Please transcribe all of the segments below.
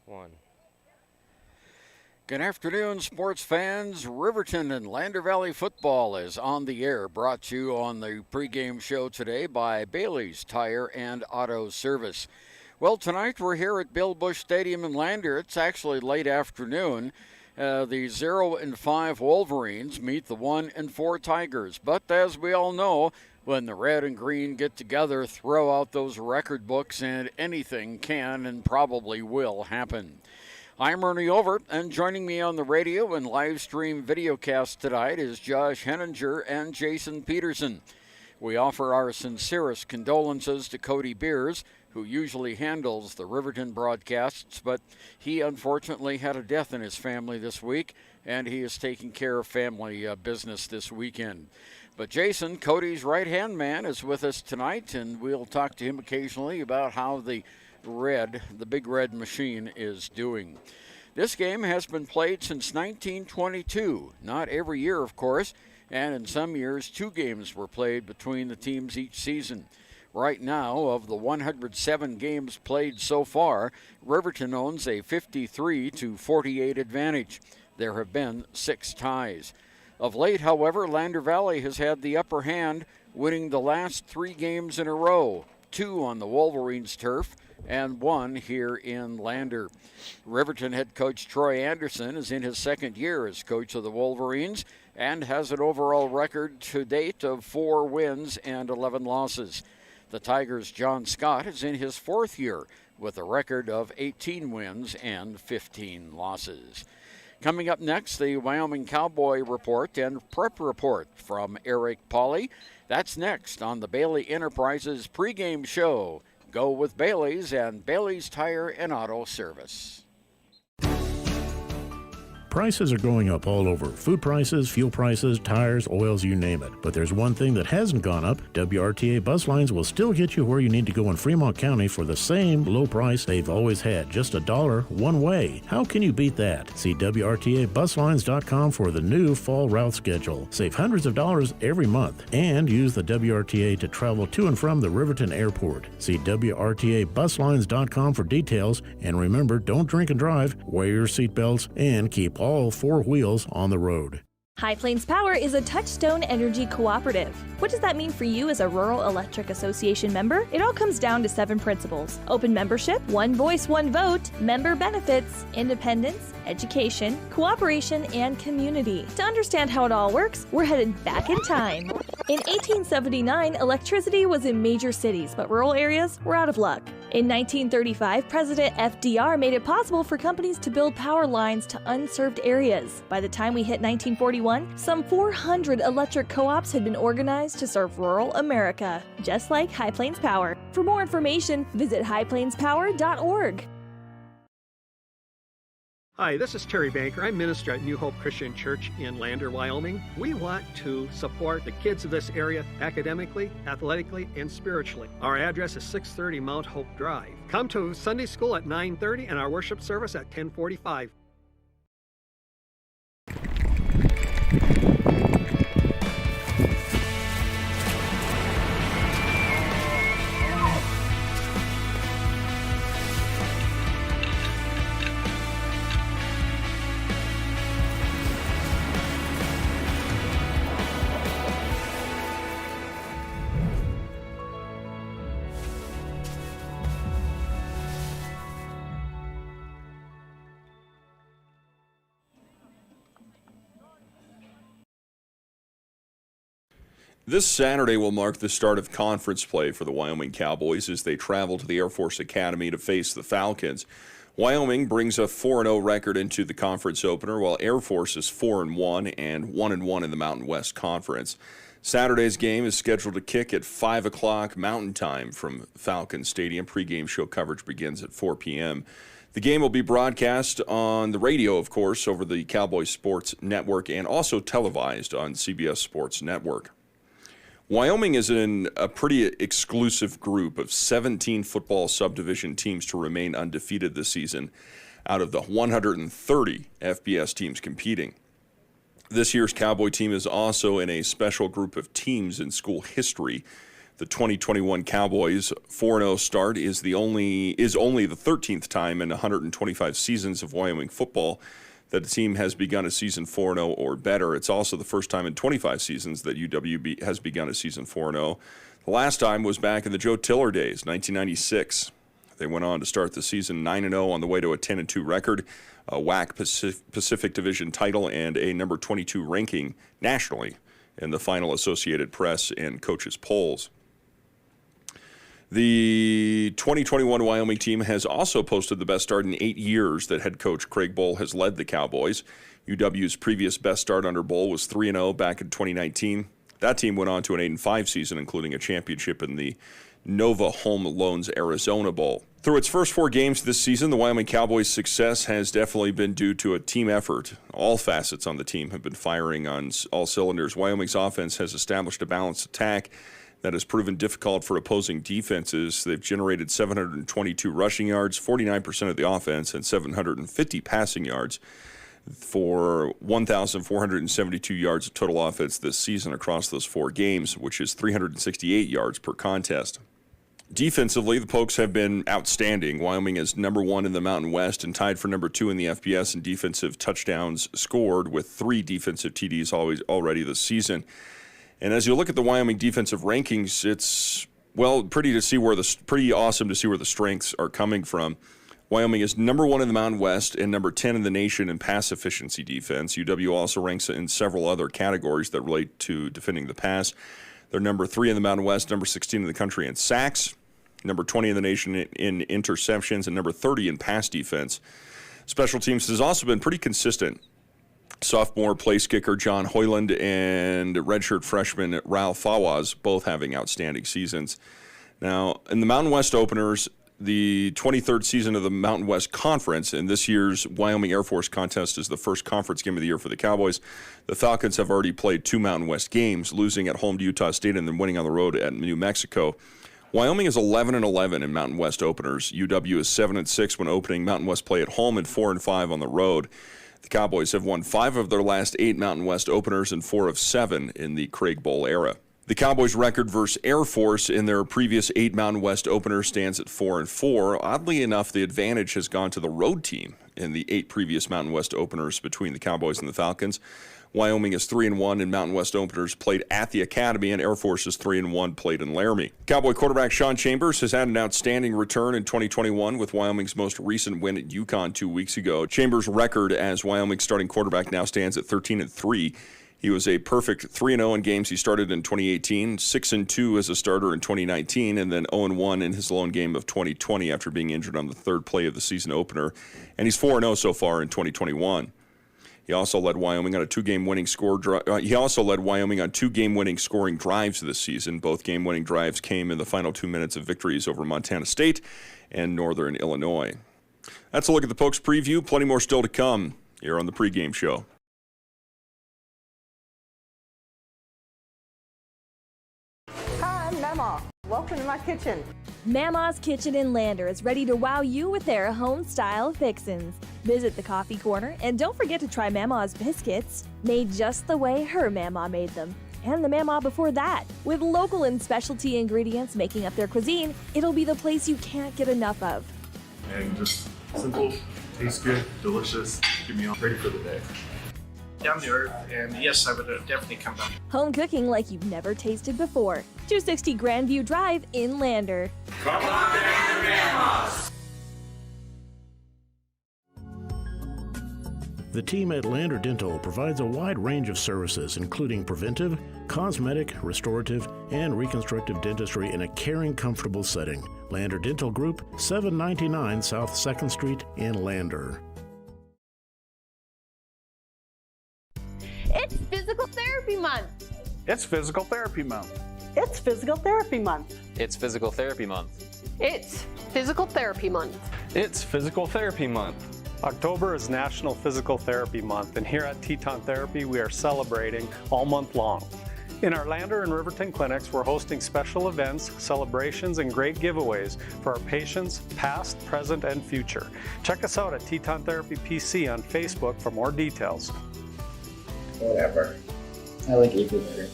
One. Good afternoon, sports fans. Riverton and Lander Valley football is on the air, brought to you on the pregame show today by Bailey's Tire and Auto Service. Well, tonight we're here at Bill Bush Stadium in Lander. It's actually late afternoon. The 0-5 Wolverines meet the 1-4 Tigers. But as we all know, when the red and green get together, throw out those record books, and anything can and probably will happen. I'm Ernie Overt, and joining me on the radio and live stream videocast tonight is Josh Henninger and Jason Peterson. We offer our sincerest condolences to Cody Beers, who usually handles the Riverton broadcasts, but he unfortunately had a death in his family this week, and he is taking care of family business this weekend. But Jason, Cody's right-hand man, is with us tonight, and we'll talk to him occasionally about how the Big Red Machine is doing. This game has been played since 1922, not every year, of course, and in some years 2 games were played between the teams each season. Right now, of the 107 games played so far, Riverton owns a 53-48 advantage. There have been 6 ties. Of late, however, Lander Valley has had the upper hand, winning the last 3 games in a row, 2 on the Wolverines turf and 1 here in Lander. Riverton head coach Troy Anderson is in his 2nd year as coach of the Wolverines and has an overall record to date of 4 wins and 11 losses. The Tigers' John Scott is in his 4th year with a record of 18 wins and 15 losses. Coming up next, the Wyoming Cowboy Report and Prep Report from Eric Pauley. That's next on the Bailey Enterprises pregame show. Go with Bailey's and Bailey's Tire and Auto Service. Prices are going up all over. Food prices, fuel prices, tires, oils, you name it. But there's one thing that hasn't gone up. WRTA bus lines will still get you where you need to go in Fremont County for the same low price they've always had. Just $1 one way. How can you beat that? See WRTAbuslines.com for the new fall route schedule. Save hundreds of dollars every month and use the WRTA to travel to and from the Riverton Airport. See WRTAbuslines.com for details. And remember, don't drink and drive, wear your seatbelts, and keep all 4 wheels on the road. High Plains Power is a Touchstone Energy cooperative. What does that mean for you as a Rural Electric Association member? It all comes down to 7 principles: open membership, one voice, one vote, member benefits, independence, education, cooperation, and community. To understand how it all works, we're headed back in time. In 1879, electricity was in major cities, but rural areas were out of luck. In 1935, President FDR made it possible for companies to build power lines to unserved areas. By the time we hit 1941, some 400 electric co-ops had been organized to serve rural America, just like High Plains Power. For more information, visit highplainspower.org. Hi, this is Terry Banker. I'm minister at New Hope Christian Church in Lander, Wyoming. We want to support the kids of this area academically, athletically, and spiritually. Our address is 630 Mount Hope Drive. Come to Sunday school at 9:30 and our worship service at 10:45. This Saturday will mark the start of conference play for the Wyoming Cowboys as they travel to the Air Force Academy to face the Falcons. Wyoming brings a 4-0 record into the conference opener, while Air Force is 4-1 and 1-1 in the Mountain West Conference. Saturday's game is scheduled to kick at 5 o'clock Mountain Time from Falcon Stadium. Pre-game show coverage begins at 4 p.m. The game will be broadcast on the radio, of course, over the Cowboys Sports Network and also televised on CBS Sports Network. Wyoming is in a pretty exclusive group of 17 football subdivision teams to remain undefeated this season out of the 130 FBS teams competing. This year's Cowboy team is also in a special group of teams in school history The 2021 Cowboys 4-0 start is only the 13th time in 125 seasons of Wyoming football that a team has begun a season 4-0 or better. It's also the first time in 25 seasons that UW has begun a season 4-0. The last time was back in the Joe Tiller days, 1996. They went on to start the season 9-0 on the way to a 10-2 record, a WAC Pacific Division title, and a number 22 ranking nationally in the final Associated Press and coaches polls. The 2021 Wyoming team has also posted the best start in 8 years that head coach Craig Bohl has led the Cowboys. UW's previous best start under Bohl was 3-0 back in 2019. That team went on to an 8-5 season, including a championship in the Nova Home Loans Arizona Bowl. Through its first 4 games this season, the Wyoming Cowboys' success has definitely been due to a team effort. All facets on the team have been firing on all cylinders. Wyoming's offense has established a balanced attack that has proven difficult for opposing defenses. They've generated 722 rushing yards, 49% of the offense, and 750 passing yards for 1,472 yards of total offense this season across those 4 games, which is 368 yards per contest. Defensively, the Pokes have been outstanding. Wyoming is number 1 in the Mountain West and tied for number 2 in the FBS in defensive touchdowns scored, with 3 defensive TDs already this season. And as you look at the Wyoming defensive rankings, it's pretty awesome to see where the strengths are coming from. Wyoming is number 1 in the Mountain West and number 10 in the nation in pass efficiency defense. UW also ranks in several other categories that relate to defending the pass. They're number 3 in the Mountain West, number 16 in the country in sacks, number 20 in the nation in interceptions, and number 30 in pass defense. Special teams has also been pretty consistent. Sophomore place kicker John Hoyland and redshirt freshman Ralph Fawaz both having outstanding seasons. Now, in the Mountain West openers, the 23rd season of the Mountain West Conference, and this year's Wyoming Air Force contest is the first conference game of the year for the Cowboys. The Falcons have already played 2 Mountain West games, losing at home to Utah State and then winning on the road at New Mexico. Wyoming is 11-11 in Mountain West openers. UW is 7-6 when opening Mountain West play at home and 4-5 on the road. The Cowboys have won 5 of their last 8 Mountain West openers and 4 of 7 in the Craig Bowl era. The Cowboys' record versus Air Force in their previous 8 Mountain West openers stands at 4-4. Oddly enough, the advantage has gone to the road team in the 8 previous Mountain West openers between the Cowboys and the Falcons. Wyoming is 3-1 in Mountain West openers played at the Academy, and Air Force is 3-1 played in Laramie. Cowboy quarterback Sean Chambers has had an outstanding return in 2021 with Wyoming's most recent win at Yukon 2 weeks ago. Chambers' record as Wyoming's starting quarterback now stands at 13-3. He was a perfect 3-0 in games he started in 2018, 6-2 as a starter in 2019, and then 0-1 in his lone game of 2020 after being injured on the 3rd play of the season opener. And he's 4-0 so far in 2021. He also led Wyoming on a 2-game winning on 2 game-winning scoring drives this season. Both game-winning drives came in the final 2 minutes of victories over Montana State and Northern Illinois. That's a look at the Pokes preview. Plenty more still to come here on the pregame show. Hi, I'm Mama. Welcome to my kitchen. Mama's Kitchen in Lander is ready to wow you with their home-style fixins. Visit the coffee corner and don't forget to try Mama's biscuits, made just the way her Mama made them. And the Mama before that. With local and specialty ingredients making up their cuisine, it'll be the place you can't get enough of. And just simple, tastes good, delicious, get me all ready for the day. Down to earth, and yes, I would definitely come back. Home cooking like you've never tasted before. 260 Grandview Drive in Lander. Come on down to Grandma's! The team at Lander Dental provides a wide range of services, including preventive, cosmetic, restorative, and reconstructive dentistry in a caring, comfortable setting. Lander Dental Group, 799 South 2nd Street in Lander. It's Physical Therapy Month. It's Physical Therapy Month. It's Physical Therapy Month. It's Physical Therapy Month. It's Physical Therapy Month. It's Physical Therapy Month. October is National Physical Therapy Month, and here at Teton Therapy, we are celebrating all month long. In our Lander and Riverton clinics, we're hosting special events, celebrations, and great giveaways for our patients, past, present, and future. Check us out at Teton Therapy PC on Facebook for more details. Whatever. I like April better.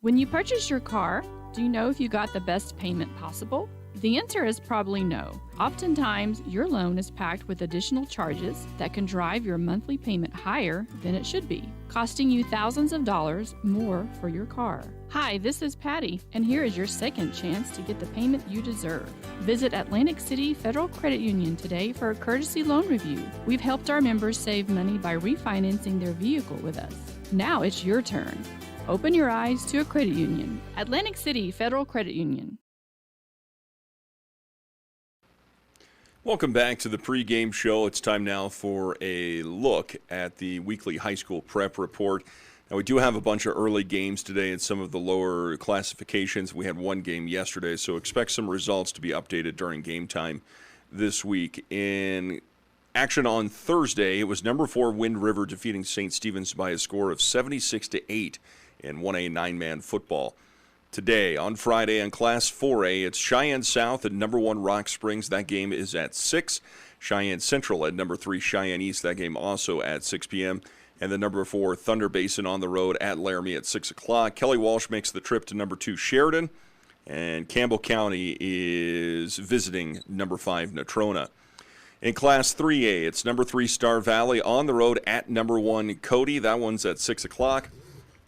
When you purchase your car, do you know if you got the best payment possible? The answer is probably no. Oftentimes, your loan is packed with additional charges that can drive your monthly payment higher than it should be, costing you thousands of dollars more for your car. Hi, this is Patty, and here is your second chance to get the payment you deserve. Visit Atlantic City Federal Credit Union today for a courtesy loan review. We've helped our members save money by refinancing their vehicle with us. Now it's your turn. Open your eyes to a credit union. Atlantic City Federal Credit Union. Welcome back to the pregame show. It's time now for a look at the weekly high school prep report. Now, we do have a bunch of early games today in some of the lower classifications. We had one game yesterday, so expect some results to be updated during game time this week. In action on Thursday, it was number 4 Wind River defeating St. Stephen's by a score of 76-8 in 1A 9-man football. Today, on Friday, in Class 4A, it's Cheyenne South at number 1 Rock Springs. That game is at 6. Cheyenne Central at number 3 Cheyenne East. That game also at 6 p.m. And the number 4 Thunder Basin on the road at Laramie at 6 o'clock. Kelly Walsh makes the trip to number 2 Sheridan. And Campbell County is visiting number 5 Natrona. In Class 3A, it's number 3 Star Valley on the road at number 1 Cody. That one's at 6 o'clock.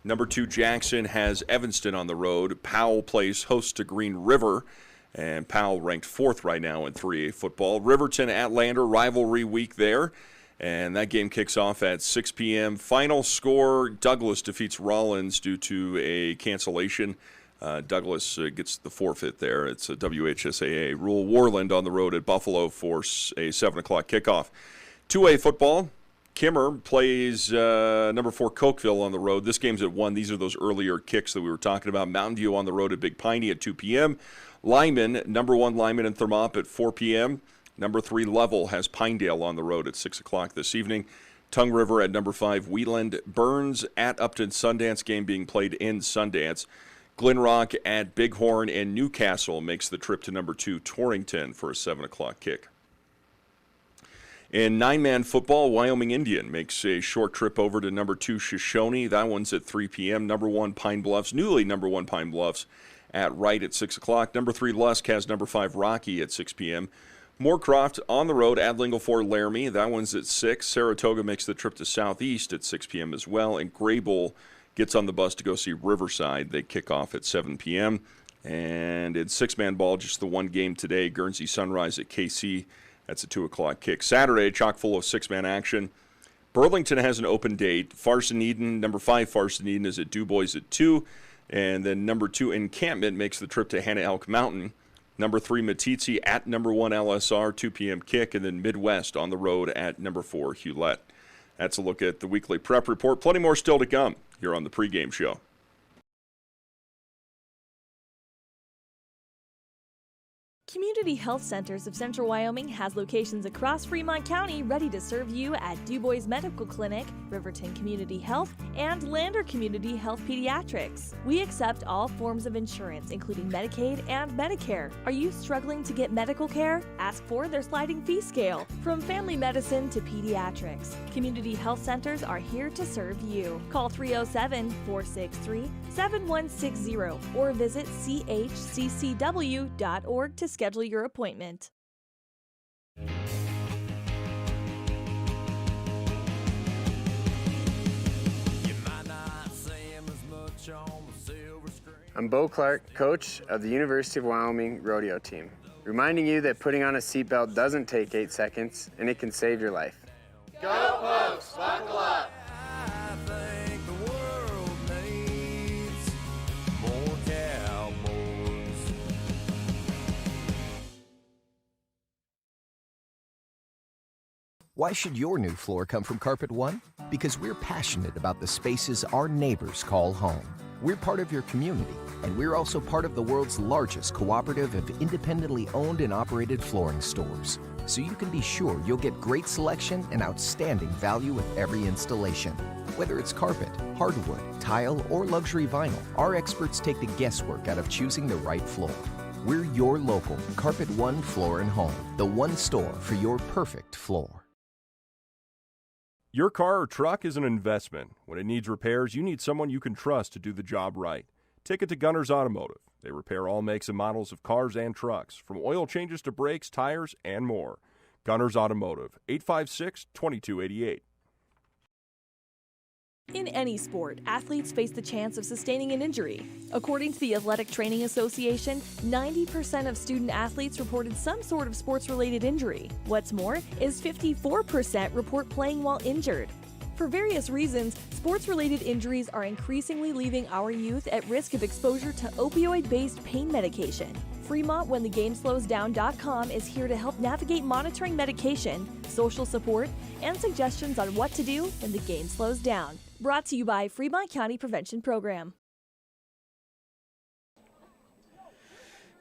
Number 2 Jackson has Evanston on the road. Powell plays host to Green River, and Powell ranked 4th right now in 3A football. Riverton at Lander, rivalry week there, and that game kicks off at 6 p.m. Final score, Douglas defeats Rollins due to a cancellation. Douglas gets the forfeit there. It's a WHSAA rule. Warland on the road at Buffalo for a 7 o'clock kickoff. 2A football. Kimmer plays number 4 Cokeville on the road. This game's at 1. These are those earlier kicks that we were talking about. Mountain View on the road at Big Piney at 2 p.m. Lyman, number 1 Lyman and Thermop at 4 p.m. Number 3 Level has Pinedale on the road at 6 o'clock this evening. Tongue River at number 5 Wheatland. Burns at Upton. Sundance game being played in Sundance. Glen Rock at Bighorn, and Newcastle makes the trip to number 2 Torrington for a 7 o'clock kick. In 9-man football, Wyoming Indian makes a short trip over to number 2 Shoshone. That one's at 3 p.m. Number 1 Pine Bluffs, newly number 1 Pine Bluffs at Wright at 6 o'clock. Number 3 Lusk has number 5 Rocky at 6 p.m. Moorcroft on the road at Lingle Ford Laramie. That one's at 6. Saratoga makes the trip to Southeast at 6 p.m. as well. And Graybull gets on the bus to go see Riverside. They kick off at 7 p.m. And in 6-man ball, just the one game today, Guernsey Sunrise at KC. That's a 2 o'clock kick. Saturday, chock full of 6-man action. Burlington has an open date. Farson Eden, number 5 Farson Eden is at DuBois at 2. And then number 2 Encampment makes the trip to Hannah Elk Mountain. Number 3 Matitsi at number 1 LSR, 2 p.m. kick. And then Midwest on the road at number 4 Hewlett. That's a look at the weekly prep report. Plenty more still to come here on the pregame show. Community Health Centers of Central Wyoming has locations across Fremont County ready to serve you at DuBois Medical Clinic, Riverton Community Health, and Lander Community Health Pediatrics. We accept all forms of insurance, including Medicaid and Medicare. Are you struggling to get medical care? Ask for their sliding fee scale. From family medicine to pediatrics, Community Health Centers are here to serve you. Call 307-463-7160 or visit chccw.org to schedule your appointment. I'm Bo Clark, coach of the University of Wyoming rodeo team, reminding you that putting on a seatbelt doesn't take 8 seconds and it can save your life. Go Pokes, buckle up! Why should your new floor come from Carpet One? Because we're passionate about the spaces our neighbors call home. We're part of your community, and we're also part of the world's largest cooperative of independently owned and operated flooring stores. So you can be sure you'll get great selection and outstanding value with every installation. Whether it's carpet, hardwood, tile, or luxury vinyl, our experts take the guesswork out of choosing the right floor. We're your local Carpet One Floor and Home, the one store for your perfect floor. Your car or truck is an investment. When it needs repairs, you need someone you can trust to do the job right. Take it to Gunners Automotive. They repair all makes and models of cars and trucks, from oil changes to brakes, tires, and more. Gunners Automotive, 856-2288. In any sport, athletes face the chance of sustaining an injury. According to the Athletic Training Association, 90% of student athletes reported some sort of sports-related injury. What's more, is 54% report playing while injured. For various reasons, sports-related injuries are increasingly leaving our youth at risk of exposure to opioid-based pain medication. Fremont WhenTheGameSlowsDown.com is here to help navigate monitoring medication, social support, and suggestions on what to do when the game slows down. Brought to you by Fremont County Prevention Program.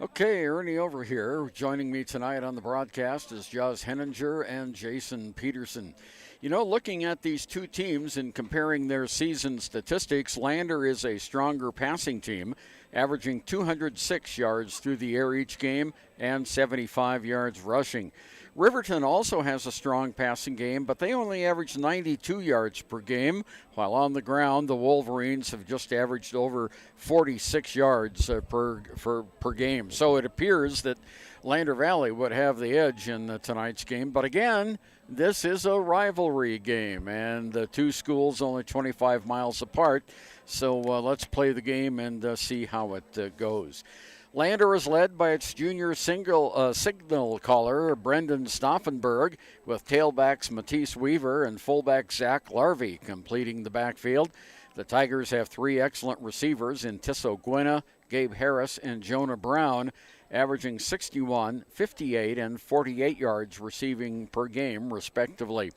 Okay, Ernie over here. Joining me tonight on the broadcast is Josh Henninger and Jason Peterson. You know, looking at these two teams and comparing their season statistics, Lander is a stronger passing team, averaging 206 yards through the air each game and 75 yards rushing. Riverton also has a strong passing game, but they only average 92 yards per game, while on the ground, the Wolverines have just averaged over 46 yards per game. So it appears that Lander Valley would have the edge in tonight's game. But again, this is a rivalry game, and the two schools only 25 miles apart. So let's play the game and see how it goes. Lander is led by its junior signal caller, Brendan Stauffenberg, with tailbacks Matisse Weaver and fullback Zach Larvey completing the backfield. The Tigers have three excellent receivers in Tisso Gwynna, Gabe Harris, and Jonah Brown, averaging 61, 58, and 48 yards receiving per game, respectively.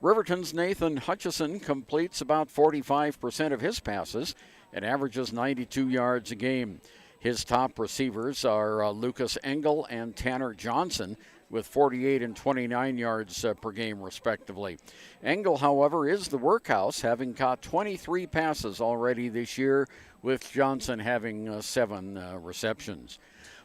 Riverton's Nathan Hutchison completes about 45% of his passes and averages 92 yards a game. His top receivers are Lucas Engel and Tanner Johnson with 48 and 29 yards per game, respectively. Engel, however, is the workhorse, having caught 23 passes already this year, with Johnson having 7 receptions.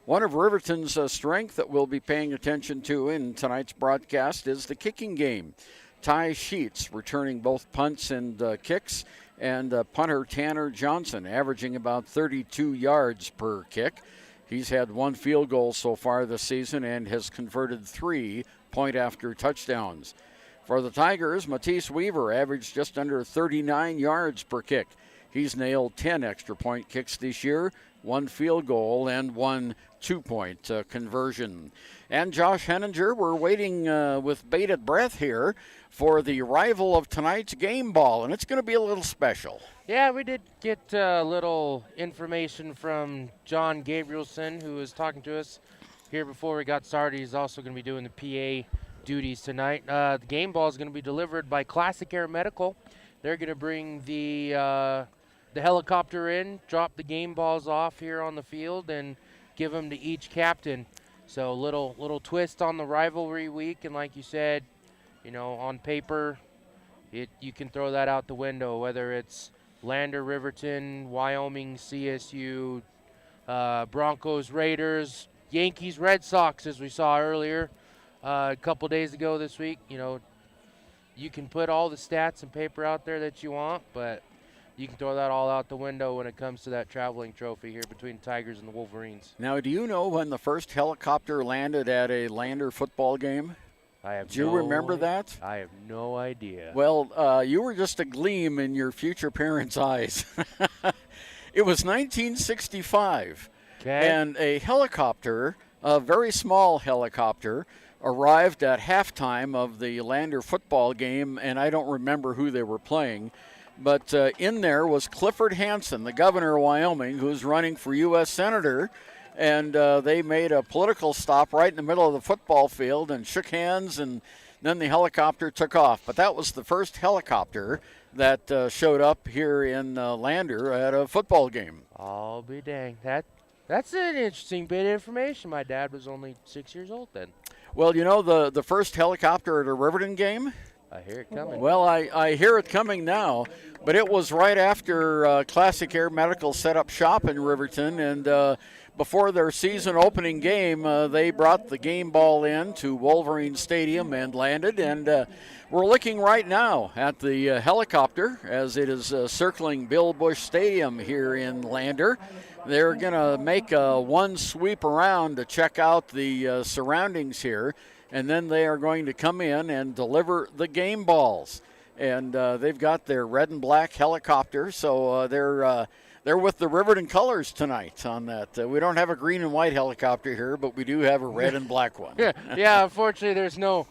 One of Riverton's strength that we'll be paying attention to in tonight's broadcast is the kicking game. Ty Sheets returning both punts and kicks, and punter Tanner Johnson averaging about 32 yards per kick. He's had 1 field goal so far this season and has converted 3 point-after touchdowns. For the Tigers, Matisse Weaver averaged just under 39 yards per kick. He's nailed 10 extra-point kicks this year, 1 field goal, and 1 two-point conversion. And Josh Henninger, we're waiting with bated breath here for the arrival of tonight's game ball, and it's going to be a little special. Yeah, we did get a little information from John Gabrielson, who was talking to us here before we got started. He's also going to be doing the PA duties tonight. The game ball is going to be delivered by Classic Air Medical. They're going to bring the helicopter in, drop the game balls off here on the field, and give them to each captain. So little twist on the rivalry week, and like you said, you know, on paper, you can throw that out the window, whether it's Lander, Riverton, Wyoming, CSU, Broncos, Raiders, Yankees, Red Sox, as we saw earlier a couple days ago this week. You know, you can put all the stats and paper out there that you want, but you can throw that all out the window when it comes to that traveling trophy here between the Tigers and the Wolverines. Now, do you know when the first helicopter landed at a Lander football game? Do you remember that? I have no idea. Well, you were just a gleam in your future parents' eyes. It was 1965, and a helicopter, a very small helicopter, arrived at halftime of the Lander football game, and I don't remember who they were playing. But in there was Clifford Hansen, the governor of Wyoming, who's running for U.S. Senator. And they made a political stop right in the middle of the football field and shook hands, and then the helicopter took off. But that was the first helicopter that showed up here in Lander at a football game. I'll be dang. That's an interesting bit of information. My dad was only 6 years old then. Well, you know, the first helicopter at a Riverton game, I hear it coming. Well, I hear it coming now, but it was right after Classic Air Medical set up shop in Riverton, and before their season opening game, they brought the game ball in to Wolverines Stadium and landed, and we're looking right now at the helicopter as it is circling Bill Bush Stadium here in Lander. They're going to make one sweep around to check out the surroundings here, and then they are going to come in and deliver the game balls. And they've got their red and black helicopter, so they're with the Riverton colors tonight on that. We don't have a green and white helicopter here, but we do have a red and black one. Yeah, unfortunately there's no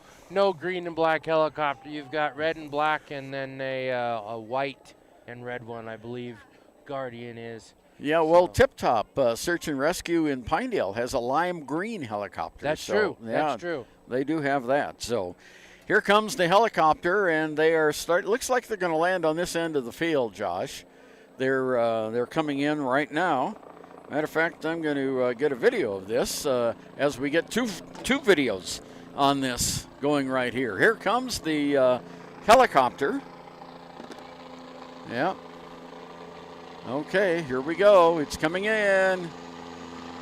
green and black helicopter. You've got red and black and then a white and red one, I believe Guardian is. Yeah, well, Tip Top Search and Rescue in Pinedale has a lime green helicopter. That's true. Yeah, that's true. They do have that. So here comes the helicopter, and they are looks like they're going to land on this end of the field, Josh. They're coming in right now. Matter of fact, I'm going to get a video of this as we get two videos on this going right here. Here comes the helicopter. Yeah. Okay, here we go. It's coming in.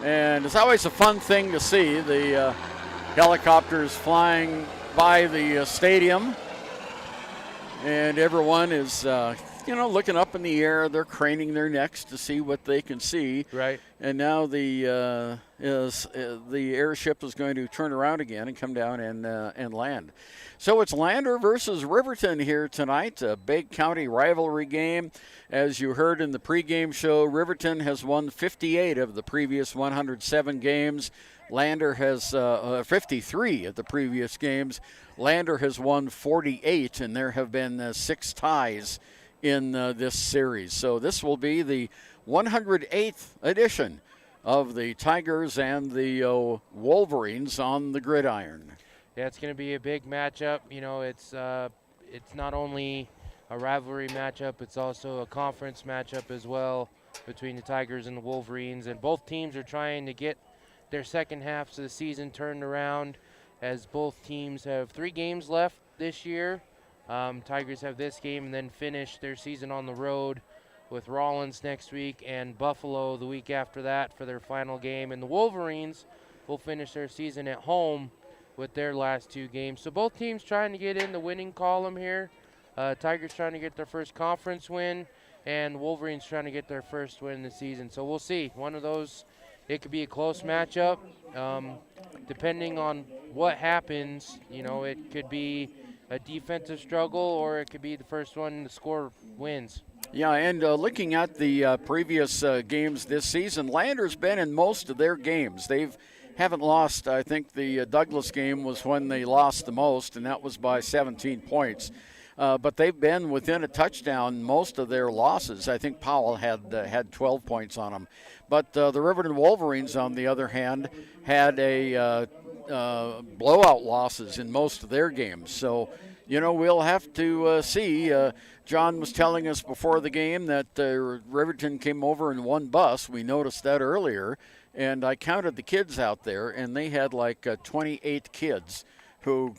And it's always a fun thing to see the helicopters flying by the stadium. And everyone is, looking up in the air. They're craning their necks to see what they can see. Right. And now the airship is going to turn around again and come down and land. So it's Lander versus Riverton here tonight, a big county rivalry game. As you heard in the pregame show, Riverton has won 58 of the previous 107 games. Lander has 53 of the previous games. Lander has won 48, and there have been 6 ties in this series. So this will be the 108th edition of the Tigers and the Wolverines on the gridiron. Yeah, it's going to be a big matchup. It's not only a rivalry matchup, it's also a conference matchup as well between the Tigers and the Wolverines. And both teams are trying to get their second halves of the season turned around, as both teams have 3 games left this year. Tigers have this game and then finish their season on the road with Rollins next week and Buffalo the week after that for their final game. And the Wolverines will finish their season at home with their last 2 games. So both teams trying to get in the winning column here. Tigers trying to get their first conference win, and the Wolverines trying to get their first win in the season. So we'll see. One of those, it could be a close matchup. Depending on what happens, it could be a defensive struggle or it could be the first one to score wins. Yeah, and looking at the previous games this season, Lander's been in most of their games. They haven't lost. I think the Douglas game was when they lost the most, and that was by 17 points. But they've been within a touchdown most of their losses. I think Powell had 12 points on them. But the Riverton Wolverines, on the other hand, had a blowout losses in most of their games. So, we'll have to see. John was telling us before the game that Riverton came over in one bus. We noticed that earlier. And I counted the kids out there, and they had like 28 kids who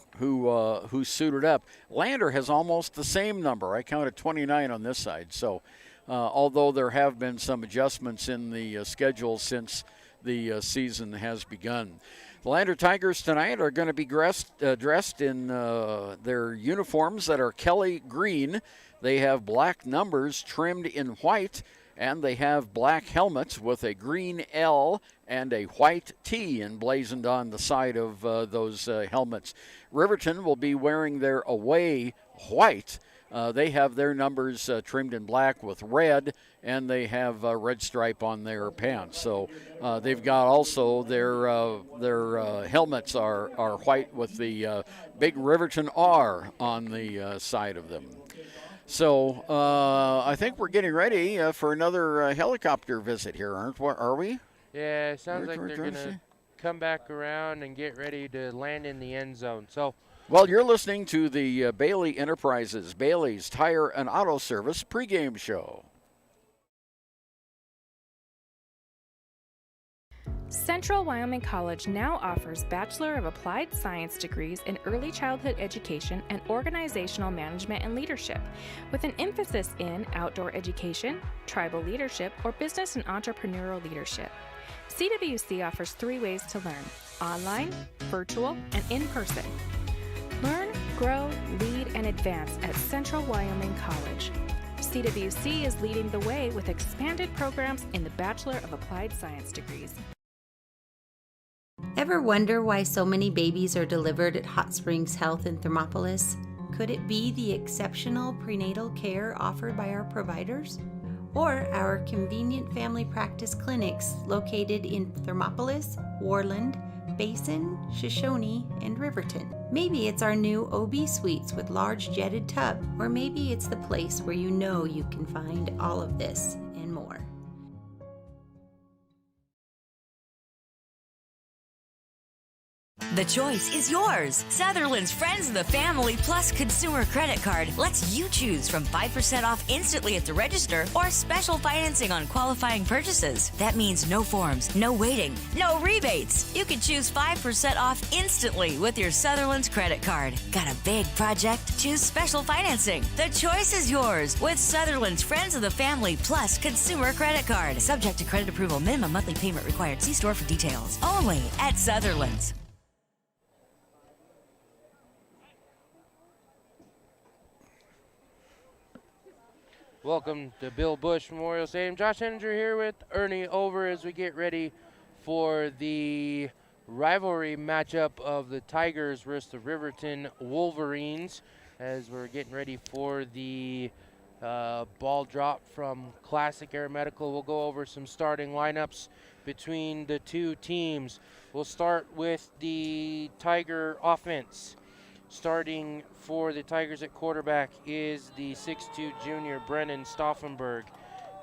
suited up. Lander has almost the same number. I counted 29 on this side. So, although there have been some adjustments in the schedule since the season has begun. The Lander Tigers tonight are going to be dressed in their uniforms that are Kelly green. They have black numbers trimmed in white, and they have black helmets with a green L and a white T emblazoned on the side of those helmets. Riverton will be wearing their away white. They have their numbers trimmed in black with red, and they have a red stripe on their pants. So they've got also their helmets are white with the big Riverton R on the side of them. So I think we're getting ready for another helicopter visit here, are we? Yeah, it sounds like they're going to come back around and get ready to land in the end zone. So, well, you're listening to the Bailey Enterprises, Bailey's Tire and Auto Service pregame show. Central Wyoming College now offers Bachelor of Applied Science degrees in Early Childhood Education and Organizational Management and Leadership, with an emphasis in outdoor education, tribal leadership, or business and entrepreneurial leadership. CWC offers 3 ways to learn: online, virtual, and in person. Learn, grow, lead, and advance at Central Wyoming College. CWC is leading the way with expanded programs in the Bachelor of Applied Science degrees. Ever wonder why so many babies are delivered at Hot Springs Health in Thermopolis? Could it be the exceptional prenatal care offered by our providers? Or our convenient family practice clinics located in Thermopolis, Warland, Basin, Shoshone, and Riverton? Maybe it's our new OB suites with large jetted tub, or maybe it's the place where you know you can find all of this and more. The choice is yours. Sutherland's Friends of the Family Plus Consumer Credit Card lets you choose from 5% off instantly at the register or special financing on qualifying purchases. That means no forms, no waiting, no rebates. You can choose 5% off instantly with your Sutherland's credit card. Got a big project? Choose special financing. The choice is yours with Sutherland's Friends of the Family Plus Consumer Credit Card. Subject to credit approval. Minimum monthly payment required. See store for details. Only at Sutherland's. Welcome to Bill Bush Memorial Stadium. Josh Henninger here with Ernie Over as we get ready for the rivalry matchup of the Tigers versus the Riverton Wolverines, as we're getting ready for the ball drop from Classic Air Medical. We'll go over some starting lineups between the two teams. We'll start with the Tiger offense. Starting for the Tigers at quarterback is the 6'2" junior Brennan Stauffenberg.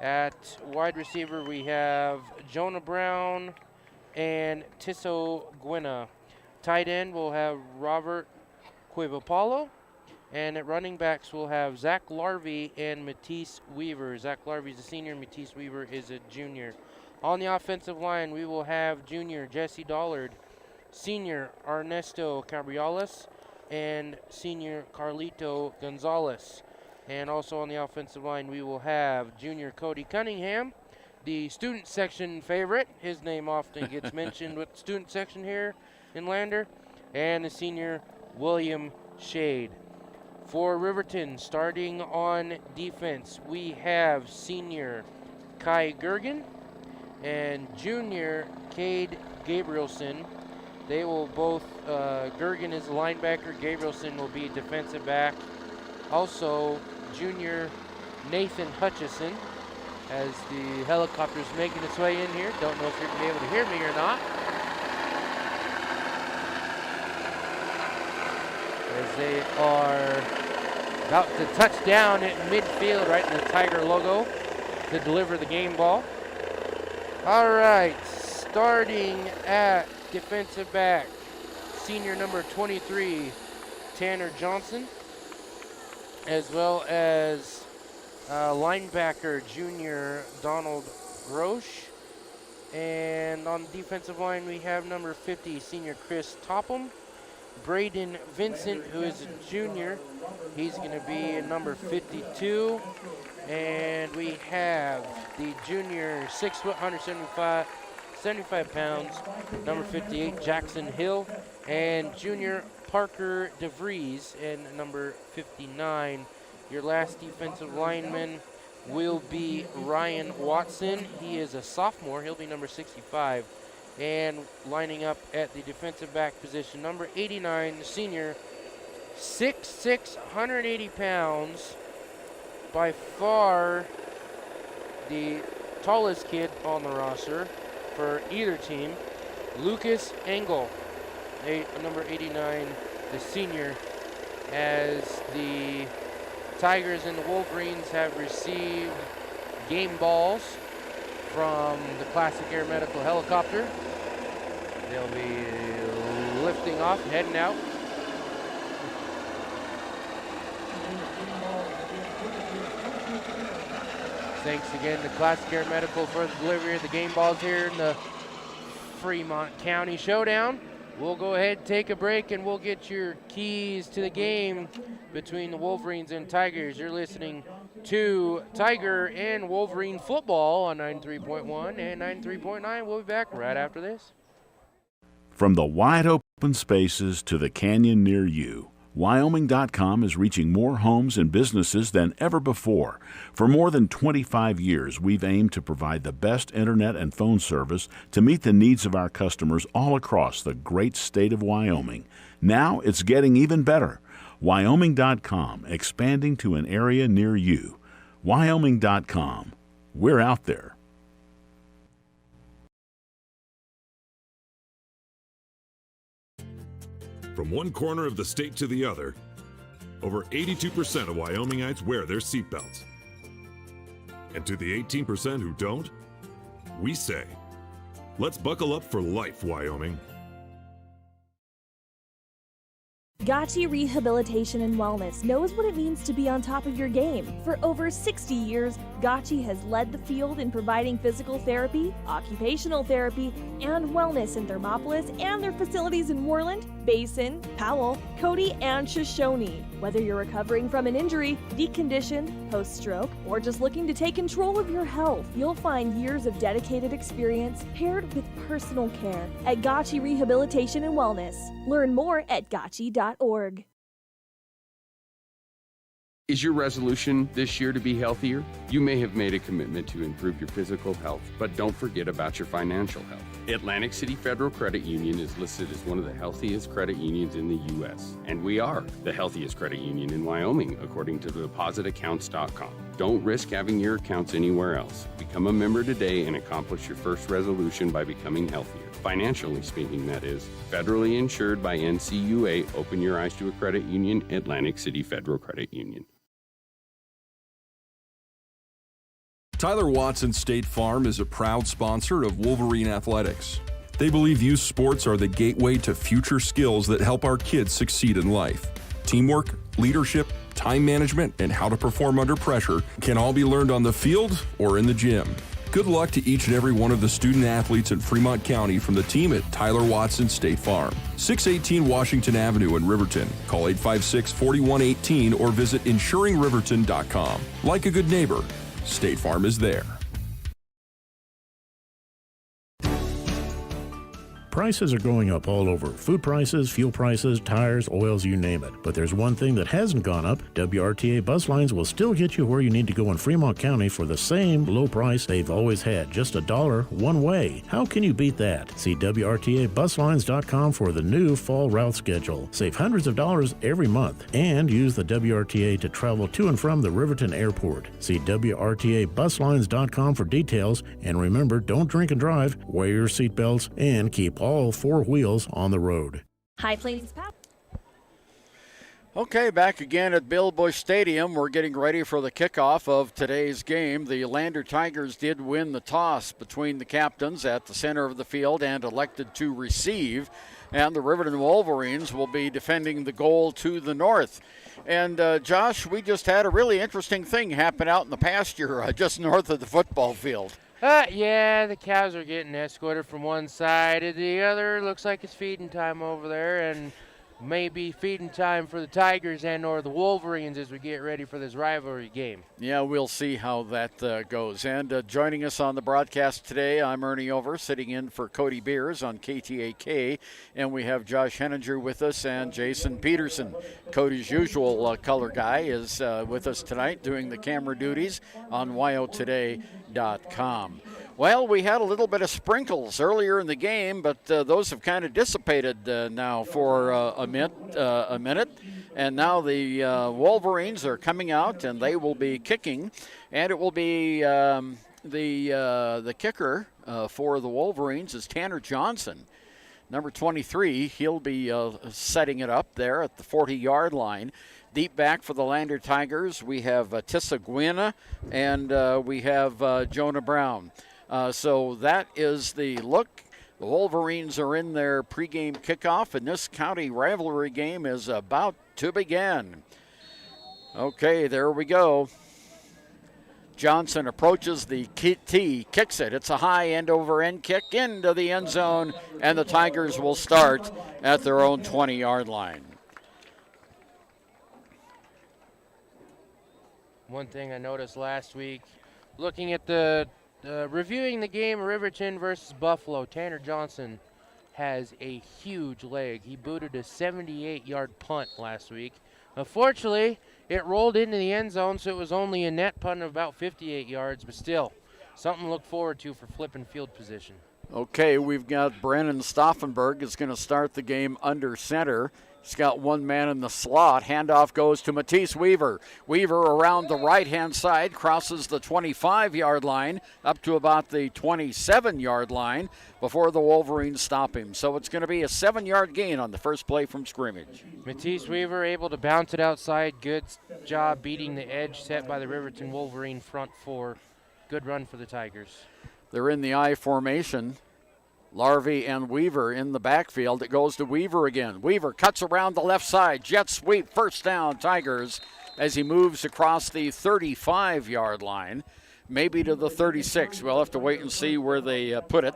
At wide receiver, we have Jonah Brown and Tisso Guina. Tight end, we'll have Robert Quivapalo. And at running backs, we'll have Zach Larvey and Matisse Weaver. Zach Larvey is a senior, Matisse Weaver is a junior. On the offensive line, we will have junior Jesse Dollard, senior Ernesto Cabriales, and senior Carlito Gonzalez. And also on the offensive line, we will have junior Cody Cunningham, the student section favorite. His name often gets mentioned with the student section here in Lander. And the senior William Shade. For Riverton, starting on defense, we have senior Kai Gergen and junior Cade Gabrielson. They will both, Gergen is a linebacker, Gabrielson will be defensive back. Also, junior Nathan Hutchison, as the helicopter's making its way in here. Don't know if you're going to be able to hear me or not. As they are about to touch down at midfield, right in the Tiger logo, to deliver the game ball. All right, starting at defensive back, senior number 23, Tanner Johnson, as well as linebacker, junior Donald Grosh. And on the defensive line, we have number 50, senior Chris Topham. Braden Vincent, who is a junior, he's going to be number 52. And we have the junior 6 foot, 75 pounds, number 58, Jackson Hill, and junior Parker DeVries, and number 59. Your last defensive lineman will be Ryan Watson. He is a sophomore. He'll be number 65. And lining up at the defensive back position, number 89, the senior, 6'6", 180 pounds, by far the tallest kid on the roster for either team, Lucas Engel, number 89, the senior, as the Tigers and the Wolverines have received game balls from the Classic Air Medical helicopter. They'll be lifting off, heading out. Thanks again to Classic Air Medical for the delivery of the game balls here in the Fremont County Showdown. We'll go ahead and take a break, and we'll get your keys to the game between the Wolverines and Tigers. You're listening to Tiger and Wolverine football on 93.1 and 93.9. We'll be back right after this. From the wide open spaces to the canyon near you, Wyoming.com is reaching more homes and businesses than ever before. For more than 25 years, we've aimed to provide the best internet and phone service to meet the needs of our customers all across the great state of Wyoming. Now it's getting even better. Wyoming.com, expanding to an area near you. Wyoming.com. We're out there. From one corner of the state to the other, over 82% of Wyomingites wear their seatbelts. And to the 18% who don't, we say, let's buckle up for life, Wyoming. Gotchi Rehabilitation and Wellness knows what it means to be on top of your game. For over 60 years, Gotchi has led the field in providing physical therapy, occupational therapy, and wellness in Thermopolis and their facilities in Worland, Basin, Powell, Cody, and Shoshone. Whether you're recovering from an injury, deconditioned, post-stroke, or just looking to take control of your health, you'll find years of dedicated experience paired with personal care at Gotchi Rehabilitation and Wellness. Learn more at gotchi.org. Is your resolution this year to be healthier? You may have made a commitment to improve your physical health, but don't forget about your financial health. Atlantic City Federal Credit Union is listed as one of the healthiest credit unions in the U.S., and we are the healthiest credit union in Wyoming, according to depositaccounts.com. Don't risk having your accounts anywhere else. Become a member today and accomplish your first resolution by becoming healthier. Financially speaking, that is. Federally insured by NCUA. Open your eyes to a credit union. Atlantic City Federal Credit Union. Tyler Watson State Farm is a proud sponsor of Wolverine Athletics. They believe youth sports are the gateway to future skills that help our kids succeed in life. Teamwork, leadership, time management, and how to perform under pressure can all be learned on the field or in the gym. Good luck to each and every one of the student athletes in Fremont County from the team at Tyler Watson State Farm. 618 Washington Avenue in Riverton. Call 856-4118 or visit insuringriverton.com. Like a good neighbor, State Farm is there. Prices are going up all over. Food prices, fuel prices, tires, oils, you name it. But there's one thing that hasn't gone up. WRTA bus lines will still get you where you need to go in Fremont County for the same low price they've always had. Just $1 one way. How can you beat that? See WRTAbuslines.com for the new fall route schedule. Save hundreds of dollars every month. And use the WRTA to travel to and from the Riverton Airport. See WRTAbuslines.com for details. And remember, don't drink and drive. Wear your seatbelts and keep all four wheels on the road. High Plains Okay, back again at Bill Bush Stadium. We're getting ready for the kickoff of today's game. The Lander Tigers did win the toss between the captains at the center of the field and elected to receive. And the Riverton Wolverines will be defending the goal to the north. And Josh, we just had a really interesting thing happen out in the pasture just north of the football field. Yeah, the cows are getting escorted from one side to the other. Looks like it's feeding time over there, and maybe feeding time for the Tigers and or the Wolverines as we get ready for this rivalry game. Yeah, we'll see how that goes. And joining us on the broadcast today, I'm Ernie Over, sitting in for Cody Beers on KTAK, and we have Josh Henninger with us and Jason Peterson. Cody's usual color guy is with us tonight doing the camera duties on WyoToday.com. Well, we had a little bit of sprinkles earlier in the game, but those have kind of dissipated now for a minute. And now the Wolverines are coming out, and they will be kicking. And it will be the kicker for the Wolverines is Tanner Johnson, number 23. He'll be setting it up there at the 40-yard line. Deep back for the Lander Tigers, we have Tissa Guina, and we have Jonah Brown. So that is the look. The Wolverines are in their pregame kickoff, and this county rivalry game is about to begin. Okay, there we go. Johnson approaches the tee, kicks it. It's a high end-over-end kick into the end zone, and the Tigers will start at their own 20-yard line. One thing I noticed last week, looking at reviewing the game, Riverton versus Buffalo, Tanner Johnson has a huge leg. He booted a 78-yard punt last week. Unfortunately, it rolled into the end zone, so it was only a net punt of about 58 yards, but still, something to look forward to for flipping field position. Okay, we've got Brandon Stauffenberg is going to start the game under center. He's got one man in the slot. Handoff goes to Matisse Weaver. Weaver around the right-hand side, crosses the 25-yard line up to about the 27-yard line before the Wolverines stop him. So it's going to be a 7-yard gain on the first play from scrimmage. Matisse Weaver able to bounce it outside. Good job beating the edge set by the Riverton Wolverine front four. Good run for the Tigers. They're in the I formation. Larvey and Weaver in the backfield. It goes to Weaver again. Weaver cuts around the left side. Jet sweep, first down, Tigers, as he moves across the 35-yard line, maybe to the 36. We'll have to wait and see where they put it.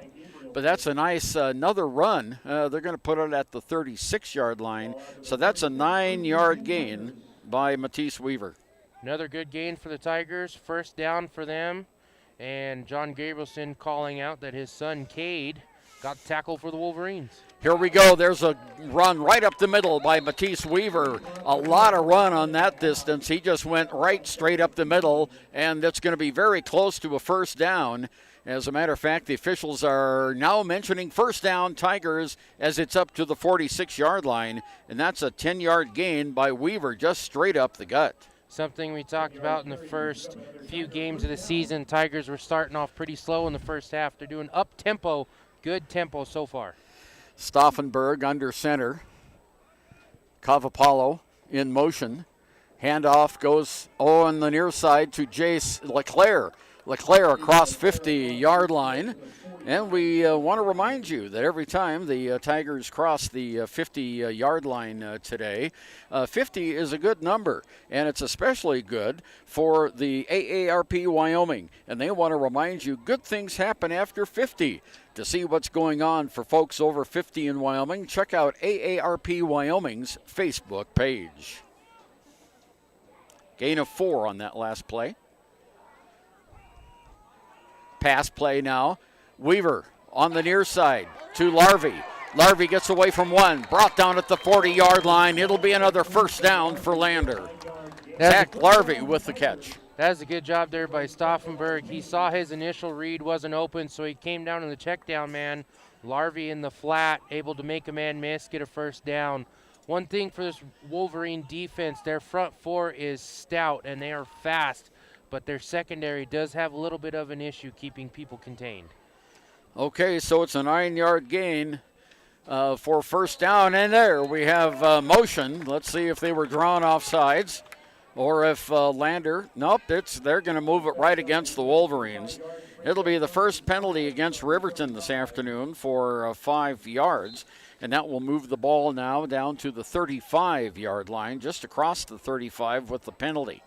But that's a nice another run. They're going to put it at the 36-yard line. So that's a 9-yard gain by Matisse Weaver. Another good gain for the Tigers. First down for them. And John Gabrielson calling out that his son, Cade, got the tackle for the Wolverines. Here we go. There's a run right up the middle by Matisse Weaver. A lot of run on that distance. He just went right straight up the middle, and it's going to be very close to a first down. As a matter of fact, the officials are now mentioning first down Tigers as it's up to the 46-yard line, and that's a 10-yard gain by Weaver just straight up the gut. Something we talked about in the first few games of the season. Tigers were starting off pretty slow in the first half. They're doing up-tempo. Good tempo so far. Stauffenberg under center. Cavapallo in motion. Handoff goes on the near side to Jace Leclerc. Leclerc across 50-yard line. And we want to remind you that every time the Tigers cross the 50-yard line today, 50 is a good number, and it's especially good for the AARP Wyoming. And they want to remind you good things happen after 50. To see what's going on for folks over 50 in Wyoming, check out AARP Wyoming's Facebook page. Gain of 4 on that last play. Pass play now. Weaver on the near side to Larvey. Larvey gets away from one, brought down at the 40-yard line. It'll be another first down for Lander. Zach Larvey with the catch. That's a good job there by Stauffenberg. He saw his initial read wasn't open, so he came down in the check down man. Larvey in the flat, able to make a man miss, get a first down. One thing for this Wolverine defense, their front four is stout and they are fast, but their secondary does have a little bit of an issue keeping people contained. Okay, so it's a 9-yard gain for first down, and there we have motion. Let's see if they were drawn off sides or if Lander, nope, they're going to move it right against the Wolverines. It'll be the first penalty against Riverton this afternoon for 5 yards, and that will move the ball now down to the 35-yard line, just across the 35 with the penalty.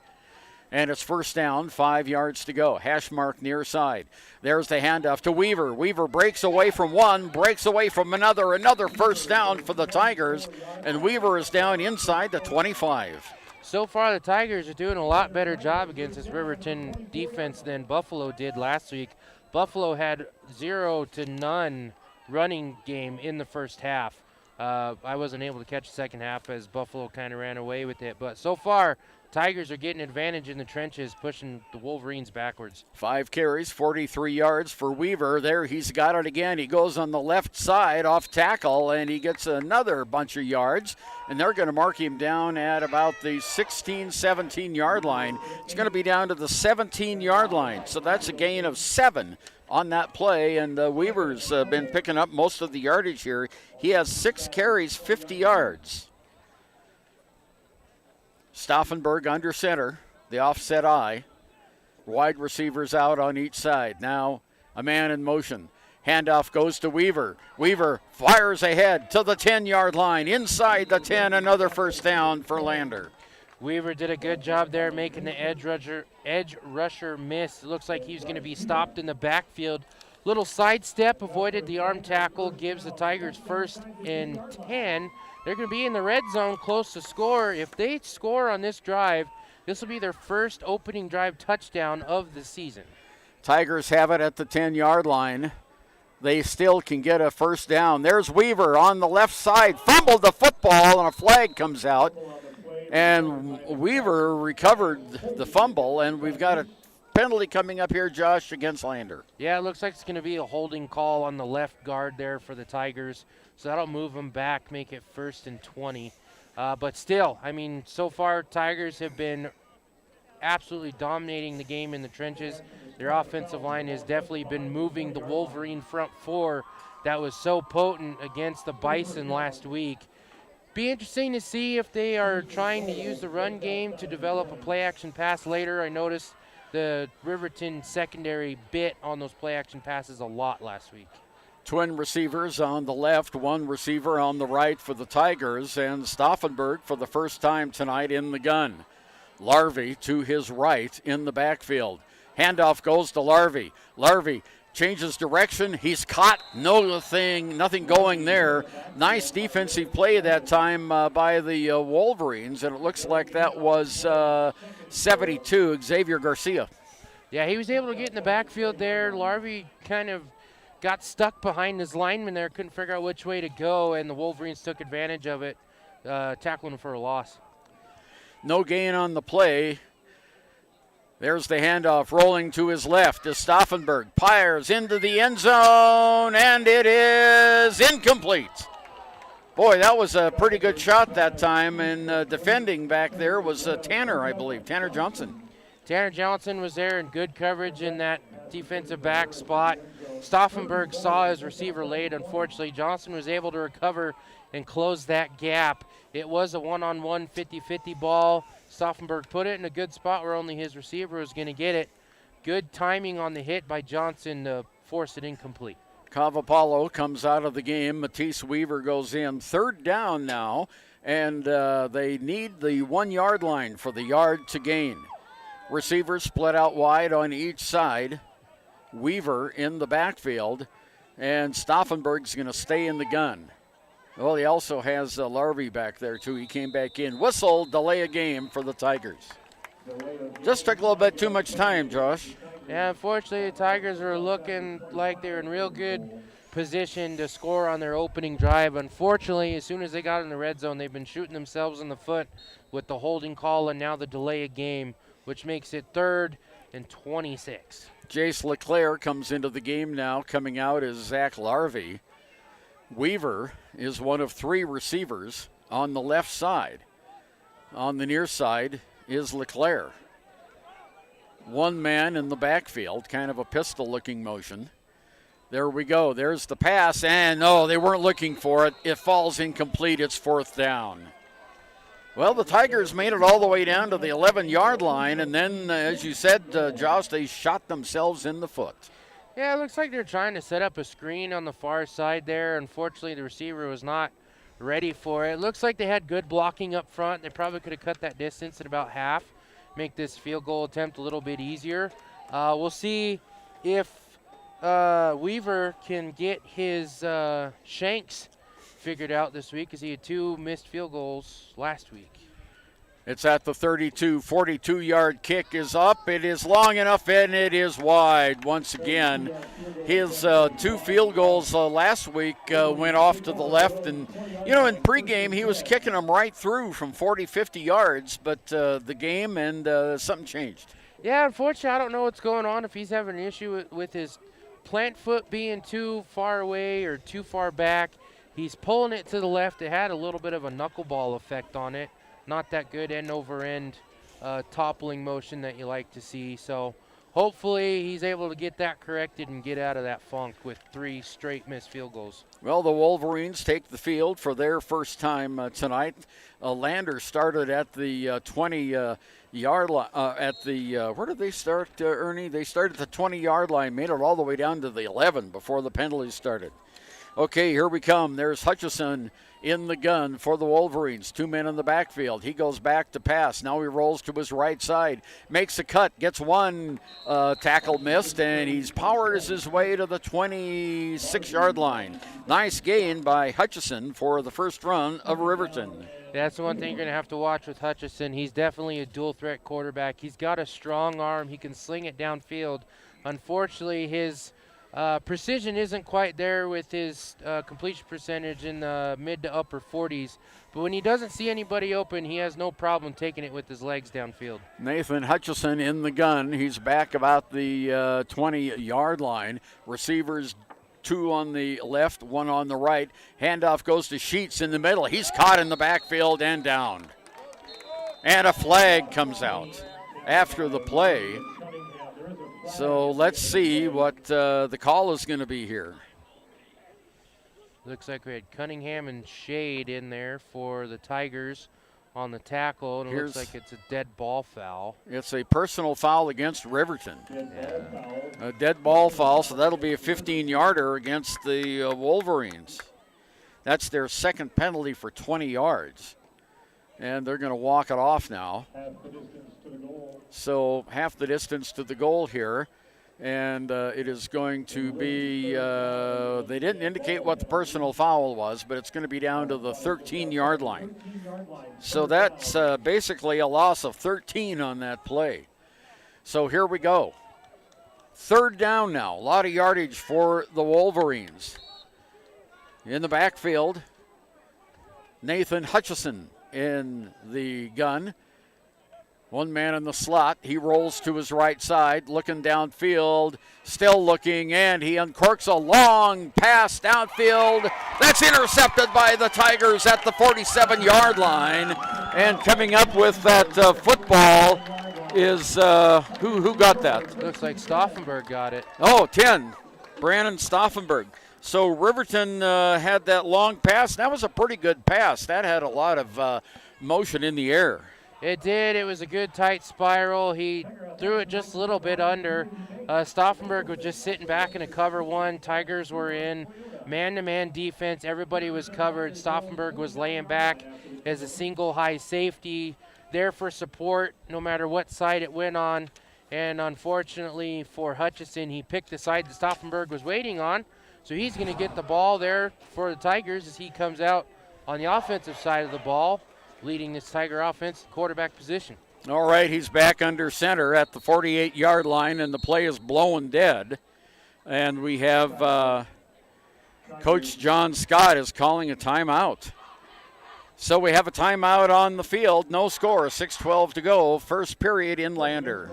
And it's first down, 5 yards to go. Hash mark near side. There's the handoff to Weaver. Weaver breaks away from one, breaks away from another. Another first down for the Tigers. And Weaver is down inside the 25. So far, the Tigers are doing a lot better job against this Riverton defense than Buffalo did last week. Buffalo had 0 to none running game in the first half. I wasn't able to catch the second half as Buffalo kind of ran away with it. But so far, Tigers are getting advantage in the trenches, pushing the Wolverines backwards. 5 carries, 43 yards for Weaver. There, he's got it again. He goes on the left side off tackle, and he gets another bunch of yards. And they're going to mark him down at about the 16, 17-yard line. It's going to be down to the 17-yard line. So that's a gain of 7 on that play. And Weaver's been picking up most of the yardage here. He has 6 carries, 50 yards. Stauffenberg under center, the offset eye. Wide receivers out on each side. Now a man in motion. Handoff goes to Weaver. Weaver fires ahead to the 10-yard line. Inside the 10, another first down for Lander. Weaver did a good job there making the edge rusher miss. It looks like he's going to be stopped in the backfield. Little sidestep, avoided the arm tackle, gives the Tigers 1st and 10. They're going to be in the red zone close to score. If they score on this drive, this will be their first opening drive touchdown of the season. Tigers have it at the 10-yard line. They still can get a 1st down. There's Weaver on the left side, fumbled the football, and a flag comes out. And Weaver recovered the fumble, and we've got a penalty coming up here, Josh, against Lander. Yeah, it looks like it's going to be a holding call on the left guard there for the Tigers. So that'll move them back, make it 1st and 20. But still, I mean, so far Tigers have been absolutely dominating the game in the trenches. Their offensive line has definitely been moving the Wolverine front four that was so potent against the Bison last week. Be interesting to see if they are trying to use the run game to develop a play-action pass later. I noticed the Riverton secondary bit on those play-action passes a lot last week. Twin receivers on the left, one receiver on the right for the Tigers, and Stauffenberg for the first time tonight in the gun. Larvey to his right in the backfield. Handoff goes to Larvey. Larvey changes direction. He's caught. Nothing going there. Nice defensive play that time by the Wolverines, and it looks like that was 72, Xavier Garcia. Yeah, he was able to get in the backfield there. Larvey kind of got stuck behind his lineman there, couldn't figure out which way to go, and the Wolverines took advantage of it, tackling him for a loss. No gain on the play. There's the handoff rolling to his left as Stauffenberg fires into the end zone, and it is incomplete. Boy, that was a pretty good shot that time, and defending back there was Tanner, I believe, Tanner Johnson. Tanner Johnson was there in good coverage in that defensive back spot. Stauffenberg saw his receiver late. Unfortunately, Johnson was able to recover and close that gap. It was a one-on-one 50-50 ball. Stauffenberg put it in a good spot where only his receiver was going to get it. Good timing on the hit by Johnson to force it incomplete. Cavapalo comes out of the game. Matisse Weaver goes in. 3rd down now, and they need the 1-yard line for the yard to gain. Receivers split out wide on each side. Weaver in the backfield, and Stauffenberg's going to stay in the gun. Well, he also has Larvey back there, too. He came back in. Whistle, delay a game for the Tigers. Just took a little bit too much time, Josh. Yeah, unfortunately, the Tigers are looking like they're in real good position to score on their opening drive. Unfortunately, as soon as they got in the red zone, they've been shooting themselves in the foot with the holding call and now the delay a game, which makes it 3rd and 26. Jace LeClaire comes into the game now. Coming out is Zach Larvey. Weaver is one of 3 receivers on the left side. On the near side is LeClaire. One man in the backfield, kind of a pistol-looking motion. There we go. There's the pass, and no, they weren't looking for it. It falls incomplete. It's 4th down. Well, the Tigers made it all the way down to the 11-yard line, and then, as you said, Josh, they shot themselves in the foot. Yeah, it looks like they're trying to set up a screen on the far side there. Unfortunately, the receiver was not ready for it. It looks like they had good blocking up front. They probably could have cut that distance at about half, make this field goal attempt a little bit easier. We'll see if Weaver can get his shanks figured out this week, because he had 2 missed field goals last week. It's at the 32. 42-yard kick is up. It is long enough, and it is wide once again. His 2 field goals last week went off to the left. And, you know, in pregame, he was kicking them right through from 40, 50 yards. But the game and something changed. Yeah, unfortunately, I don't know what's going on, if he's having an issue with his plant foot being too far away or too far back. He's pulling it to the left. It had a little bit of a knuckleball effect on it. Not that good end-over-end toppling motion that you like to see. So hopefully he's able to get that corrected and get out of that funk with 3 straight missed field goals. Well, the Wolverines take the field for their first time tonight. Lander started at the 20-yard line. Where did they start, Ernie? They started at the 20-yard line, made it all the way down to the 11 before the penalties started. Okay, here we come. There's Hutchison in the gun for the Wolverines. 2 men in the backfield. He goes back to pass. Now he rolls to his right side. Makes a cut. Gets one tackle missed, and he's powers his way to the 26-yard line. Nice gain by Hutchison for the first run of Riverton. That's the one thing you're going to have to watch with Hutchison. He's definitely a dual-threat quarterback. He's got a strong arm. He can sling it downfield. Unfortunately, his precision isn't quite there with his completion percentage in the mid to upper 40s. But when he doesn't see anybody open, he has no problem taking it with his legs downfield. Nathan Hutchison in the gun. He's back about the 20-yard line. Receivers 2 on the left, 1 on the right. Handoff goes to Sheets in the middle. He's caught in the backfield and down. And a flag comes out after the play. So let's see what the call is going to be here. Looks like we had Cunningham and Shade in there for the Tigers on the tackle, and it looks like it's a dead ball foul. It's a personal foul against Riverton. A dead ball foul, so that'll be a 15-yarder against the Wolverines. That's their second penalty for 20 yards. And they're going to walk it off now. So half the distance to the goal here. And it is going to be, they didn't indicate what the personal foul was, but it's going to be down to the 13-yard line. So that's basically a loss of 13 on that play. So here we go. Third down now. A lot of yardage for the Wolverines. In the backfield, Nathan Hutchison in the gun. 1 man in the slot. He rolls to his right side, looking downfield, still looking, and he uncorks a long pass downfield. That's intercepted by the Tigers at the 47-yard line. And coming up with that football is, who got that? Looks like Stauffenberg got it. Oh, 10, Brandon Stauffenberg. So Riverton had that long pass. That was a pretty good pass. That had a lot of motion in the air. It did. It was a good tight spiral. He threw it just a little bit under. Stauffenberg was just sitting back in a cover 1. Tigers were in man-to-man defense. Everybody was covered. Stauffenberg was laying back as a single high safety, there for support no matter what side it went on. And unfortunately for Hutchison, he picked the side that Stauffenberg was waiting on. So he's going to get the ball there for the Tigers as he comes out on the offensive side of the ball, leading this Tiger offense quarterback position. All right, he's back under center at the 48-yard line, and the play is blowing dead. And we have Coach John Scott is calling a timeout. So we have a timeout on the field. No score, 6:12 to go. First period in Lander.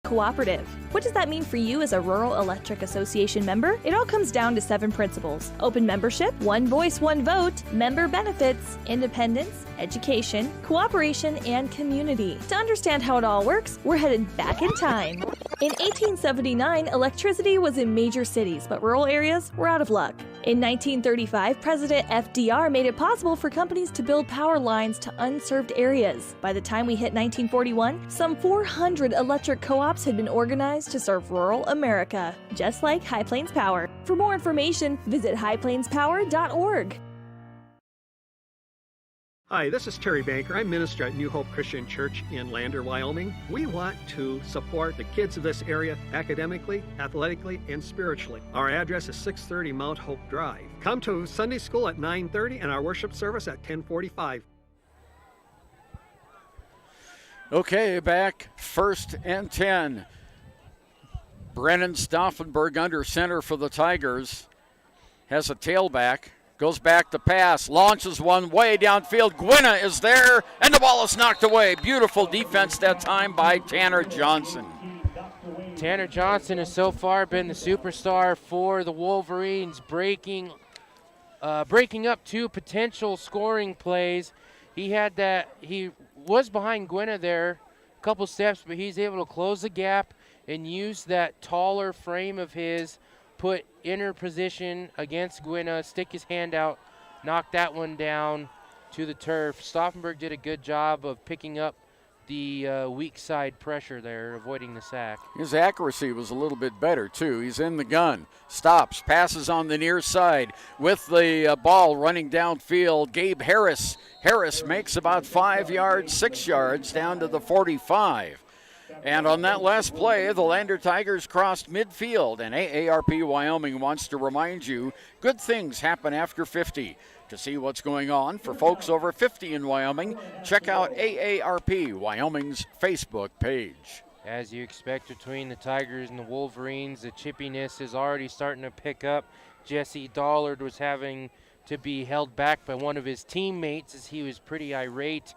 Cooperative. What does that mean for you as a Rural Electric Association member? It all comes down to 7 principles: open membership, one voice, one vote, member benefits, independence, education, cooperation, and community. To understand how it all works, we're headed back in time. In 1879, electricity was in major cities, but rural areas were out of luck. In 1935, President FDR made it possible for companies to build power lines to unserved areas. By the time we hit 1941, some 400 electric co-ops had been organized to serve rural America, just like High Plains Power. For more information, visit highplainspower.org. Hi, this is Terry Banker. I'm minister at New Hope Christian Church in Lander, Wyoming. We want to support the kids of this area academically, athletically, and spiritually. Our address is 630 Mount Hope Drive. Come to Sunday school at 9:30 and our worship service at 10:45. Okay, back 1st and 10. Brennan Stauffenberg under center for the Tigers. Has a tailback. Goes back to pass, launches one way downfield. Gwinna is there, and the ball is knocked away. Beautiful defense that time by Tanner Johnson. Tanner Johnson has so far been the superstar for the Wolverines, breaking up 2 potential scoring plays. He was behind Gwinna there a couple steps, but he's able to close the gap and use that taller frame of his, put inner position against Gwinna, stick his hand out, knock that one down to the turf. Stauffenberg did a good job of picking up the weak side pressure there, avoiding the sack. His accuracy was a little bit better, too. He's in the gun, stops, passes on the near side with the ball running downfield. Gabe Harris. Harris makes about 5 yards, 6 yards down to the 45. And on that last play, the Lander Tigers crossed midfield, and AARP Wyoming wants to remind you good things happen after 50. To see what's going on for folks over 50 in Wyoming, check out AARP Wyoming's Facebook page. As you expect between the Tigers and the Wolverines, the chippiness is already starting to pick up. Jesse Dollard was having to be held back by one of his teammates as he was pretty irate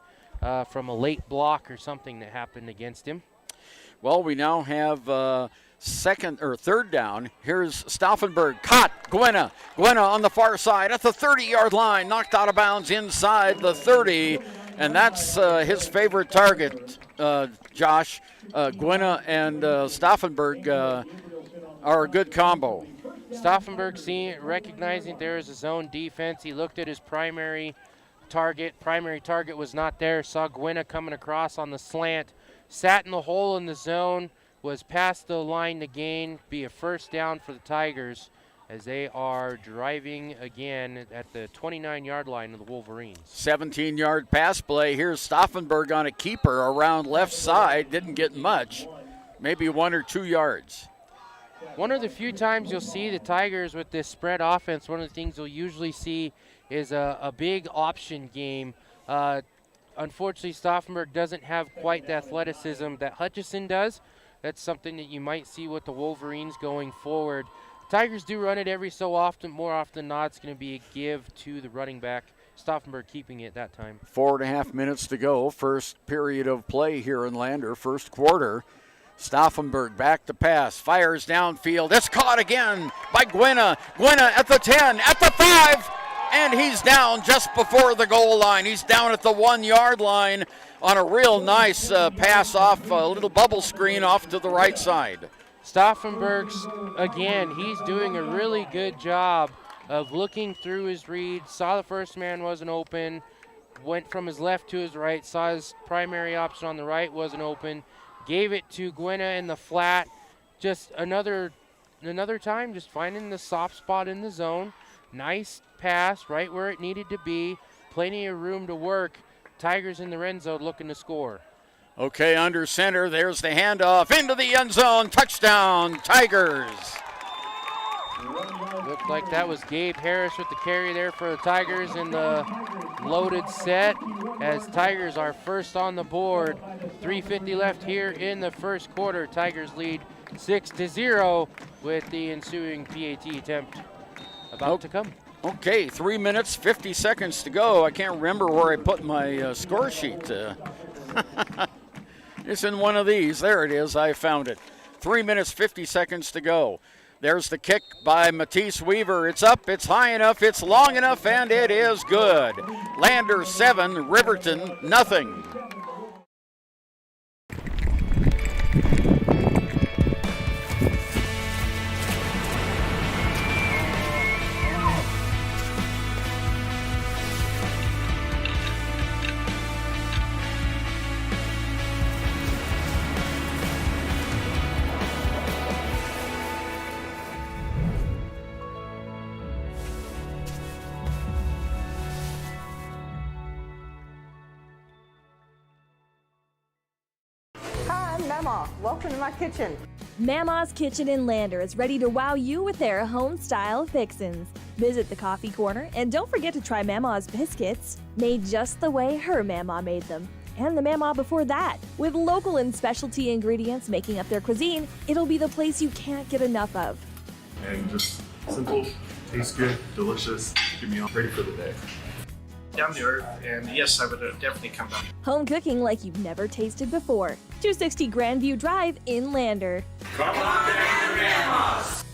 from a late block or something that happened against him. Well, we now have third down. Here's Stauffenberg, caught. Gwena on the far side at the 30-yard line, knocked out of bounds inside the 30, and that's his favorite target, Josh. Gwena and Stauffenberg are a good combo. Stauffenberg recognizing there is a zone defense. He looked at his primary target. Primary target was not there. Saw Gwena coming across on the slant. Sat in the hole in the zone, was past the line to gain, be a first down for the Tigers as they are driving again at the 29-yard line of the Wolverines. 17-yard pass play. Here's Stauffenberg on a keeper around left side. Didn't get much, maybe 1 or 2 yards. One of the few times you'll see the Tigers with this spread offense, one of the things you'll usually see is a big option game. Unfortunately, Stauffenberg doesn't have quite the athleticism that Hutchison does. That's something that you might see with the Wolverines going forward. Tigers do run it every so often. More often than not, it's going to be a give to the running back. Stauffenberg keeping it that time. 4.5 minutes to go. First period of play here in Lander, first quarter. Stauffenberg back to pass, fires downfield. It's caught again by Gwena. Gwena at the 10, at the 5. And he's down just before the goal line. He's down at the 1 yard line on a real nice pass off a little bubble screen off to the right side. Stauffenberg's, again, he's doing a really good job of looking through his read, saw the first man wasn't open, went from his left to his right, saw his primary option on the right wasn't open, gave it to Gwena in the flat. Just another time, just finding the soft spot in the zone. Nice pass right where it needed to be. Plenty of room to work. Tigers in the end zone looking to score. Okay, under center. There's the handoff into the end zone. Touchdown, Tigers. Looked like that was Gabe Harris with the carry there for the Tigers in the loaded set as Tigers are first on the board. 3:50 left here in the first quarter. Tigers lead 6-0 with the ensuing PAT attempt about to come. Okay, 3 minutes, 50 seconds to go. I can't remember where I put my score sheet. It's in one of these. There it is. I found it. 3 minutes, 50 seconds to go. There's the kick by Matisse Weaver. It's up, it's high enough, it's long enough, and it is good. Lander 7, Riverton nothing. Welcome to my kitchen. Mama's Kitchen in Lander is ready to wow you with their home-style fixins. Visit the coffee corner and don't forget to try Mama's biscuits, made just the way her Mama made them. And the Mama before that. With local and specialty ingredients making up their cuisine, it'll be the place you can't get enough of. And just simple, tastes good, delicious, get me all ready for the day. Down to earth, and yes, I would definitely come back. Home cooking like you've never tasted before. 260 Grandview Drive in Lander. Come on down to Grandma's.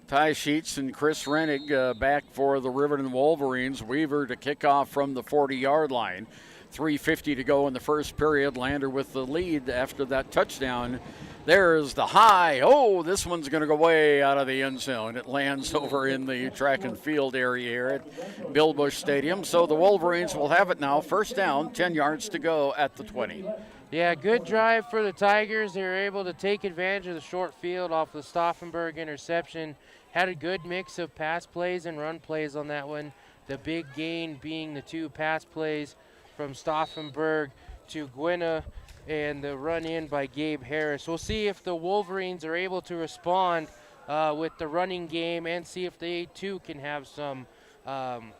Ty Sheets and Chris Rennig back for the Riverton Wolverines. Weaver to kick off from the 40-yard line. 3:50 to go in the first period. Lander with the lead after that touchdown. There's the high. Oh, this one's going to go way out of the end zone. It lands over in the track and field area here at Bill Bush Stadium. So the Wolverines will have it now. First down, 10 yards to go at the 20. Yeah, good drive for the Tigers. They were able to take advantage of the short field off the Stauffenberg interception. Had a good mix of pass plays and run plays on that one. The big gain being the 2 pass plays from Stauffenberg to Gwynna and the run in by Gabe Harris. We'll see if the Wolverines are able to respond with the running game and see if they too can have some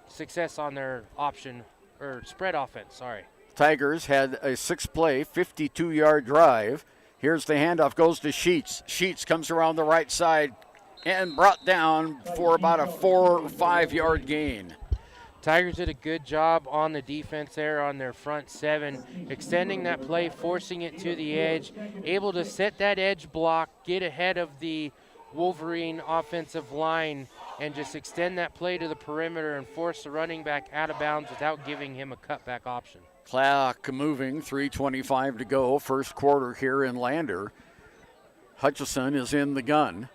success on their option or spread offense, sorry. Tigers had a 6-play, 52-yard drive. Here's the handoff, goes to Sheets. Sheets comes around the right side and brought down for about a 4 or 5 yard gain. Tigers did a good job on the defense there on their front 7, extending that play, forcing it to the edge, able to set that edge block, get ahead of the Wolverine offensive line, and just extend that play to the perimeter and force the running back out of bounds without giving him a cutback option. Clock moving, 3:25 to go, first quarter here in Lander. Hutchison is in the gun.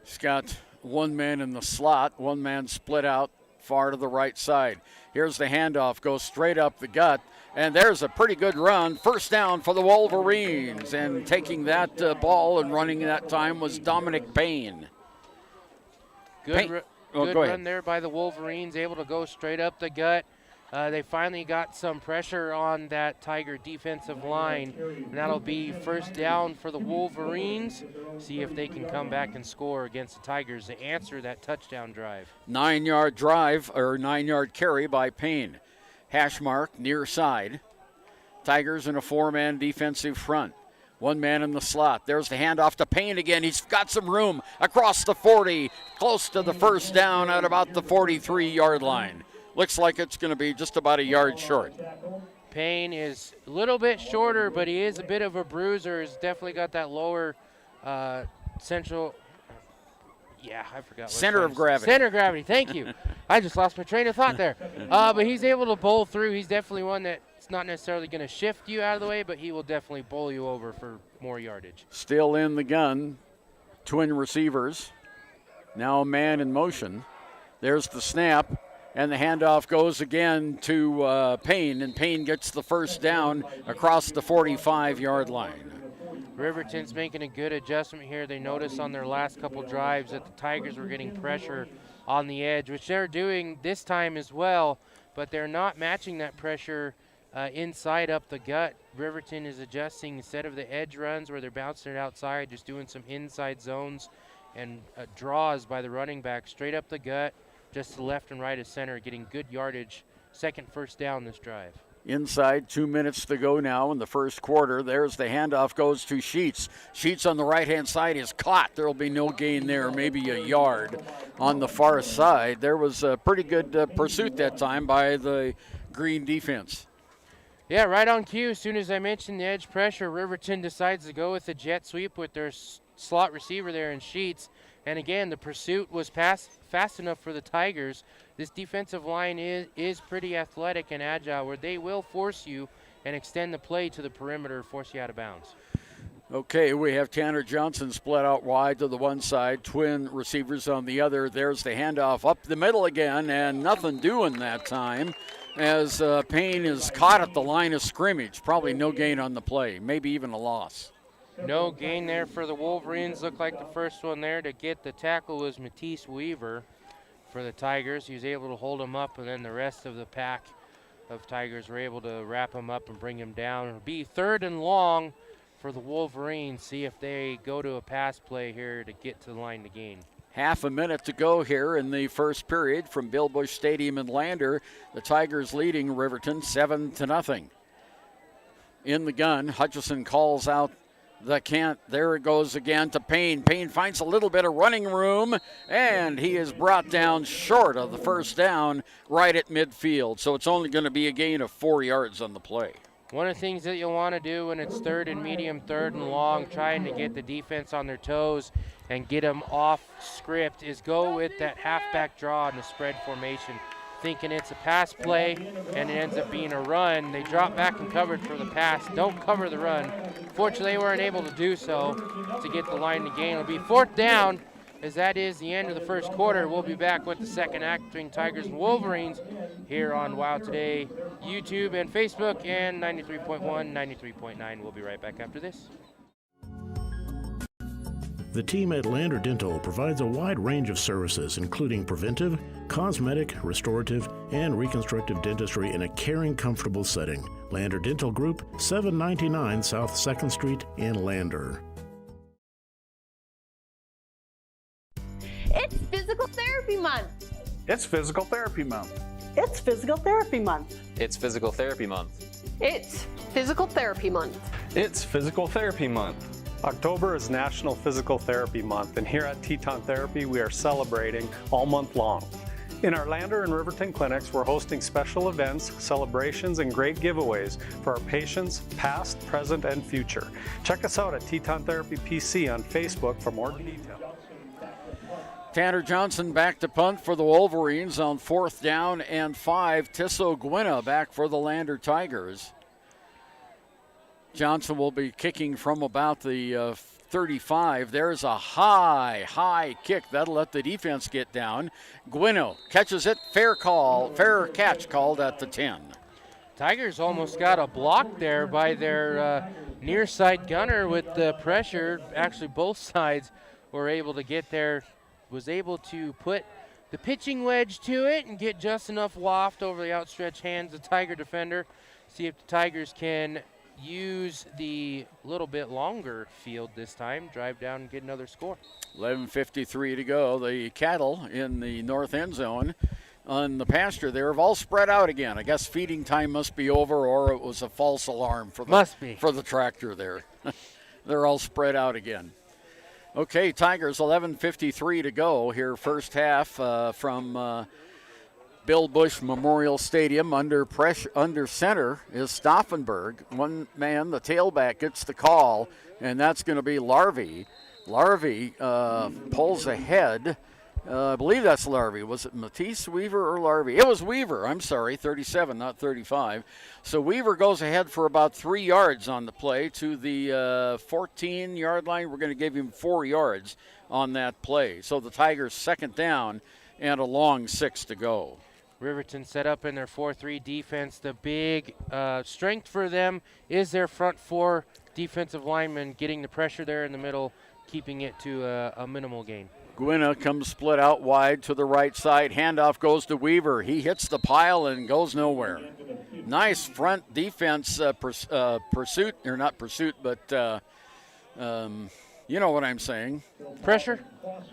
He's got one man in the slot, one man split out far to the right side. Here's the handoff, goes straight up the gut, and there's a pretty good run. First down for the Wolverines, and taking that ball and running that time was Dominic Payne. Good run there by the Wolverines, able to go straight up the gut. They finally got some pressure on that Tiger defensive line, and that'll be first down for the Wolverines. See if they can come back and score against the Tigers to answer that touchdown drive. 9-yard drive, or 9-yard carry by Payne. Hash mark near side. Tigers in a 4-man defensive front. One man in the slot. There's the handoff to Payne again. He's got some room across the 40, close to the first down at about the 43-yard line. Looks like it's going to be just about a yard short. Payne is a little bit shorter, but he is a bit of a bruiser. He's definitely got that lower central. Yeah, I forgot. Center of gravity. Center of gravity. Thank you. I just lost my train of thought there. But he's able to bowl through. He's definitely one that's not necessarily going to shift you out of the way, but he will definitely bowl you over for more yardage. Still in the gun. Twin receivers. Now a man in motion. There's the snap. And the handoff goes again to Payne, and Payne gets the first down across the 45-yard line. Riverton's making a good adjustment here. They noticed on their last couple drives that the Tigers were getting pressure on the edge, which they're doing this time as well, but they're not matching that pressure inside up the gut. Riverton is adjusting instead of the edge runs where they're bouncing it outside, just doing some inside zones and draws by the running back straight up the gut. Just to left and right of center, getting good yardage. Second first down this drive. Inside, 2 minutes to go now in the first quarter. There's the handoff, goes to Sheets. Sheets on the right-hand side is caught. There will be no gain there, maybe a yard on the far side. There was a pretty good pursuit that time by the Green defense. Yeah, right on cue. As soon as I mentioned the edge pressure, Riverton decides to go with the jet sweep with their slot receiver there in Sheets. And again, the pursuit was fast enough for the Tigers. This defensive line is pretty athletic and agile, where they will force you and extend the play to the perimeter, force you out of bounds. Okay, we have Tanner Johnson split out wide to the one side, twin receivers on the other. There's the handoff up the middle again, and nothing doing that time as Payne is caught at the line of scrimmage. Probably no gain on the play, maybe even a loss. No gain there for the Wolverines. Looked like the first one there to get the tackle was Matisse Weaver for the Tigers. He was able to hold him up, and then the rest of the pack of Tigers were able to wrap him up and bring him down. It'll be third and long for the Wolverines. See if they go to a pass play here to get to the line to gain. Half a minute to go here in the first period from Bill Bush Stadium in Lander. The Tigers leading Riverton 7-0. In the gun, Hutchison calls out the Kent. There it goes again to Payne. Payne finds a little bit of running room, and he is brought down short of the first down right at midfield. So it's only going to be a gain of 4 yards on the play. One of the things that you'll want to do when it's third and medium, third and long, trying to get the defense on their toes and get them off script, is go with that halfback draw in the spread formation. thinking it's a pass play, and it ends up being a run. They drop back and covered for the pass, don't cover the run. Fortunately, they weren't able to do so to get the line to gain. It'll be 4th down, as that is the end of the first quarter. We'll be back with the second act between Tigers and Wolverines here on Wow Today, YouTube and Facebook, and 93.1, 93.9. We'll be right back after this. The team at Lander Dental provides a wide range of services, including preventive, cosmetic, restorative, and reconstructive dentistry in a caring, comfortable setting. Lander Dental Group, 799 South 2nd Street in Lander. It's Physical Therapy Month. It's Physical Therapy Month. It's Physical Therapy Month. It's Physical Therapy Month. It's Physical Therapy Month. It's Physical Therapy Month. October is National Physical Therapy Month, and here at Teton Therapy, we are celebrating all month long. In our Lander and Riverton clinics, we're hosting special events, celebrations, and great giveaways for our patients, past, present, and future. Check us out at Teton Therapy PC on Facebook for more details. Tanner Johnson back to punt for the Wolverines on 4th down and 5. Tissot Gwinna back for the Lander Tigers. Johnson will be kicking from about the 35. There's a high kick. That'll let the defense get down. Gwinna catches it. Fair catch called at the 10. Tigers almost got a block there by their near side gunner with the pressure. Actually, both sides were able to get there. Was able to put the pitching wedge to it and get just enough waft over the outstretched hands of the Tiger defender. See if the Tigers can use the little bit longer field this time, drive down and get another score. 11:53 to go. The cattle in the north end zone on the pasture there have all spread out again. I guess feeding time must be over, or it was a false alarm for the tractor there. They're all spread out again. Okay, Tigers, 11:53 to go here, first half from Bill Bush Memorial Stadium. Under center is Stauffenberg. One man, the tailback, gets the call, and that's going to be Larvey. Larvey pulls ahead. I believe that's Larvey. Was it Matisse, Weaver, or Larvey? It was Weaver. I'm sorry, 37, not 35. So Weaver goes ahead for about 3 yards on the play to the 14-yard line. We're going to give him 4 yards on that play. So the Tigers' second down and a long 6 to go. Riverton set up in their 4-3 defense. The big strength for them is their front 4 defensive linemen getting the pressure there in the middle, keeping it to a minimal gain. Gwinna comes split out wide to the right side. Handoff goes to Weaver. He hits the pile and goes nowhere. Nice front defense pursuit, or not pursuit, but you know what I'm saying. Pressure?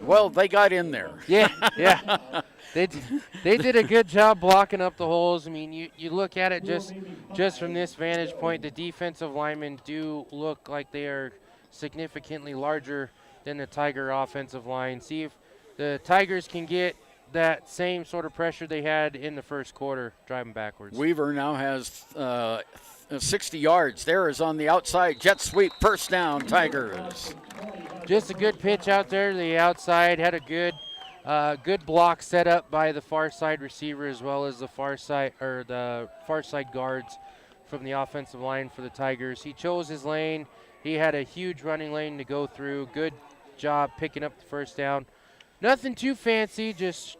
Well, they got in there. Yeah. They did a good job blocking up the holes. I mean, you look at it just from this vantage point, the defensive linemen do look like they are significantly larger than the Tiger offensive line. See if the Tigers can get that same sort of pressure they had in the first quarter, driving backwards. Weaver now has 60 yards. There is on the outside. Jet sweep, first down, Tigers. Just a good pitch out there to the outside. Had a good block set up by the far side receiver, as well as the far side guards from the offensive line for the Tigers. He chose his lane. He had a huge running lane to go through. Good job picking up the first down. Nothing too fancy, just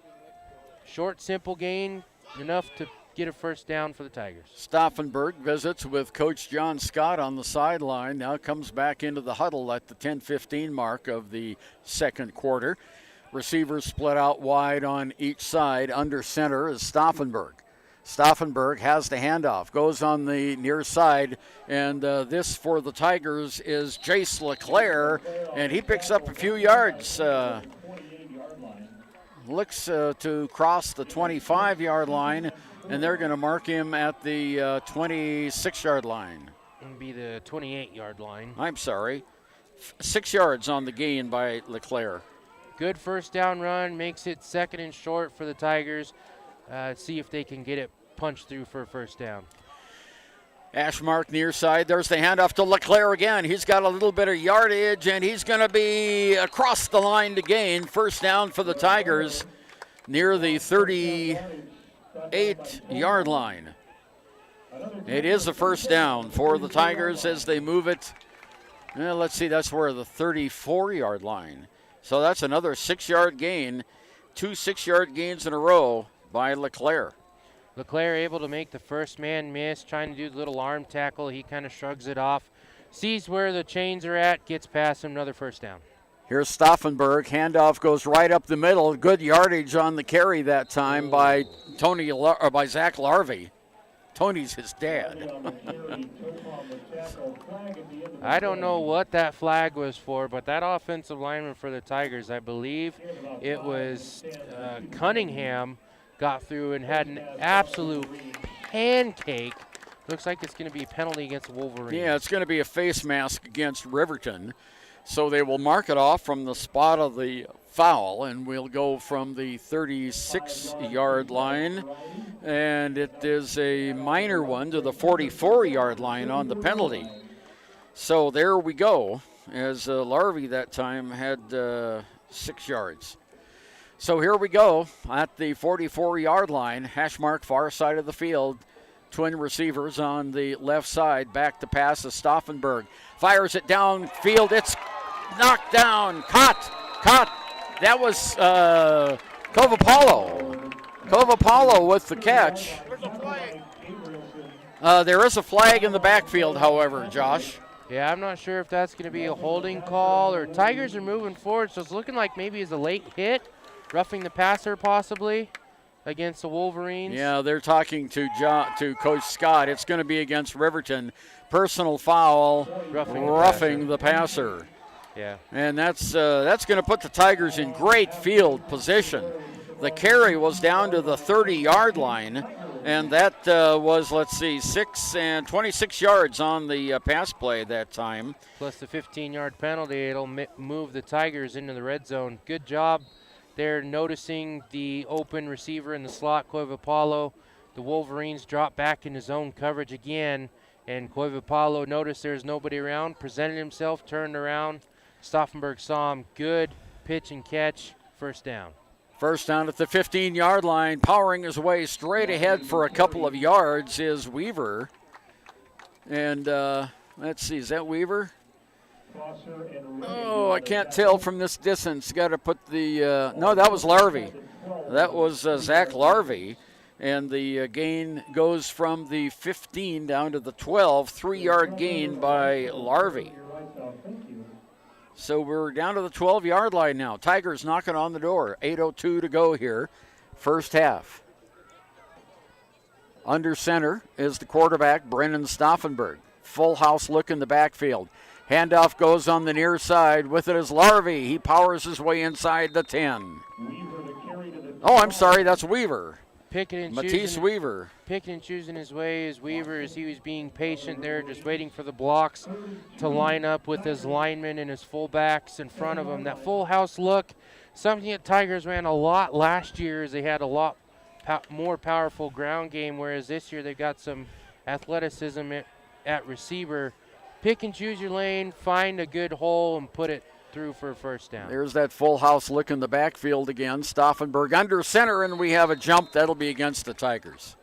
short, simple gain, enough to get a first down for the Tigers. Stauffenberg visits with Coach John Scott on the sideline. Now comes back into the huddle at the 10:15 mark of the second quarter. Receivers split out wide on each side. Under center is Stauffenberg. Stauffenberg has the handoff, goes on the near side, and this for the Tigers is Jace LeClaire, and he picks up a few yards. Looks to cross the 25-yard line, and they're going to mark him at the 26-yard line. It'll be the 28-yard line. I'm sorry. 6 yards on the gain by LeClaire. Good first down run, makes it second and short for the Tigers. See if they can get it punched through for a first down. Ashmark near side. There's the handoff to LeClaire again. He's got a little bit of yardage, and he's going to be across the line to gain. First down for the Tigers near the 30. 8-yard line. It is a first down for the Tigers as they move it. Let's see, that's where the 34-yard line. So that's another 6-yard gain. 2 6-yard gains in a row by LeClaire. LeClaire able to make the first man miss, trying to do the little arm tackle. He kind of shrugs it off, sees where the chains are at, gets past him, another first down. Here's Stauffenberg. Handoff goes right up the middle. Good yardage on the carry that time by Zach Larvey. Tony's his dad. I don't know what that flag was for, but that offensive lineman for the Tigers, I believe it was Cunningham, got through and had an absolute pancake. Looks like it's going to be a penalty against the Wolverines. Yeah, it's going to be a face mask against Riverton. So they will mark it off from the spot of the foul, and we'll go from the 36-yard line, and it is a minor one to the 44-yard line on the penalty. So there we go, as Larvey that time had 6 yards. So here we go at the 44-yard line, hash mark far side of the field. Twin receivers on the left side, back to pass to Stauffenberg. Fires it downfield, it's knocked down, caught. That was Covapalo. Covapalo with the catch. There is a flag in the backfield, however, Josh. Yeah, I'm not sure if that's going to be a holding call or Tigers are moving forward, so it's looking like maybe it's a late hit, roughing the passer possibly against the Wolverines. Yeah, they're talking to Coach Scott. It's going to be against Riverton. Personal foul, roughing the passer. Yeah. And that's going to put the Tigers in great field position. The carry was down to the 30-yard line, and that was, 26 yards on the pass play that time. Plus the 15-yard penalty, it'll move the Tigers into the red zone. Good job there noticing the open receiver in the slot, Coivapalo. The Wolverines drop back into zone coverage again, and Coivapalo noticed there's nobody around, presented himself, turned around. Stauffenberg saw him. Good pitch and catch. First down. First down at the 15-yard line. Powering his way straight ahead for a couple of yards is Weaver. And let's see, is that Weaver? Oh, I can't tell from this distance. Got to put the no, that was Larvey. That was Zach Larvey. And the gain goes from the 15 down to the 12. 3-yard gain by Larvey. So we're down to the 12-yard line now. Tigers knocking on the door. 8:02 to go here, first half. Under center is the quarterback, Brennan Stauffenberg. Full house look in the backfield. Handoff goes on the near side. With it is Larvey. He powers his way inside the 10. Oh, I'm sorry, that's Weaver. Matisse Weaver. Picking and choosing his way as Weaver, as he was being patient there, just waiting for the blocks to line up with his linemen and his fullbacks in front of him. That full house look, something that Tigers ran a lot last year, is they had a lot more powerful ground game, whereas this year they've got some athleticism at receiver. Pick and choose your lane, find a good hole, and put it through for a first down. There's that full house look in the backfield again. Stauffenberg under center, and we have a jump. That'll be against the Tigers.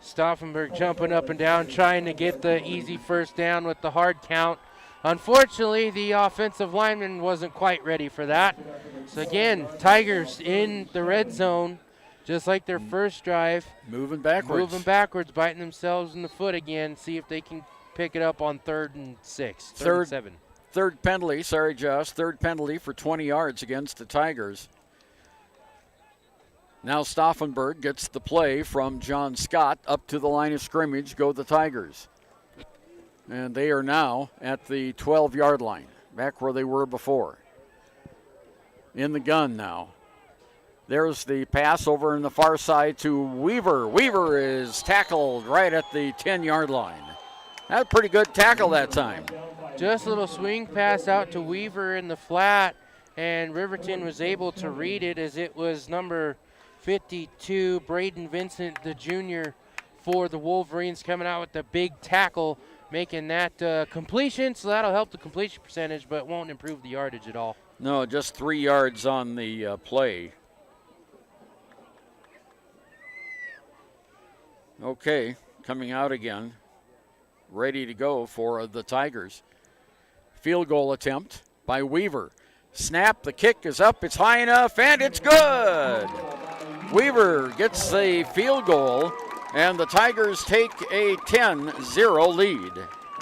Stauffenberg jumping up and down, trying to get the easy first down with the hard count. Unfortunately, the offensive lineman wasn't quite ready for that. So again, Tigers in the red zone, just like their first drive. Moving backwards, biting themselves in the foot again. See if they can pick it up on 3rd and 6, 3rd and 7. Third penalty, sorry, Josh. Third penalty for 20 yards against the Tigers. Now Stauffenberg gets the play from John Scott up to the line of scrimmage. Go the Tigers. And they are now at the 12-yard line, back where they were before. In the gun now. There's the pass over in the far side to Weaver. Weaver is tackled right at the 10-yard line. That's a pretty good tackle that time. Just a little swing pass out to Weaver in the flat, and Riverton was able to read it as it was number 52, Braden Vincent, the junior for the Wolverines, coming out with the big tackle, making that completion. So that'll help the completion percentage, but won't improve the yardage at all. No, just 3 yards on the play. Okay, coming out again. Ready to go for the Tigers. Field goal attempt by Weaver. Snap, the kick is up, it's high enough, and it's good! Weaver gets the field goal, and the Tigers take a 10-0 lead.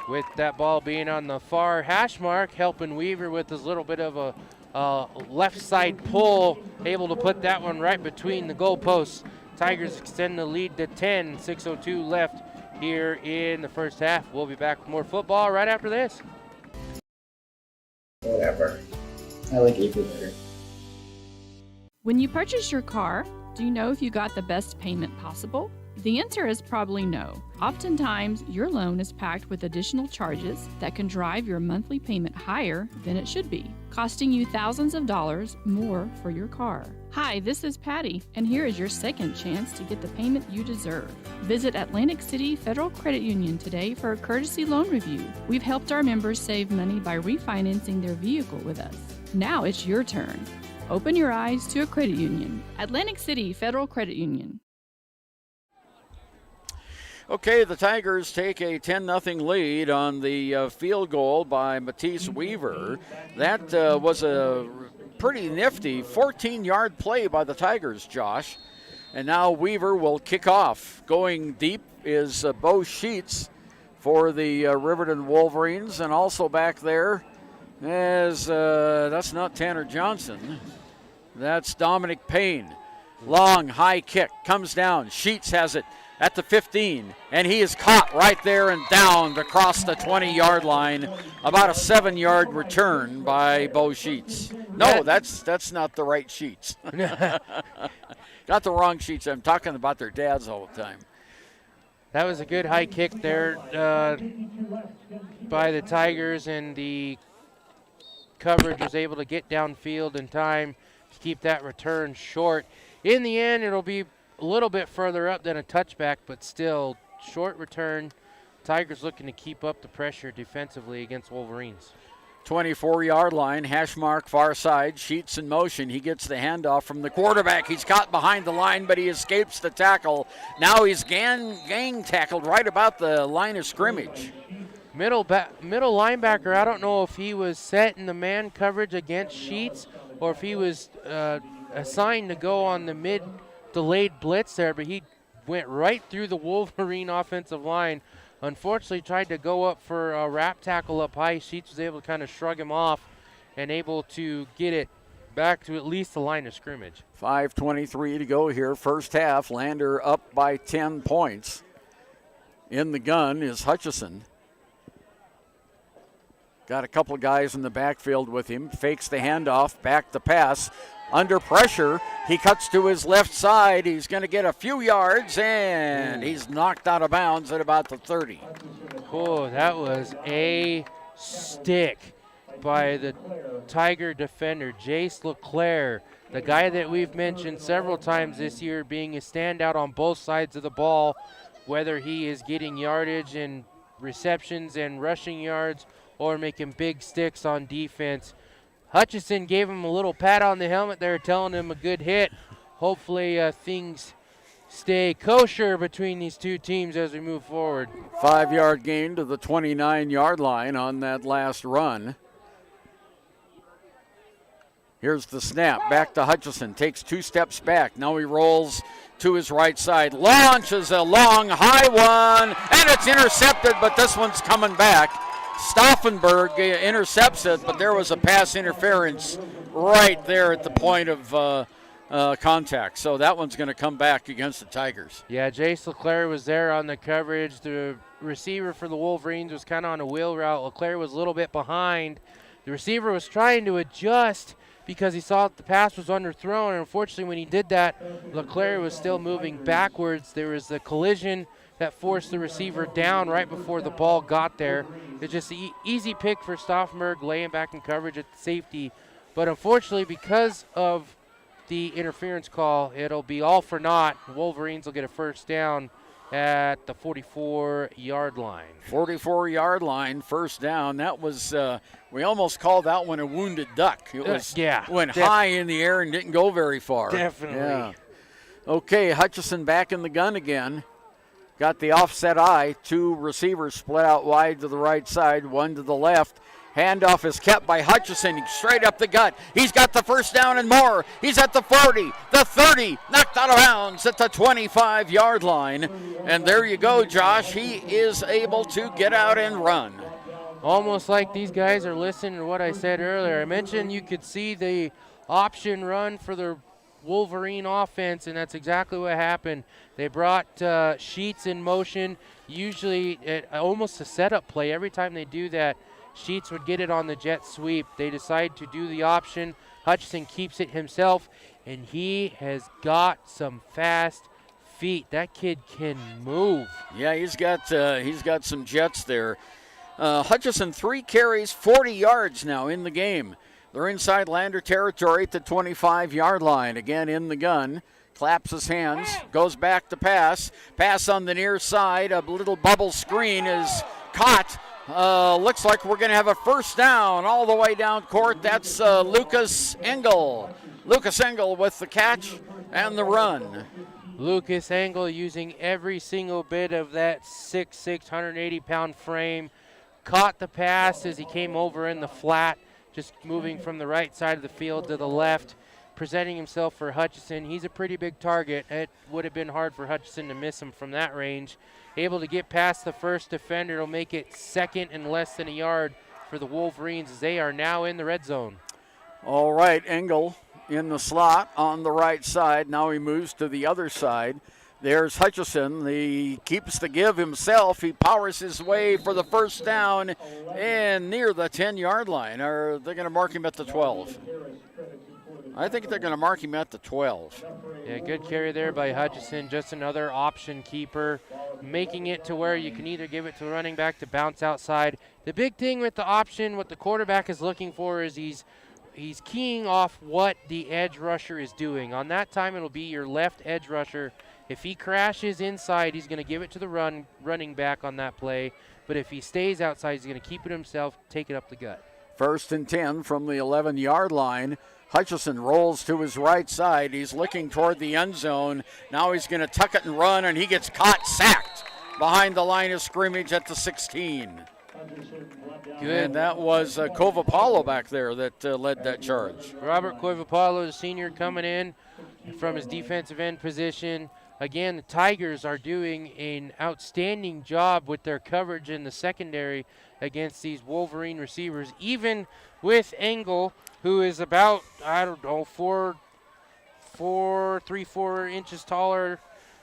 With that ball being on the far hash mark, helping Weaver with his little bit of a left side pull, able to put that one right between the goalposts. Tigers extend the lead to 10, 6:02 left here in the first half. We'll be back with more football right after this. Whatever. I like April better. When you purchase your car, do you know if you got the best payment possible? The answer is probably no. Oftentimes, your loan is packed with additional charges that can drive your monthly payment higher than it should be, costing you thousands of dollars more for your car. Hi, this is Patty, and here is your second chance to get the payment you deserve. Visit Atlantic City Federal Credit Union today for a courtesy loan review. We've helped our members save money by refinancing their vehicle with us. Now it's your turn. Open your eyes to a credit union. Atlantic City Federal Credit Union. Okay, the Tigers take a 10-0 lead on the field goal by Matisse Weaver. That was a pretty nifty 14-yard play by the Tigers, Josh. And now Weaver will kick off. Going deep is Bo Sheets for the Riverton Wolverines. And also back there is, that's not Tanner Johnson. That's Dominic Payne. Long, high kick, comes down. Sheets has it at the 15, and he is caught right there and down across the 20-yard line. About a 7-yard return by Bo Sheets. No, that's not the right Sheets. Got the wrong Sheets. I'm talking about their dads all the time. That was a good high kick there by the Tigers, and the coverage was able to get downfield in time to keep that return short. In the end, it'll be a little bit further up than a touchback, but still short return. Tigers looking to keep up the pressure defensively against Wolverines. 24-yard line, hash mark far side, Sheets in motion. He gets the handoff from the quarterback. He's caught behind the line, but he escapes the tackle. Now he's gang tackled right about the line of scrimmage. Middle linebacker, I don't know if he was set in the man coverage against Sheets or if he was assigned to go on the mid-delayed blitz there, but he went right through the Wolverine offensive line. Unfortunately, tried to go up for a wrap tackle up high. Sheets was able to kind of shrug him off and able to get it back to at least the line of scrimmage. 5:23 to go here, first half. Lander up by 10 points. In the gun is Hutchison. Got a couple guys in the backfield with him. Fakes the handoff, back the pass. Under pressure, he cuts to his left side. He's going to get a few yards, and he's knocked out of bounds at about the 30. Oh, that was a stick by the Tiger defender, Jace LeClaire, the guy that we've mentioned several times this year being a standout on both sides of the ball, whether he is getting yardage and receptions and rushing yards or making big sticks on defense. Hutchison gave him a little pat on the helmet there, telling him a good hit. Hopefully things stay kosher between these two teams as we move forward. 5-yard gain to the 29-yard line on that last run. Here's the snap, back to Hutchison, takes 2 steps back. Now he rolls to his right side, launches a long, high one, and it's intercepted, but this one's coming back. Stauffenberg intercepts it, but there was a pass interference right there at the point of contact. So that one's going to come back against the Tigers. Yeah, Jace LeClaire was there on the coverage. The receiver for the Wolverines was kind of on a wheel route. LeClaire was a little bit behind. The receiver was trying to adjust because he saw that the pass was underthrown, and unfortunately when he did that, LeClaire was still moving backwards. There was a collision that forced the receiver down right before the ball got there. It's just an easy pick for Stauffenberg, laying back in coverage at the safety. But unfortunately, because of the interference call, it'll be all for naught. Wolverines will get a first down at the 44-yard line. 44-yard line, first down. That was, we almost called that one a wounded duck. It was went high in the air and didn't go very far. Definitely. Yeah. Okay, Hutchison back in the gun again. got the offset eye. Two receivers split out wide to the right side, one to the left. Handoff is kept by Hutchison, straight up the gut. He's got the first down and more. He's at the 40, the 30, knocked out of bounds at the 25-yard line. And there you go, Josh. He is able to get out and run. Almost like these guys are listening to what I said earlier. I mentioned you could see the option run for the Wolverine offense, and that's exactly what happened. They brought Sheets in motion, usually almost a setup play. Every time they do that, Sheets would get it on the jet sweep. They decide to do the option. Hutchison keeps it himself, and he has got some fast feet. That kid can move. Yeah, he's got some jets there. Hutchison, 3 carries, 40 yards now in the game. They're inside Lander territory at the 25-yard line. Again in the gun. Claps his hands, goes back to pass. Pass on the near side. A little bubble screen is caught. Looks like we're going to have a first down all the way down court. That's Lucas Engel. Lucas Engel with the catch and the run. Lucas Engel using every single bit of that 6'6", 180-pound frame. Caught the pass as he came over in the flat, just moving from the right side of the field to the left, presenting himself for Hutchison. He's a pretty big target. It would have been hard for Hutchison to miss him from that range. Able to get past the first defender. It'll make it second and less than a yard for the Wolverines as they are now in the red zone. All right, Engel in the slot on the right side. Now he moves to the other side. There's Hutchison. He keeps the give himself. He powers his way for the first down and near the 10-yard line. Are they going to mark him at the 12? I think they're going to mark him at the 12. Yeah, good carry there by Hutchison. Just another option keeper, making it to where you can either give it to the running back to bounce outside. The big thing with the option, what the quarterback is looking for is he's keying off what the edge rusher is doing. On that time, it'll be your left edge rusher. If he crashes inside, he's going to give it to the running back on that play. But if he stays outside, he's going to keep it himself, take it up the gut. 1st and 10 from the 11-yard line. Hutchison rolls to his right side. He's looking toward the end zone. Now he's going to tuck it and run, and he gets caught, sacked behind the line of scrimmage at the 16. Good. And that was Kovapalo back there that led that charge. Robert Kovapalo, the senior, coming in from his defensive end position. Again, the Tigers are doing an outstanding job with their coverage in the secondary against these Wolverine receivers, even with Engel, who is about, 4 inches taller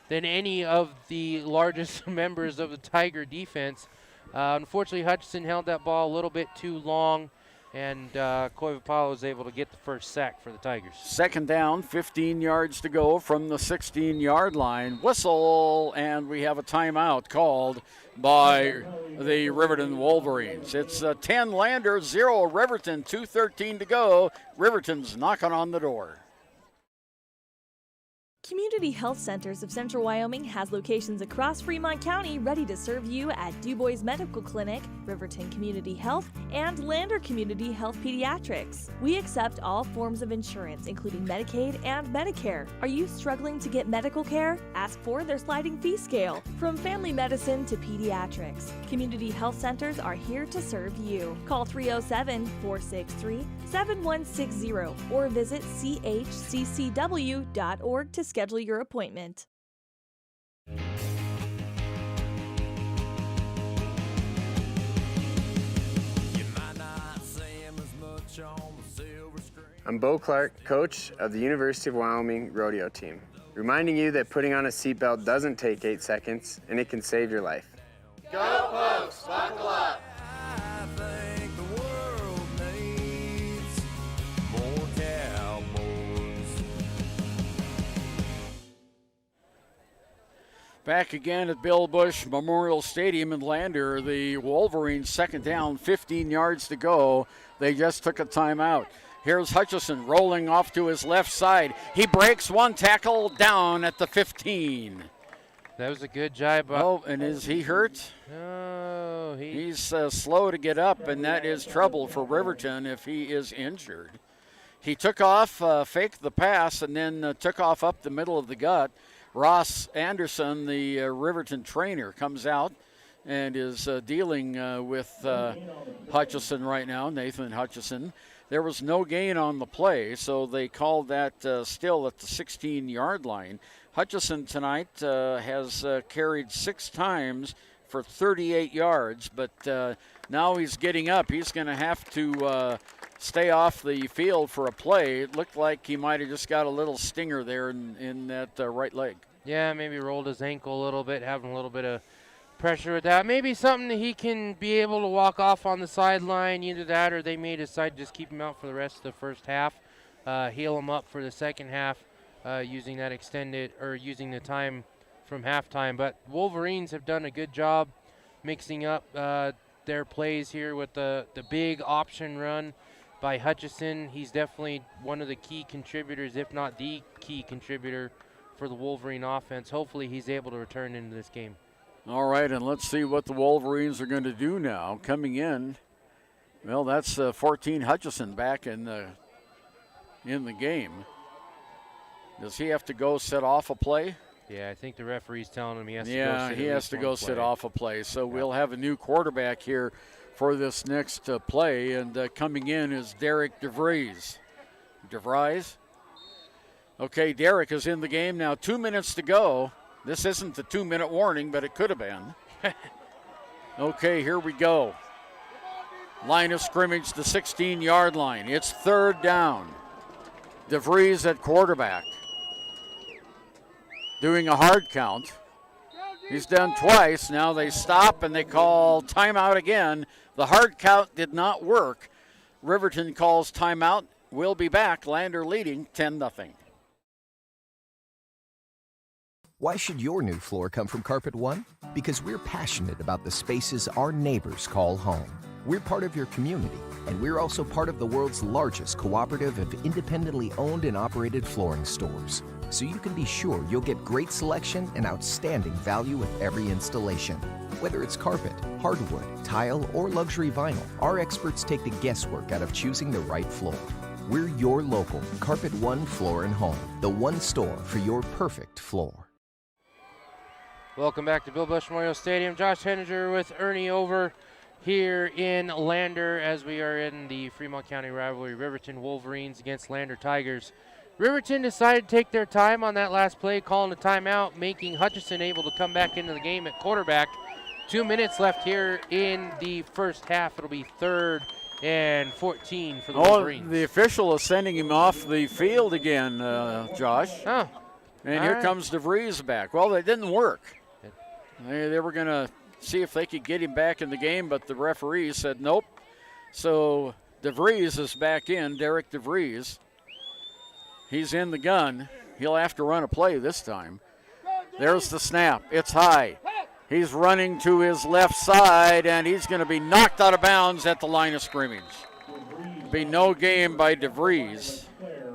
than any of the largest members of the Tiger defense. Unfortunately, Hutchison held that ball a little bit too long, and Kovapalo was able to get the first sack for the Tigers. 2nd down, 15 yards to go from the 16-yard line. Whistle, and we have a timeout called by the Riverton Wolverines. It's 10 Lander, 0 Riverton, 2:13 to go. Riverton's knocking on the door. Community Health Centers of Central Wyoming has locations across Fremont County ready to serve you at DuBois Medical Clinic, Riverton Community Health, and Lander Community Health Pediatrics. We accept all forms of insurance, including Medicaid and Medicare. Are you struggling to get medical care? Ask for their sliding fee scale. From family medicine to pediatrics, Community Health Centers are here to serve you. Call 307-463-7160 or visit chccw.org to schedule your appointment. I'm Bo Clark, coach of the University of Wyoming rodeo team, reminding you that putting on a seatbelt doesn't take 8 seconds and it can save your life. Go folks, buckle up. Back again at Bill Bush Memorial Stadium in Lander. The Wolverines 2nd down, 15 yards to go. They just took a timeout. Here's Hutchison rolling off to his left side. He breaks one tackle down at the 15. That was a good jibe. Oh, and is he hurt? No, he's slow to get up, and that is trouble for Riverton if he is injured. He took off, faked the pass, and then took off up the middle of the gut. Ross Anderson, the Riverton trainer, comes out and is dealing with Hutchison right now, Nathan Hutchison. There was no gain on the play, so they called that still at the 16-yard line. Hutchison tonight has carried 6 times for 38 yards, but now he's getting up. He's going to have to stay off the field for a play. It looked like he might have just got a little stinger there in that right leg. Yeah, maybe rolled his ankle a little bit, having a little bit of pressure with that. Maybe something that he can be able to walk off on the sideline, either that or they may decide to just keep him out for the rest of the first half, heal him up for the second half using that extended or using the time from halftime. But Wolverines have done a good job mixing up their plays here with the big option run by Hutchison. He's definitely one of the key contributors, if not the key contributor for the Wolverine offense. Hopefully he's able to return into this game. All right, and let's see what the Wolverines are going to do now. Coming in, well, that's 14 Hutchison back in the game. Does he have to go set off a play? Yeah, I think the referee's telling him he has to go Yeah, sit he has to go sit off a play. So we'll have a new quarterback here for this next play, and coming in is Derek DeVries. DeVries? Okay, Derek is in the game now. 2 minutes to go. This isn't the 2-minute warning, but it could have been. Okay, here we go. Line of scrimmage, the 16-yard line. It's 3rd down. DeVries at quarterback. Doing a hard count. He's done twice. Now they stop and they call timeout again. The hard count did not work. Riverton calls timeout. We'll be back. Lander leading 10-0. Why should your new floor come from Carpet One? Because we're passionate about the spaces our neighbors call home. We're part of your community, and we're also part of the world's largest cooperative of independently owned and operated flooring stores. So you can be sure you'll get great selection and outstanding value with every installation. Whether it's carpet, hardwood, tile, or luxury vinyl, our experts take the guesswork out of choosing the right floor. We're your local Carpet One Floor and Home, the one store for your perfect floor. Welcome back to Bill Bush Memorial Stadium. Josh Henninger with Ernie over here in Lander as we are in the Fremont County rivalry. Riverton Wolverines against Lander Tigers. Riverton decided to take their time on that last play, calling a timeout, making Hutchison able to come back into the game at quarterback. 2 minutes left here in the first half. It'll be 3rd and 14 for the Wolverines. The official is sending him off the field again, Josh. Oh. And here comes DeVries back. Well, that didn't work. They were going to see if they could get him back in the game, but the referee said nope. So DeVries is back in, Derek DeVries. He's in the gun. He'll have to run a play this time. There's the snap. It's high. He's running to his left side, and he's going to be knocked out of bounds at the line of scrimmage. Be no game by DeVries.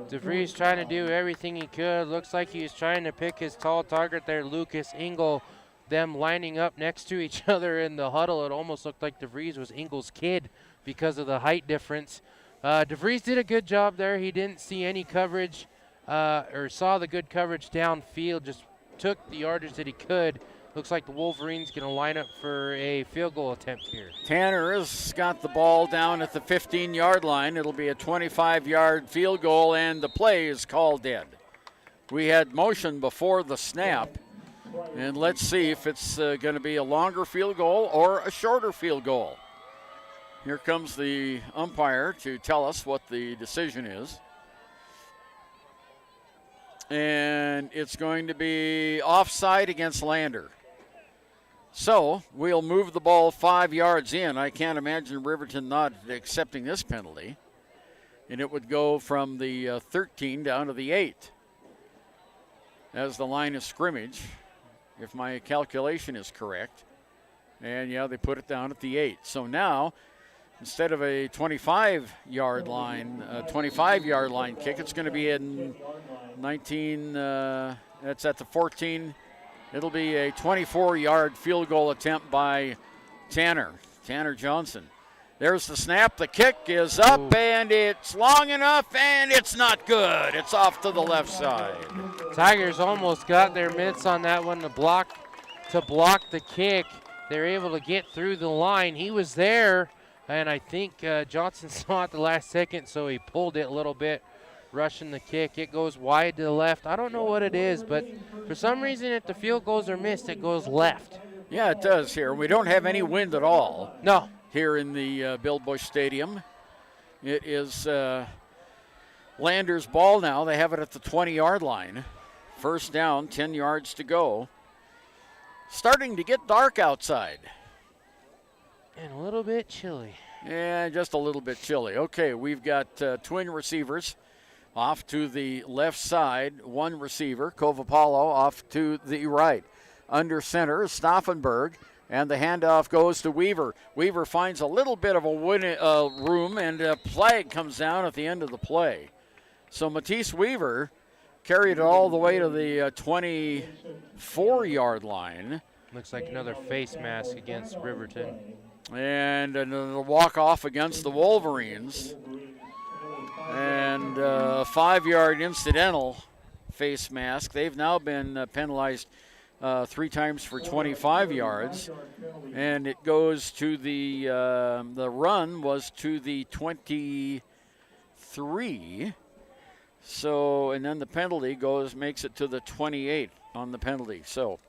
DeVries trying to do everything he could. Looks like he was trying to pick his tall target there, Lucas Engel. Them lining up next to each other in the huddle. It almost looked like DeVries was Engel's kid because of the height difference. DeVries did a good job there. He didn't see any coverage or saw the good coverage downfield, just took the yardage that he could. Looks like the Wolverines going to line up for a field goal attempt here. Tanner has got the ball down at the 15-yard line. It'll be a 25-yard field goal, and the play is called dead. We had motion before the snap. And let's see if it's going to be a longer field goal or a shorter field goal. Here comes the umpire to tell us what the decision is. And it's going to be offside against Lander. So we'll move the ball 5 yards in. I can't imagine Riverton not accepting this penalty. And it would go from the 13 down to the 8 as the line of scrimmage, if my calculation is correct. And yeah, they put it down at the 8. So now, instead of a 25-yard line kick, it's going to be in 19, that's at the 14. It'll be a 24-yard field goal attempt by Tanner Johnson. There's the snap. The kick is up, and it's long enough, and it's not good. It's off to the left side. Tigers almost got their mitts on that one to block the kick. They're able to get through the line. He was there, and I think Johnson saw it the last second, so he pulled it a little bit, rushing the kick. It goes wide to the left. I don't know what it is, but for some reason, if the field goals are missed, it goes left. Yeah, it does here. We don't have any wind at all. No. Here in the Bill Bush Stadium. It is Lander's ball now. They have it at the 20-yard line. First down, 10 yards to go. Starting to get dark outside. And a little bit chilly. Yeah, just a little bit chilly. Okay, we've got twin receivers off to the left side. One receiver, Kovapalo, off to the right. Under center is Stauffenberg. And the handoff goes to Weaver. Weaver finds a little bit of a room, and a flag comes down at the end of the play. So Matisse Weaver carried it all the way to the 24-yard line. Looks like another face mask against Riverton. And a walk-off against the Wolverines. And a 5-yard incidental face mask. They've now been penalized 3 times for 25 yards, and it goes to the run was to the 23. So, and then the penalty makes it to the 28 on the penalty. So,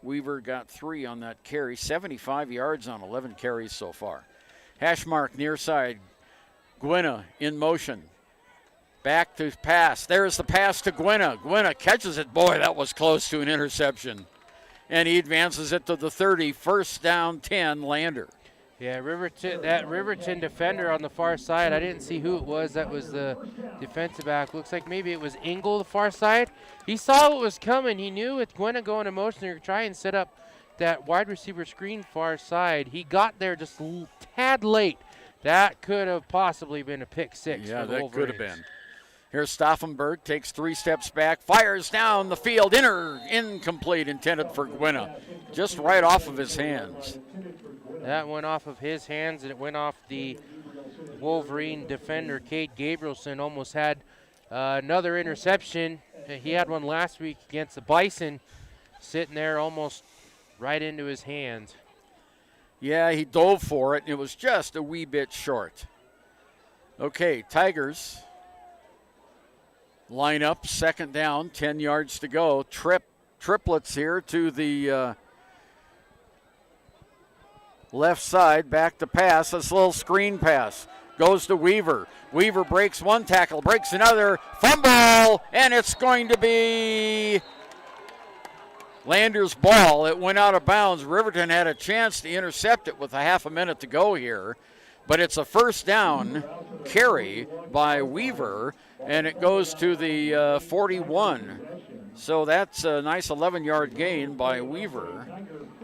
Weaver got 3 on that carry, 75 yards on 11 carries so far. Hash mark near side, Gwynna in motion. Back to pass. There's the pass to Gwynna. Gwynna catches it. Boy, that was close to an interception. And he advances it to the 30. First down, 10, Lander. Yeah, that Riverton defender on the far side, I didn't see who it was. That was the defensive back. Looks like maybe it was Engel, the far side. He saw what was coming. He knew with Gwynna going in motion, they're trying to set up that wide receiver screen far side. He got there just a tad late. That could have possibly been a pick six for the Wolverines. Yeah, that could have been. Here's Stauffenberg, takes 3 steps back, fires down the field, incomplete, intended for Gwynna. Just right off of his hands. That went off of his hands, and it went off the Wolverine defender, Cade Gabrielson. Almost had another interception. He had one last week against the Bison, sitting there almost right into his hands. Yeah, he dove for it, and it was just a wee bit short. Okay, Tigers line up, second down, 10 yards to go. Triplets here to the left side, back to pass. This little screen pass goes to Weaver. Weaver breaks one tackle, breaks another, fumble, and it's going to be Lander's ball. It went out of bounds. Riverton had a chance to intercept it with a half a minute to go here, but it's a first down carry by Weaver, and it goes to the 41. So that's a nice 11-yard gain by Weaver,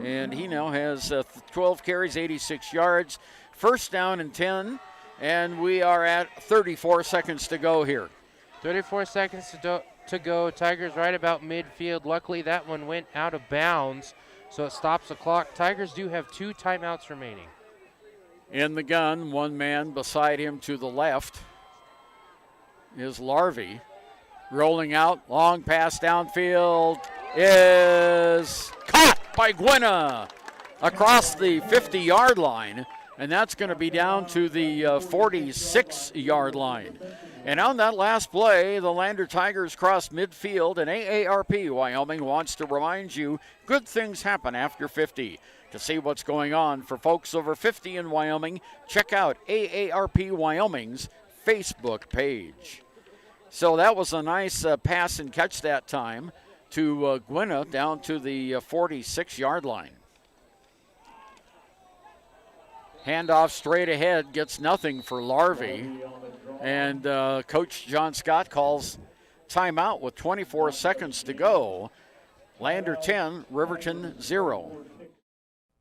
and he now has 12 carries, 86 yards. First down and 10, and we are at 34 seconds to go here. 34 seconds to go. Tigers right about midfield. Luckily, that one went out of bounds, so it stops the clock. Tigers do have 2 timeouts remaining. In the gun, one man beside him to the left is Larvey. Rolling out, long pass downfield is caught by Gwynna across the 50-yard line, and that's going to be down to the 46-yard line. And on that last play, the Lander Tigers crossed midfield, and AARP Wyoming wants to remind you good things happen after 50. To see what's going on for folks over 50 in Wyoming, check out AARP Wyoming's Facebook page. So that was a nice pass and catch that time to Gwynna down to the 46-yard line. Handoff straight ahead, gets nothing for Larvey. And Coach John Scott calls timeout with 24 seconds to go. Lander 10, Riverton 0.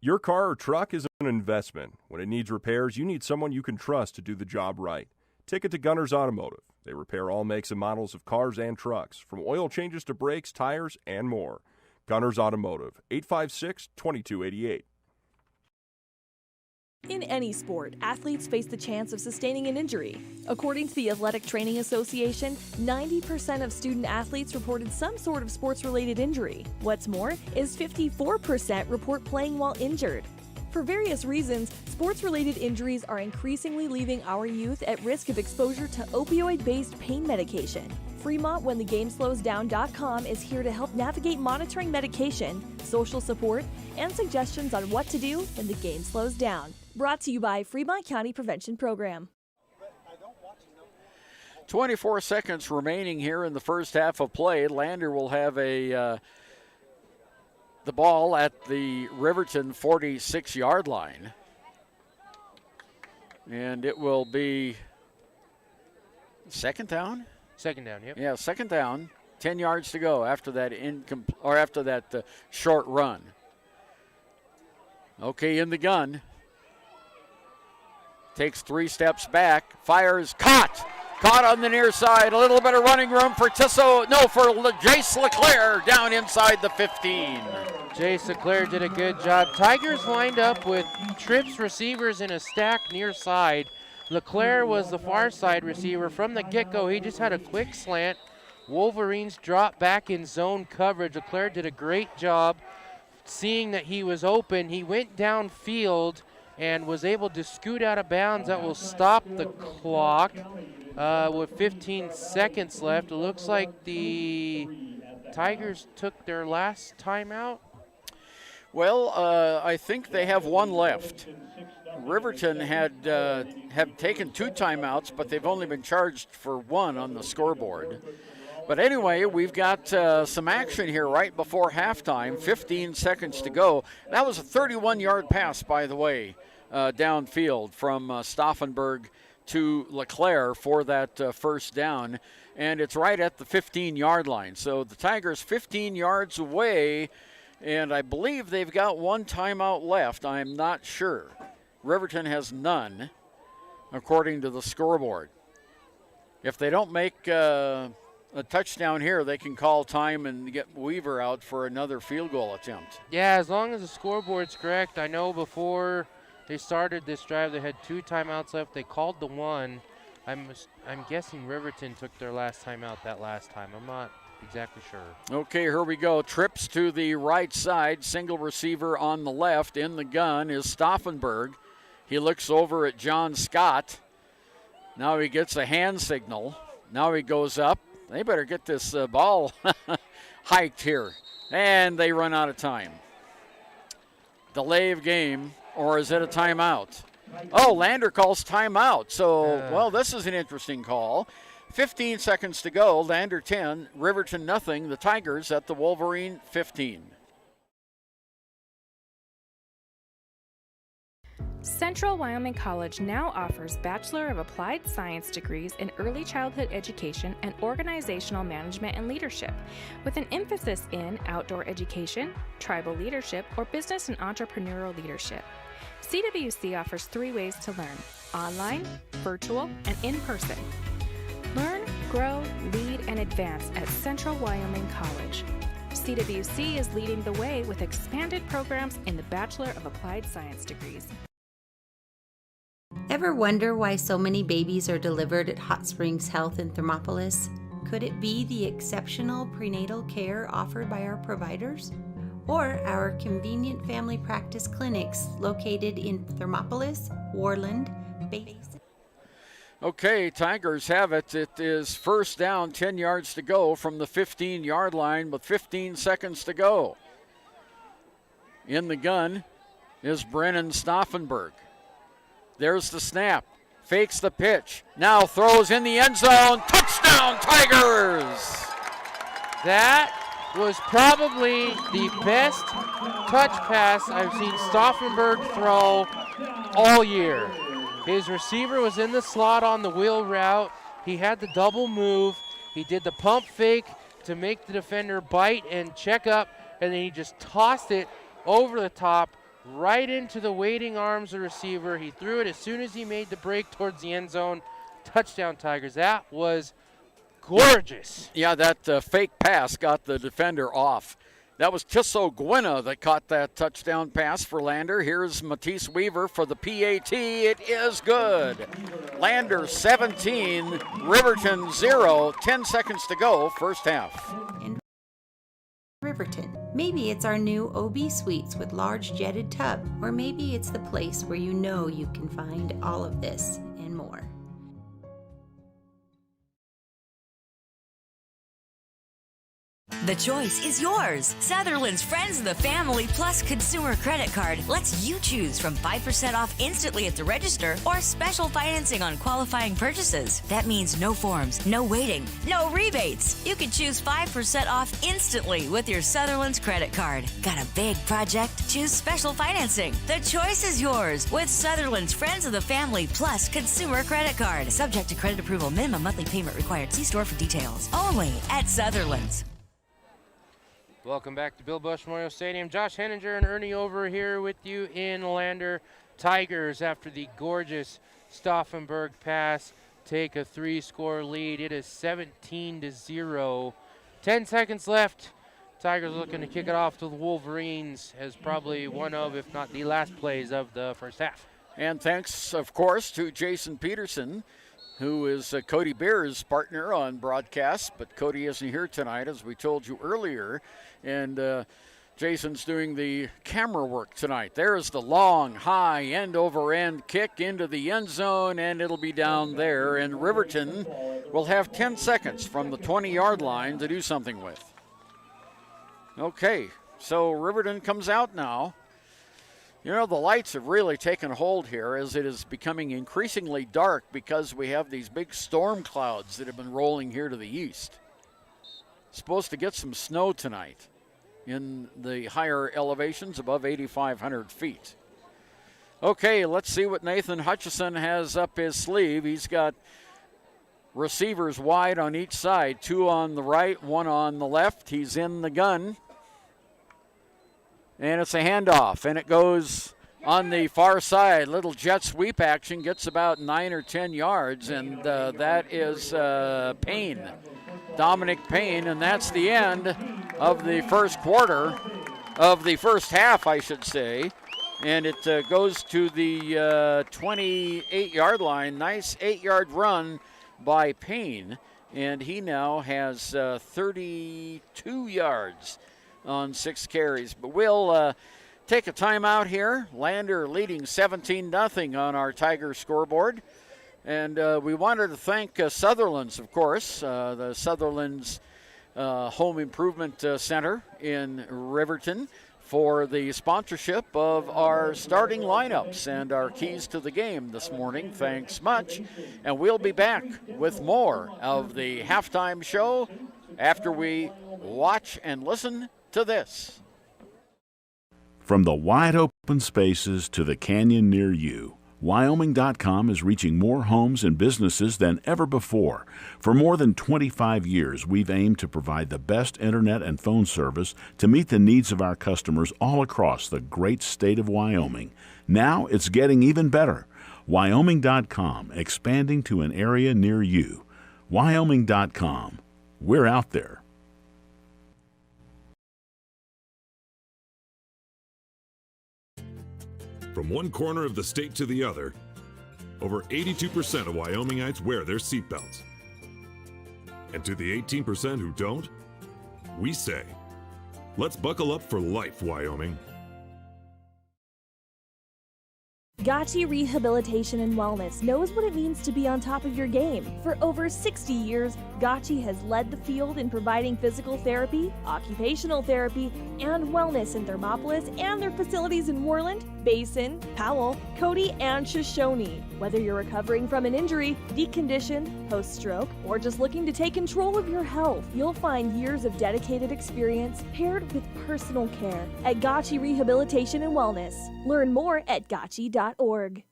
Your car or truck is an investment. When it needs repairs, you need someone you can trust to do the job right. Take it to Gunners Automotive. They repair all makes and models of cars and trucks, from oil changes to brakes, tires, and more. Gunners Automotive, 856-2288. In any sport, athletes face the chance of sustaining an injury. According to the Athletic Training Association, 90% of student athletes reported some sort of sports-related injury. What's more is 54% report playing while injured. For various reasons, sports-related injuries are increasingly leaving our youth at risk of exposure to opioid-based pain medication. Fremont WhenTheGameSlowsDown.com is here to help navigate monitoring medication, social support, and suggestions on what to do when the game slows down. Brought to you by Fremont County Prevention Program. 24 seconds remaining here in the first half of play. Lander will have the ball at the Riverton 46-yard line. And it will be second down? Second down, yep. Yeah, second down. 10 yards to go after that short run. Okay, in the gun. Takes 3 steps back. Fires. Caught on the near side. A little bit of running room for Jace LeClaire down inside the 15. Jace LeClaire did a good job. Tigers lined up with trips receivers in a stack near side. LeClaire was the far side receiver from the get-go. He just had a quick slant. Wolverines dropped back in zone coverage. LeClaire did a great job seeing that he was open. He went downfield and was able to scoot out of bounds. That will stop the clock with 15 seconds left. It looks like the Tigers took their last timeout. Well, I think they have one left. Riverton have taken 2 timeouts, but they've only been charged for 1 on the scoreboard. But anyway, we've got some action here right before halftime, 15 seconds to go. That was a 31-yard pass, by the way, downfield from Stauffenberg to LeClaire for that first down. And it's right at the 15-yard line. So the Tigers 15 yards away, and I believe they've got 1 timeout left. I'm not sure. Riverton has none, according to the scoreboard. If they don't make a touchdown here, they can call time and get Weaver out for another field goal attempt. Yeah, as long as the scoreboard's correct. I know before they started this drive, they had 2 timeouts left. They called the 1. I'm guessing Riverton took their last timeout that last time. I'm not exactly sure. Okay, here we go. Trips to the right side. Single receiver on the left. In the gun is Stauffenberg. He looks over at John Scott. Now he gets a hand signal. Now he goes up. They better get this ball hiked here. And they run out of time. Delay of game, or is it a timeout? Oh, Lander calls timeout. So, well, this is an interesting call. 15 seconds to go. Lander 10, Riverton nothing. The Tigers at the Wolverine 15. Central Wyoming College now offers Bachelor of Applied Science degrees in Early Childhood Education and Organizational Management and Leadership, with an emphasis in outdoor education, tribal leadership, or business and entrepreneurial leadership. CWC offers 3 ways to learn: online, virtual, and in person. Learn, grow, lead, and advance at Central Wyoming College. CWC is leading the way with expanded programs in the Bachelor of Applied Science degrees. Ever wonder why so many babies are delivered at Hot Springs Health in Thermopolis? Could it be the exceptional prenatal care offered by our providers? Or our convenient family practice clinics located in Thermopolis, Warland, Basin? Okay, Tigers have it. It is first down, 10 yards to go from the 15-yard line with 15 seconds to go. In the gun is Brennan Stauffenberg. There's the snap. Fakes the pitch. Now throws in the end zone. Touchdown, Tigers! That was probably the best touch pass I've seen Stauffenberg throw all year. His receiver was in the slot on the wheel route. He had the double move. He did the pump fake to make the defender bite and check up, and then he just tossed it over the top right into the waiting arms of the receiver. He threw it as soon as he made the break towards the end zone. Touchdown, Tigers. That was gorgeous. Yeah, that fake pass got the defender off. That was Tisso Gwynna that caught that touchdown pass for Lander. Here's Matisse Weaver for the PAT. It is good. Lander 17, Riverton 0. 10 seconds to go, first half. Riverton. Maybe it's our new OB Suites with large jetted tub, or maybe it's the place where you know you can find all of this and more. The choice is yours. Sutherland's Friends of the Family Plus Consumer Credit Card lets you choose from 5% off instantly at the register or special financing on qualifying purchases. That means no forms, no waiting, no rebates. You can choose 5% off instantly with your Sutherland's credit card. Got a big project? Choose special financing. The choice is yours with Sutherland's Friends of the Family Plus Consumer Credit Card. Subject to credit approval. Minimum monthly payment required. See store for details. Only at Sutherland's. Welcome back to Bill Bush Memorial Stadium. Josh Henninger and Ernie over here with you in Lander. Tigers, after the gorgeous Stauffenberg pass, take a 3-score lead. It is 17-0. 10 seconds left. Tigers looking to kick it off to the Wolverines as probably one of, if not the last plays of the first half. And thanks, of course, to Jason Peterson, who is Cody Beer's partner on broadcast, but Cody isn't here tonight, as we told you earlier, and Jason's doing the camera work tonight. There's the long, high, end-over-end kick into the end zone, and it'll be down there, and Riverton will have 10 seconds from the 20-yard line to do something with. Okay, so Riverton comes out now. You know, the lights have really taken hold here as it is becoming increasingly dark because we have these big storm clouds that have been rolling here to the east. Supposed to get some snow tonight in the higher elevations above 8,500 feet. Okay, let's see what Nathan Hutchison has up his sleeve. He's got receivers wide on each side, 2 on the right, 1 on the left. He's in the gun. And it's a handoff, and it goes on the far side. Little jet sweep action, gets about 9 or 10 yards, and that is Payne, Dominic Payne, and that's the end of the first quarter, of the first half, I should say. And it goes to the 28-yard line. Nice 8-yard run by Payne, and he now has 32 yards on 6 carries. But we'll take a timeout here. Lander leading 17-0 on our Tiger scoreboard. And we wanted to thank Sutherland's, of course, the Sutherland's Home Improvement Center in Riverton, for the sponsorship of our starting lineups and our keys to the game this morning. Thanks much. And we'll be back with more of the halftime show after we watch and listen to this. From the wide open spaces to the canyon near you, Wyoming.com is reaching more homes and businesses than ever before. For more than 25 years, we've aimed to provide the best internet and phone service to meet the needs of our customers all across the great state of Wyoming. Now it's getting even better. Wyoming.com, expanding to an area near you. Wyoming.com. We're out there. From one corner of the state to the other, over 82% of Wyomingites wear their seatbelts. And to the 18% who don't, we say, let's buckle up for life, Wyoming. Gotchi Rehabilitation and Wellness knows what it means to be on top of your game. For over 60 years, Gotchi has led the field in providing physical therapy, occupational therapy, and wellness in Thermopolis and their facilities in Worland, Basin, Powell, Cody, and Shoshone. Whether you're recovering from an injury, deconditioned, post-stroke, or just looking to take control of your health, you'll find years of dedicated experience paired with personal care at Gotchi Rehabilitation and Wellness. Learn more at gotchi.org.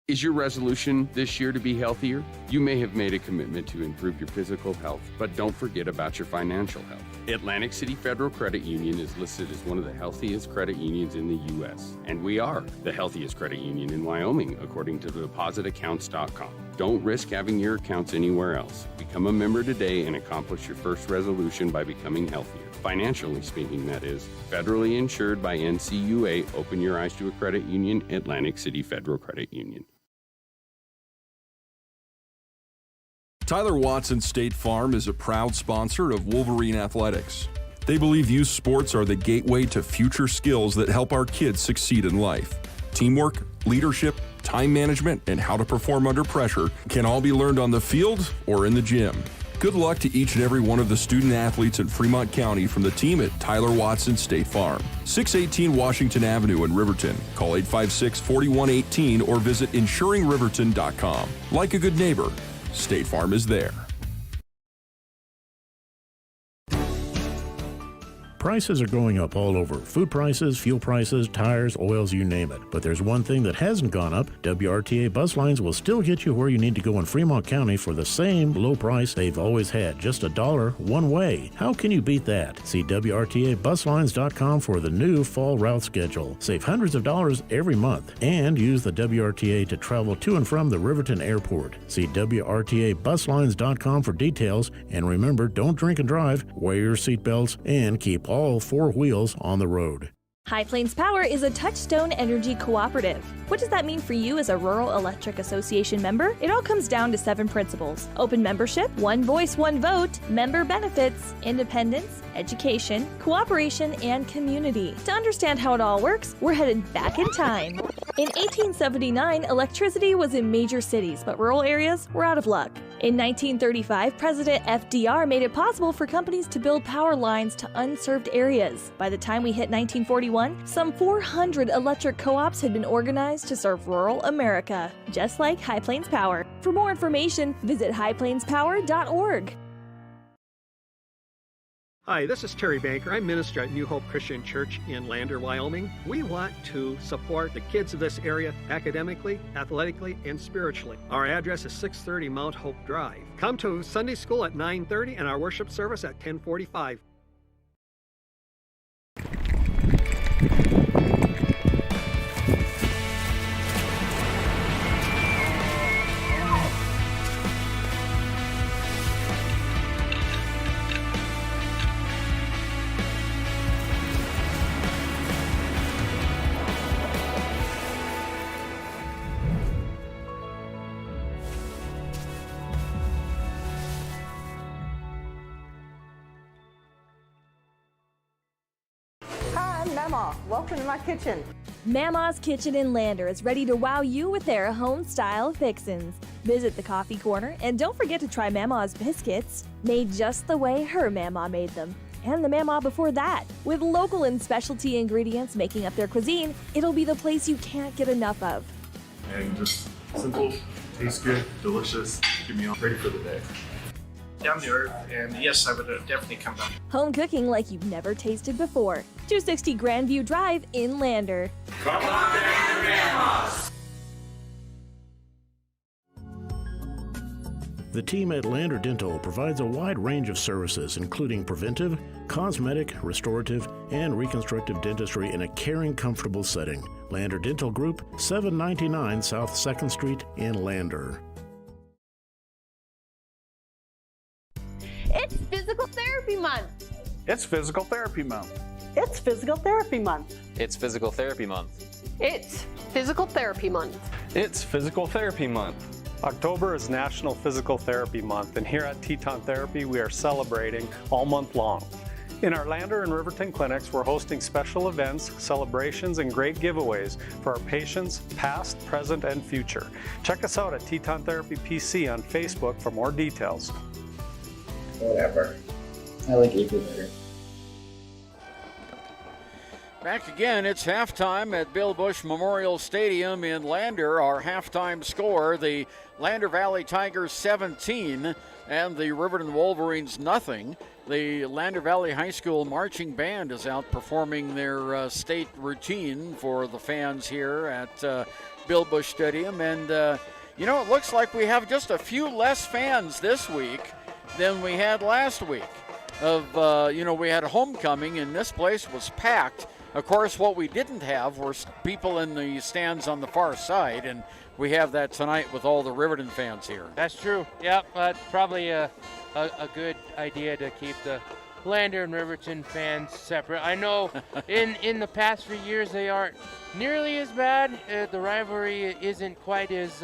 Is your resolution this year to be healthier? You may have made a commitment to improve your physical health, but don't forget about your financial health. Atlantic City Federal Credit Union is listed as one of the healthiest credit unions in the U.S., and we are the healthiest credit union in Wyoming, according to depositaccounts.com. Don't risk having your accounts anywhere else. Become a member today and accomplish your first resolution by becoming healthier. Financially speaking, that is. Federally insured by NCUA. Open your eyes to a credit union. Atlantic City Federal Credit Union. Tyler Watson State Farm is a proud sponsor of Wolverine Athletics. They believe youth sports are the gateway to future skills that help our kids succeed in life. Teamwork, leadership, time management, and how to perform under pressure can all be learned on the field or in the gym. Good luck to each and every one of the student athletes in Fremont County from the team at Tyler Watson State Farm. 618 Washington Avenue in Riverton. Call 856-4118 or visit insuringriverton.com. Like a good neighbor, State Farm is there. Prices are going up all over. Food prices, fuel prices, tires, oils, you name it. But there's one thing that hasn't gone up. WRTA bus lines will still get you where you need to go in Fremont County for the same low price they've always had. Just $1 one way. How can you beat that? See WRTAbuslines.com for the new fall route schedule. Save hundreds of dollars every month. And use the WRTA to travel to and from the Riverton Airport. See WRTAbuslines.com for details. And remember, don't drink and drive, wear your seatbelts, and keep all four wheels on the road. High Plains Power is a Touchstone Energy Cooperative. What does that mean for you as a Rural Electric Association member? It all comes down to 7 principles: open membership, one voice, one vote, member benefits, independence, education, cooperation, and community. To understand how it all works, we're headed back in time. In 1879, electricity was in major cities, but rural areas were out of luck. In 1935, President FDR made it possible for companies to build power lines to unserved areas. By the time we hit 1941, some 400 electric co-ops had been organized to serve rural America, just like High Plains Power. For more information, visit highplainspower.org. Hi, this is Terry Banker. I'm minister at New Hope Christian Church in Lander, Wyoming. We want to support the kids of this area academically, athletically, and spiritually. Our address is 630 Mount Hope Drive. Come to Sunday school at 9:30 and our worship service at 10:45. Hi, I'm Mama. Welcome to my kitchen. Mama's Kitchen in Lander is ready to wow you with their home-style fixins. Visit the coffee corner and don't forget to try Mama's biscuits, made just the way her Mama made them. And the Mama before that. With local and specialty ingredients making up their cuisine, it'll be the place you can't get enough of. And just simple, tastes good, delicious, get me all ready for the day. Down to earth, and yes, I would definitely come back. Home cooking like you've never tasted before. 260 Grandview Drive in Lander. Come on down to Grandma's! The team at Lander Dental provides a wide range of services, including preventive, cosmetic, restorative, and reconstructive dentistry in a caring, comfortable setting. Lander Dental Group, 799 South 2nd Street in Lander. It's Physical Therapy Month. It's Physical Therapy Month. It's Physical Therapy Month. It's Physical Therapy Month. It's Physical Therapy Month. It's Physical Therapy Month. October is National Physical Therapy Month, and here at Teton Therapy, we are celebrating all month long. In our Lander and Riverton clinics, we're hosting special events, celebrations, and great giveaways for our patients, past, present, and future. Check us out at Teton Therapy PC on Facebook for more details. Whatever. I like April better. Back again, it's halftime at Bill Bush Memorial Stadium in Lander. Our halftime score, the Lander Valley Tigers 17 and the Riverton Wolverines nothing. The Lander Valley High School marching band is outperforming their state routine for the fans here at Bill Bush Stadium. And, it looks like we have just a few less fans this week than we had last week. We had a homecoming and this place was packed. Of course, what we didn't have were people in the stands on the far side, and we have that tonight with all the Riverton fans here. That's true. Yep, probably a good idea to keep the Lander and Riverton fans separate. I know in the past few years they aren't nearly as bad. The rivalry isn't quite as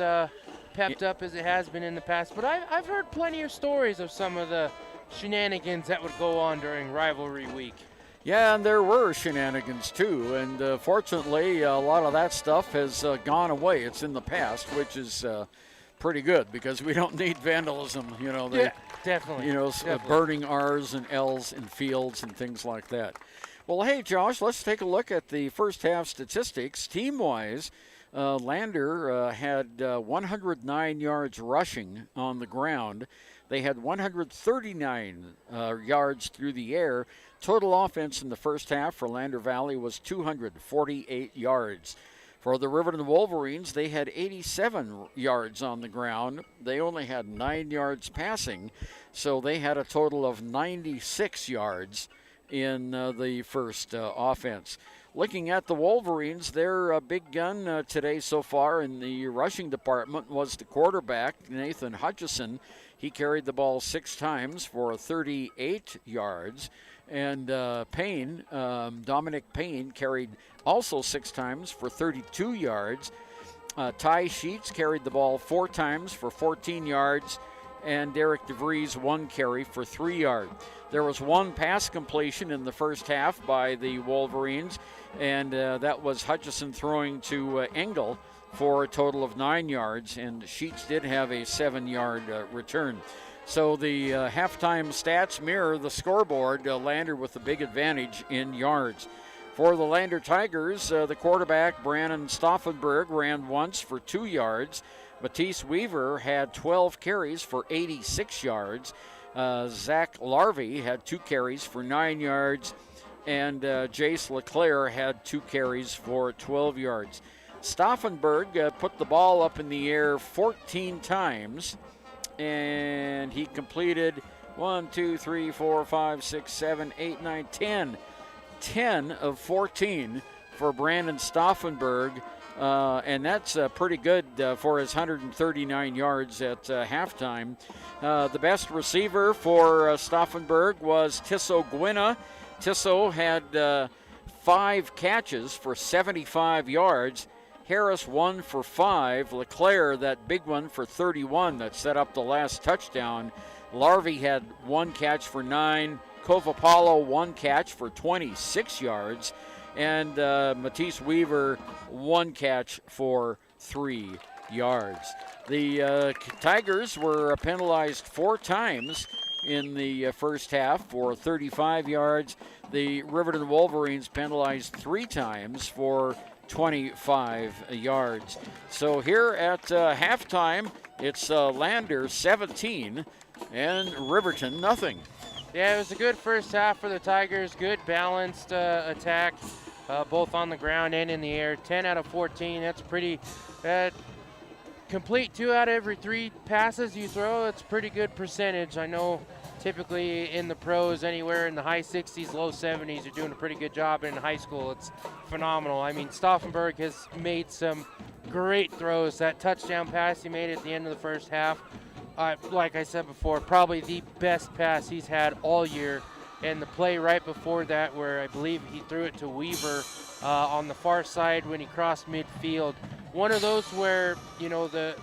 pepped up as it has been in the past, but I've heard plenty of stories of some of the shenanigans that would go on during rivalry week. Yeah, and there were shenanigans too, and fortunately a lot of that stuff has gone away. It's in the past, which is pretty good because we don't need vandalism, Yeah, definitely. Definitely. Burning R's and L's in fields and things like that. Well, hey, Josh, let's take a look at the first half statistics. Team-wise, Lander had 109 yards rushing on the ground. They had 139 yards through the air. Total offense in the first half for Lander Valley was 248 yards. For the Riverton Wolverines, they had 87 yards on the ground. They only had 9 yards passing, so they had a total of 96 yards in the first offense. Looking at the Wolverines, their big gun today so far in the rushing department was the quarterback, Nathan Hutchison. He carried the ball 6 times for 38 yards. And Dominic Payne carried also 6 times for 32 yards. Ty Sheets carried the ball 4 times for 14 yards. And Derek DeVries 1 carry for 3 yards. There was 1 pass completion in the first half by the Wolverines, and that was Hutchison throwing to Engel for a total of 9 yards, and Sheets did have a 7-yard return. So the halftime stats mirror the scoreboard, Lander with the big advantage in yards. For the Lander Tigers, the quarterback, Brandon Stauffenberg, ran once for 2 yards. Matisse Weaver had 12 carries for 86 yards. Zach Larvey had 2 carries for 9 yards. And Jace LeClaire had 2 carries for 12 yards. Stauffenberg put the ball up in the air 14 times. And he completed 1, 2, 3, 4, 5, 6, 7, 8, 9, 10. 10 of 14 for Brandon Stauffenberg. And that's pretty good for his 139 yards at halftime. The best receiver for Stauffenberg was Tisso Gwinna. Tisso had 5 catches for 75 yards. Harris 1 for 5. LeClaire, that big one, for 31 that set up the last touchdown. Larvey had 1 catch for 9. Kovapalo 1 catch for 26 yards. And Matisse Weaver 1 catch for 3 yards. The Tigers were penalized 4 times in the first half for 35 yards. The Riverton Wolverines penalized 3 times for 25 yards. So here at halftime, it's Lander 17 and Riverton nothing. Yeah, it was a good first half for the Tigers. Good balanced attack, both on the ground and in the air. 10 out of 14, that's pretty complete 2 out of every 3 passes you throw. It's a pretty good percentage. I know typically in the pros, anywhere in the high 60s, low 70s, you're doing a pretty good job. In high school, it's phenomenal. I mean, Stauffenberg has made some great throws. That touchdown pass he made at the end of the first half, like I said before, probably the best pass he's had all year. And the play right before that, where I believe he threw it to Weaver on the far side when he crossed midfield. One of those where, the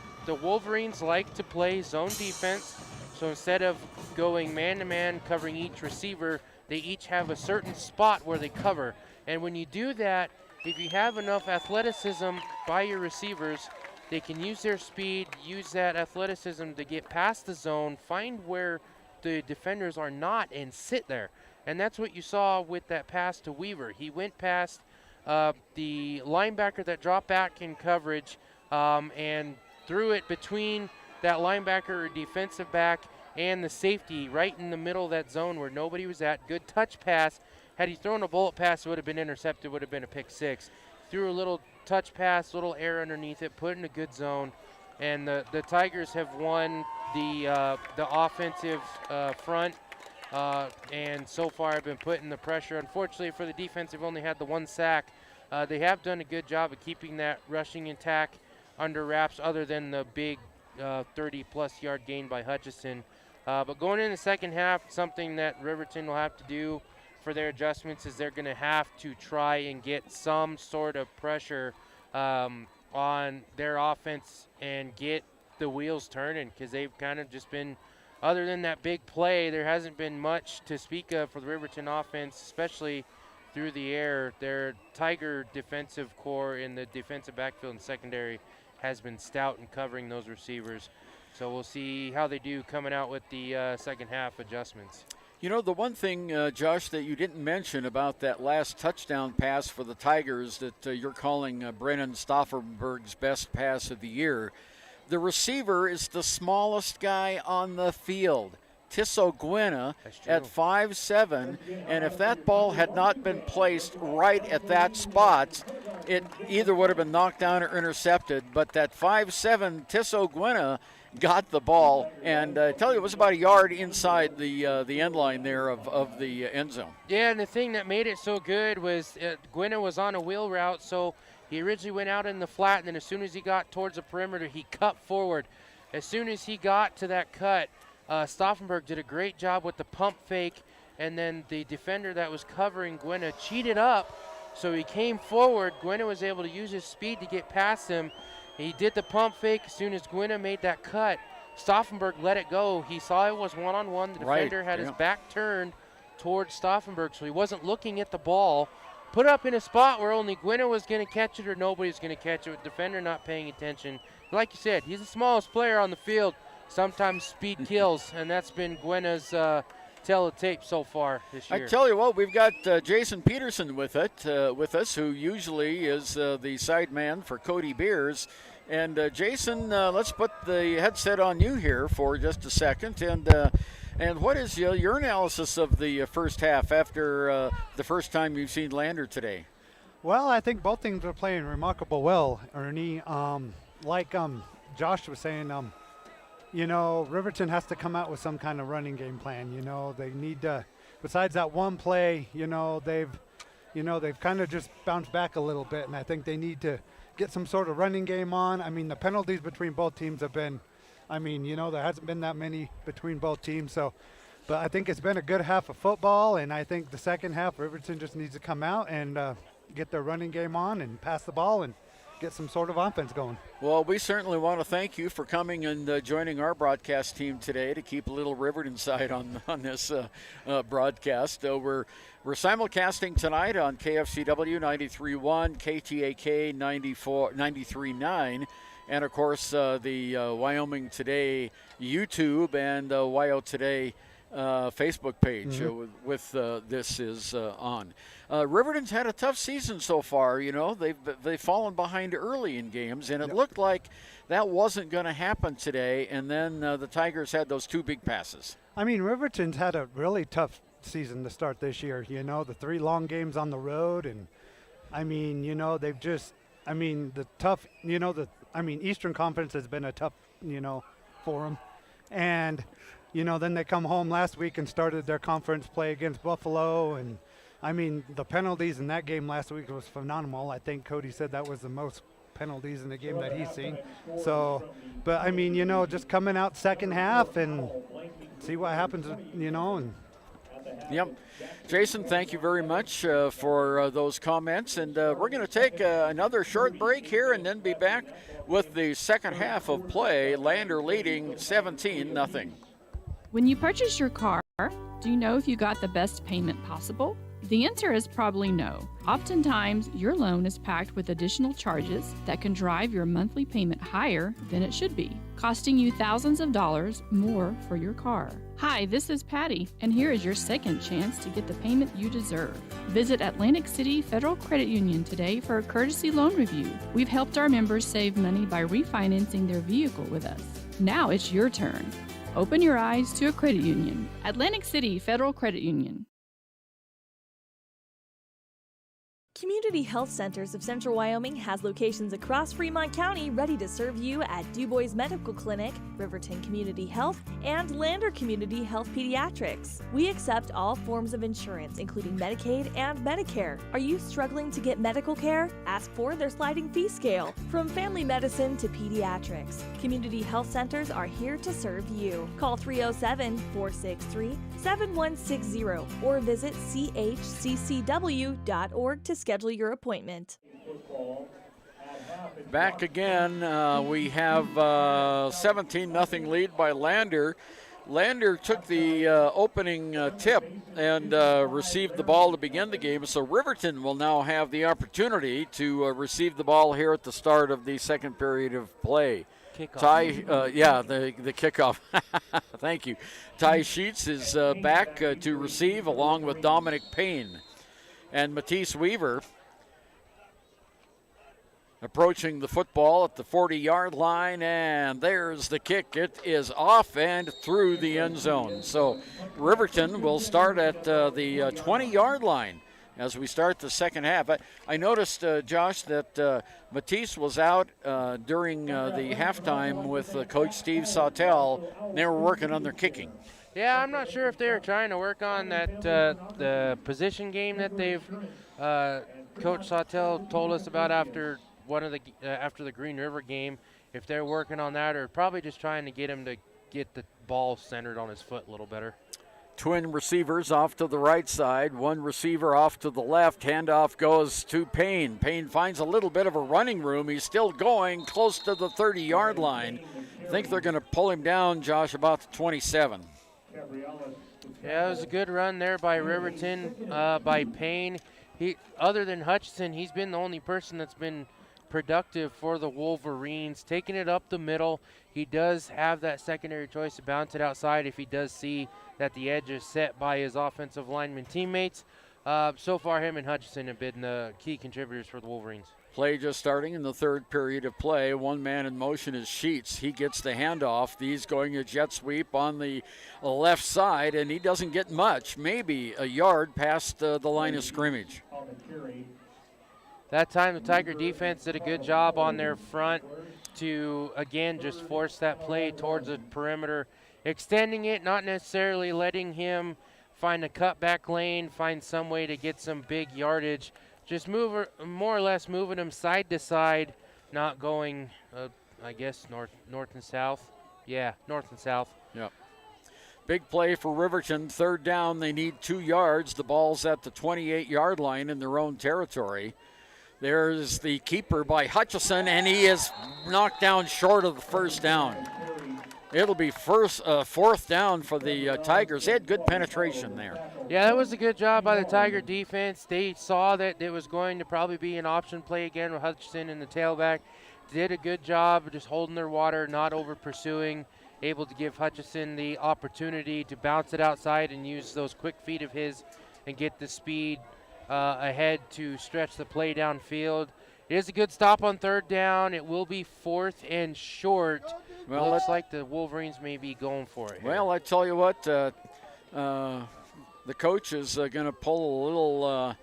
Wolverines like to play zone defense. So instead of going man-to-man, covering each receiver, they each have a certain spot where they cover. And when you do that, if you have enough athleticism by your receivers, they can use their speed, use that athleticism to get past the zone, find where the defenders are not, and sit there. And that's what you saw with that pass to Weaver. He went past the linebacker that dropped back in coverage and threw it between that linebacker or defensive back and the safety right in the middle of that zone where nobody was at. Good touch pass. Had he thrown a bullet pass, it would have been intercepted, would have been a pick 6. Threw a little touch pass, little air underneath it, put it in a good zone. And the Tigers have won the offensive front and so far have been putting the pressure. Unfortunately for the defense, they've only had the 1 sack. They have done a good job of keeping that rushing attack under wraps, other than the big 30-plus yard gain by Hutchison. But going in the second half, something that Riverton will have to do for their adjustments is they're going to have to try and get some sort of pressure on their offense and get the wheels turning, because they've kind of just been, other than that big play, there hasn't been much to speak of for the Riverton offense, especially through the air. Their Tiger defensive core in the defensive backfield and secondary has been stout in covering those receivers. So we'll see how they do coming out with the second half adjustments. You know, the one thing, Josh, that you didn't mention about that last touchdown pass for the Tigers that you're calling Brennan Stauffenberg's best pass of the year, the receiver is the smallest guy on the field, Tisso Gwena, at 5'7", and if that ball had not been placed right at that spot, it either would have been knocked down or intercepted. But that 5'7" Tisso Gwena got the ball, and I tell you, it was about a yard inside the end line there of the end zone. Yeah, and the thing that made it so good was Gwena was on a wheel route, so he originally went out in the flat, and then as soon as he got towards the perimeter, he cut forward. As soon as he got to that cut, Stauffenberg did a great job with the pump fake, and then the defender that was covering Gwena cheated up, so he came forward. Gwena was able to use his speed to get past him. He did the pump fake. As soon as Gwena made that cut, Stauffenberg let it go. He saw it was one-on-one. The defender had his back turned towards Stauffenberg, so he wasn't looking at the ball. Put up in a spot where only Gwena was going to catch it or nobody's going to catch it, with the defender not paying attention. Like you said, he's the smallest player on the field. Sometimes speed kills, and that's been Gwena's tell of tape so far this year. I tell you what, we've got Jason Peterson with us, who usually is the side man for Cody Beers. And Jason, let's put the headset on you here for just a second. And what is your analysis of the first half after the first time you've seen Lander today? Well, I think both teams are playing remarkable well, Ernie. Like Josh was saying, you know, Riverton has to come out with some kind of running game plan. You know, they need to, besides that one play, they've kind of just bounced back a little bit, and I think they need to get some sort of running game on. I mean, the penalties between both teams have been, there hasn't been that many between both teams. So, but I think it's been a good half of football, and I think the second half, Riverton just needs to come out and get their running game on and pass the ball and get some sort of offense going. Well, we certainly want to thank you for coming and joining our broadcast team today to keep a little Riverton side on this broadcast. We're simulcasting tonight on KFCW 93.1, KTAK 93.9, and of course the Wyoming Today YouTube and WYO Today Facebook page with this is on. Riverton's had a tough season so far. You know, they've fallen behind early in games, and it looked like that wasn't going to happen today. And then the Tigers had those two big passes. I mean, Riverton's had a really tough season to start this year. You know, the 3 long games on the road, and they've just, the tough, Eastern Conference has been a tough, for them, and. Then they come home last week and started their conference play against Buffalo. And, the penalties in that game last week was phenomenal. I think Cody said that was the most penalties in the game that he's seen. So, but, just coming out second half and see what happens, and Yep. Jason, thank you very much for those comments. And we're going to take another short break here and then be back with the second half of play. Lander leading 17-0. When you purchase your car, do you know if you got the best payment possible? The answer is probably no. Oftentimes, your loan is packed with additional charges that can drive your monthly payment higher than it should be, costing you thousands of dollars more for your car. Hi, this is Patty, and here is your second chance to get the payment you deserve. Visit Atlantic City Federal Credit Union today for a courtesy loan review. We've helped our members save money by refinancing their vehicle with us. Now it's your turn. Open your eyes to a credit union. Atlantic City Federal Credit Union. Community Health Centers of Central Wyoming has locations across Fremont County ready to serve you at DuBois Medical Clinic, Riverton Community Health, and Lander Community Health Pediatrics. We accept all forms of insurance, including Medicaid and Medicare. Are you struggling to get medical care? Ask for their sliding fee scale. From family medicine to pediatrics, Community Health Centers are here to serve you. Call 307-463-7160 or visit chccw.org to schedule your appointment. Back again, we have 17-0 lead by Lander. Lander took the opening tip and received the ball to begin the game, so Riverton will now have the opportunity to receive the ball here at the start of the second period of play. Kickoff. The kickoff. Thank you. Ty Sheets is back to receive along with Dominic Payne. And Matisse Weaver approaching the football at the 40-yard line, and there's the kick. It is off and through the end zone. So Riverton will start at the 20-yard line as we start the second half. I noticed, Josh, that Matisse was out during the halftime with Coach Steve Sautel. They were working on their kicking. Yeah, I'm not sure if they were trying to work on that the position game that they've Coach Sautel told us about after after the Green River game. If they're working on that, or probably just trying to get him to get the ball centered on his foot a little better. Twin receivers off to the right side, one receiver off to the left. Handoff goes to Payne. Payne finds a little bit of a running room. He's still going close to the 30-yard line. I think they're going to pull him down, Josh, about the 27. Yeah, it was a good run there by Riverton, by Payne. Other than Hutchison, he's been the only person that's been productive for the Wolverines, taking it up the middle. He does have that secondary choice to bounce it outside if he does see that the edge is set by his offensive lineman teammates. So far, him and Hutchison have been the key contributors for the Wolverines. Play just starting in the third period of play. One man in motion is Sheets. He gets the handoff. He's going a jet sweep on the left side, and he doesn't get much, maybe a yard past the line of scrimmage. That time the Tiger defense did a good job on their front to, again, just force that play towards the perimeter, extending it, not necessarily letting him find a cutback lane, find some way to get some big yardage. Just more or less moving them side to side, not going, I guess, north and south. Yeah, north and south. Yeah. Big play for Riverton. Third down, they need 2 yards. The ball's at the 28-yard line in their own territory. There's the keeper by Hutchison, and he is knocked down short of the first down. It'll be fourth down for the Tigers. They had good penetration there. Yeah, that was a good job by the Tiger defense. They saw that it was going to probably be an option play again with Hutchison in the tailback. Did a good job of just holding their water, not over pursuing, able to give Hutchison the opportunity to bounce it outside and use those quick feet of his and get the speed ahead to stretch the play downfield. It is a good stop on third down. It will be fourth and short. Well, looks like the Wolverines may be going for it here. Well, I tell you what, the coach is going to pull a little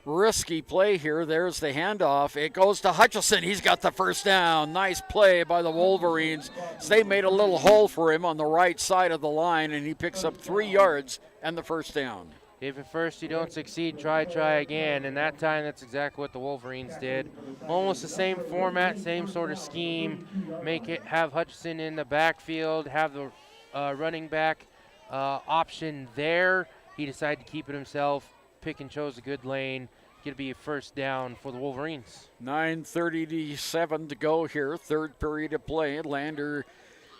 risky play here. There's the handoff. It goes to Hutchison. He's got the first down. Nice play by the Wolverines. So they made a little hole for him on the right side of the line, and he picks up 3 yards and the first down. If at first you don't succeed, try again. And that time, that's exactly what the Wolverines did. Almost the same format, same sort of scheme. Have Hutchison in the backfield, have the running back option there. He decided to keep it himself, pick and chose a good lane. Going to be a first down for the Wolverines. 9:37 to go here, third period of play. Lander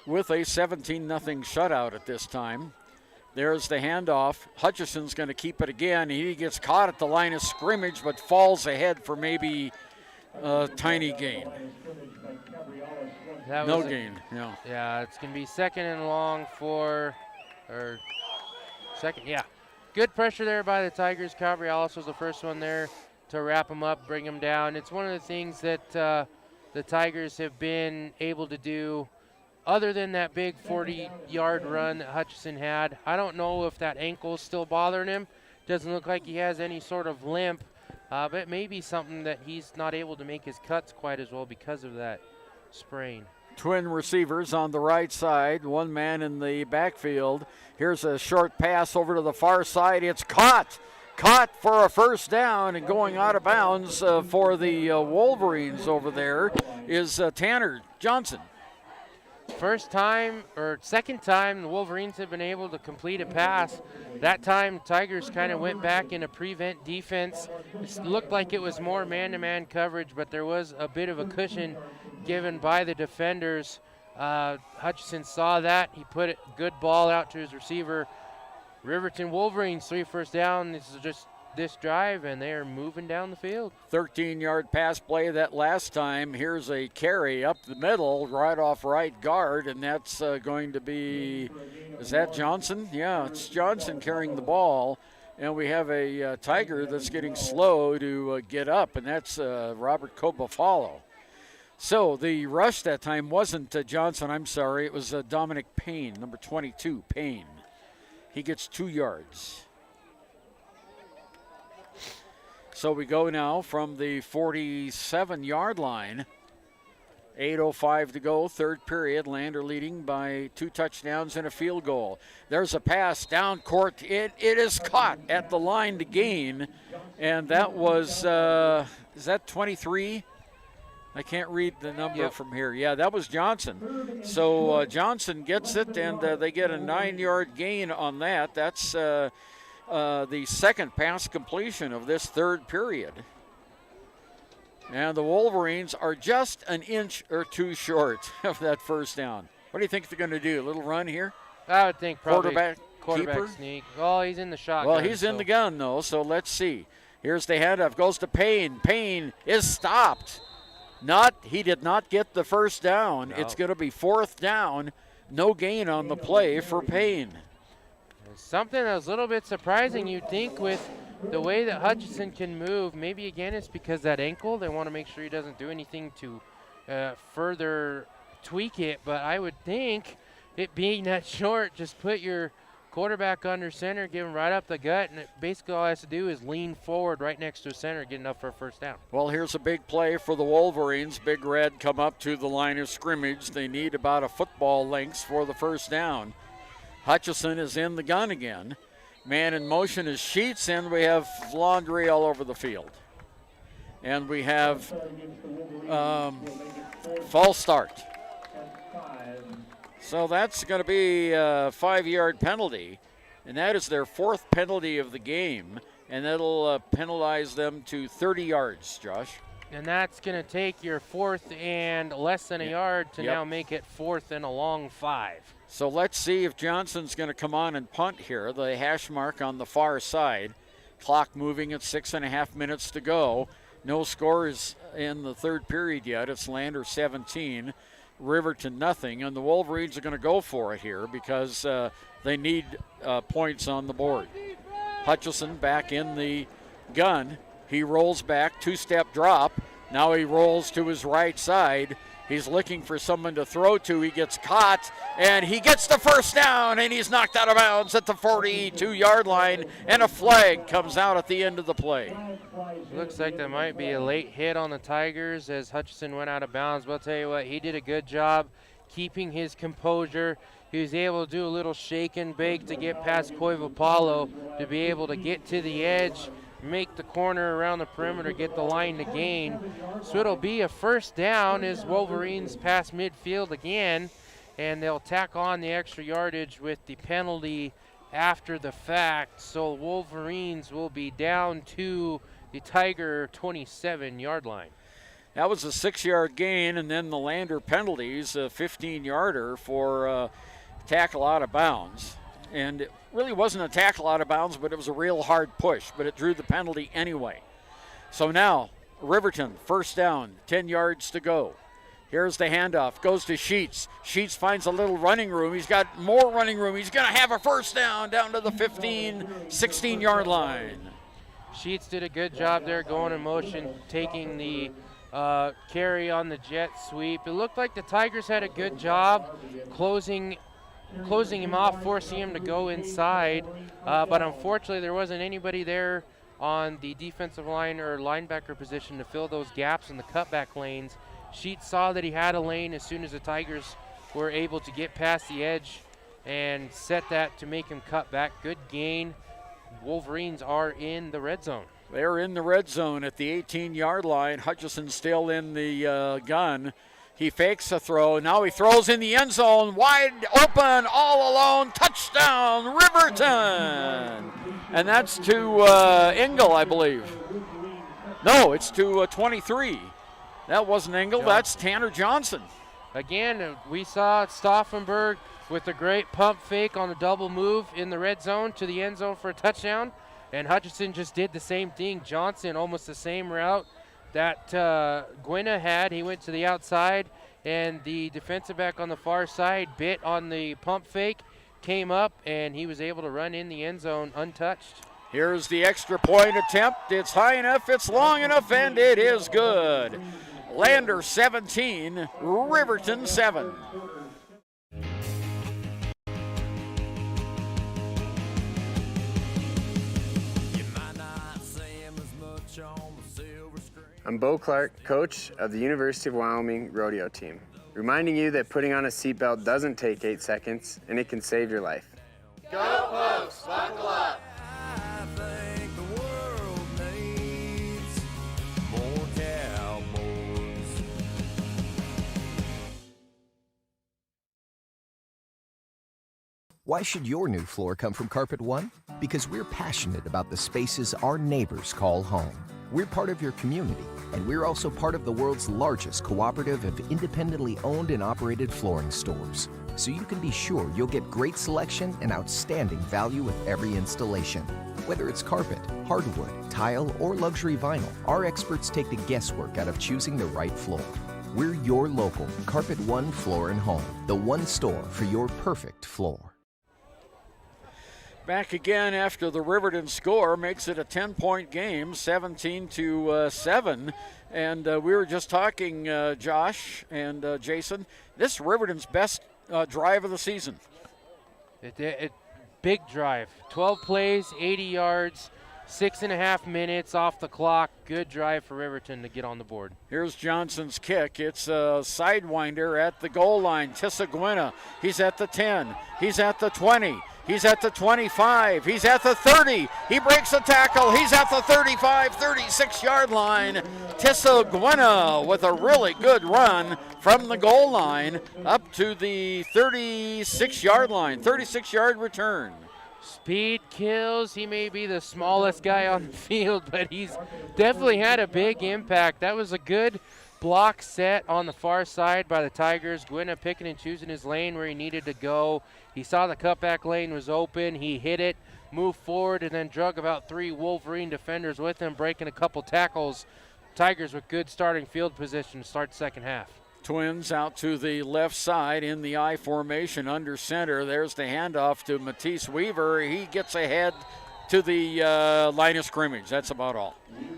with a 17-0 shutout at this time. There's the handoff. Hutchison's going to keep it again. He gets caught at the line of scrimmage, but falls ahead for maybe a tiny gain. No gain. Yeah. Yeah, it's going to be second and long second. Yeah. Good pressure there by the Tigers. Cabrialis was the first one there to wrap him up, bring him down. It's one of the things that the Tigers have been able to do. Other than that big 40-yard run that Hutchison had, I don't know if that ankle's still bothering him. Doesn't look like he has any sort of limp. but it may be something that he's not able to make his cuts quite as well because of that sprain. Twin receivers on the right side, one man in the backfield. Here's a short pass over to the far side. It's caught for a first down, and going out of bounds for the Wolverines over there is Tanner Johnson. First time or second time the Wolverines have been able to complete a pass. That time Tigers kind of went back in a prevent defense. It looked like it was more man-to-man coverage, but there was a bit of a cushion given by the defenders. Hutchison saw that. He put a good ball out to his receiver. Riverton Wolverines 3 first down. This is just this drive, and they are moving down the field. 13-yard pass play that last time. Here's a carry up the middle, right off right guard, and that's going to be, is that Johnson? Yeah, it's Johnson carrying the ball, and we have a Tiger that's getting slow to get up, and that's Robert Cobafalo. So the rush that time wasn't Johnson, I'm sorry. It was Dominic Payne, number 22, Payne. He gets 2 yards. So we go now from the 47-yard line. 8:05 to go, third period. Lander leading by 2 touchdowns and a field goal. There's a pass down court. It is caught at the line to gain. And that was, is that 23? I can't read the number from here. Yeah, that was Johnson. So Johnson gets it, and they get a 9-yard gain on that. That's the second pass completion of this third period. And the Wolverines are just an inch or two short of that first down. What do you think they're going to do? A little run here? I would think probably quarterback sneak. Oh, he's in the shotgun. Well, he's in the gun, though, so let's see. Here's the handoff. Goes to Payne. Payne is stopped. He did not get the first down. No. It's going to be fourth down. No gain on the play for Payne. Something that was a little bit surprising, you'd think, with the way that Hutchison can move. Maybe, again, it's because that ankle. They want to make sure he doesn't do anything to further tweak it. But I would think it being that short, just put your quarterback under center, give him right up the gut, and basically all he has to do is lean forward right next to a center, get enough for a first down. Well, here's a big play for the Wolverines. Big Red come up to the line of scrimmage. They need about a football length for the first down. Hutchison is in the gun again. Man in motion is Sheets, and we have laundry all over the field. And we have false start. So that's going to be a 5-yard penalty, and that is their 4th penalty of the game, and that'll penalize them to 30 yards, Josh. And that's going to take your 4th and less than a yard to now make it 4th and a long 5. So let's see if Johnson's going to come on and punt here. The hash mark on the far side. Clock moving at 6.5 minutes to go. No scores in the third period yet. It's Lander 17. Riverton nothing, and the Wolverines are going to go for it here because they need points on the board. Hutchison back in the gun. He rolls back, 2-step drop. Now he rolls to his right side. He's looking for someone to throw to. He gets caught, and he gets the first down, and he's knocked out of bounds at the 42-yard line, and a flag comes out at the end of the play. Looks like there might be a late hit on the Tigers as Hutchison went out of bounds. But I'll tell you what, he did a good job keeping his composure. He was able to do a little shake and bake to get past Koivapalo to be able to get to the edge, make the corner around the perimeter, get the line to gain. So it'll be a first down as Wolverines pass midfield again, and they'll tack on the extra yardage with the penalty after the fact. So Wolverines will be down to the Tiger 27-yard line. That was a 6-yard gain, and then the Lander penalties, a 15-yarder for tackle out of bounds. And it really wasn't a tackle out of bounds, but it was a real hard push, but it drew the penalty anyway. So now, Riverton, first down, 10 yards to go. Here's the handoff, goes to Sheets. Sheets finds a little running room. He's got more running room. He's going to have a first down to the 15, 16-yard line. Sheets did a good job there going in motion, taking the carry on the jet sweep. It looked like the Tigers had a good job closing him off, forcing him to go inside. But unfortunately, there wasn't anybody there on the defensive line or linebacker position to fill those gaps in the cutback lanes. Sheets saw that he had a lane as soon as the Tigers were able to get past the edge and set that to make him cut back. Good gain. Wolverines are in the red zone. They're in the red zone at the 18-yard line. Hutchison still in the gun. He fakes a throw. Now he throws in the end zone. Wide open, all alone. Touchdown, Riverton. And that's to Engel, I believe. No, it's to 23. That wasn't Engel. No. That's Tanner Johnson. Again, we saw Stauffenberg with a great pump fake on a double move in the red zone to the end zone for a touchdown. And Hutchison just did the same thing. Johnson, almost the same route that Gwynna had. He went to the outside, and the defensive back on the far side bit on the pump fake, came up, and he was able to run in the end zone untouched. Here's the extra point attempt. It's high enough, it's long enough, and it is good. Lander 17, Riverton 7. I'm Bo Clark, coach of the University of Wyoming rodeo team, reminding you that putting on a seatbelt doesn't take 8 seconds, and it can save your life. Go Pokes, buckle up. Why should your new floor come from Carpet One? Because we're passionate about the spaces our neighbors call home. We're part of your community, and we're also part of the world's largest cooperative of independently owned and operated flooring stores. So you can be sure you'll get great selection and outstanding value with every installation. Whether it's carpet, hardwood, tile, or luxury vinyl, our experts take the guesswork out of choosing the right floor. We're your local Carpet One Floor and Home, the one store for your perfect floor. Back again after the Riverton score makes it a 10-point game, 17-7. And we were just talking, Josh and Jason, this Riverton's best drive of the season. Big drive, 12 plays, 80 yards, 6.5 minutes off the clock. Good drive for Riverton to get on the board. Here's Johnson's kick. It's a sidewinder at the goal line. Tissa Gwynna, he's at the 10, he's at the 20. He's at the 25. He's at the 30. He breaks a tackle. He's at the 35, 36-yard line. Tissa Gwynna with a really good run from the goal line up to the 36-yard line, 36-yard return. Speed kills. He may be the smallest guy on the field, but he's definitely had a big impact. That was a good block set on the far side by the Tigers. Gwynna picking and choosing his lane where he needed to go. He saw the cutback lane was open. He hit it, moved forward, and then drug about 3 Wolverine defenders with him, breaking a couple tackles. Tigers with good starting field position to start the second half. Twins out to the left side in the I formation under center. There's the handoff to Matisse Weaver. He gets ahead to the line of scrimmage. That's about all.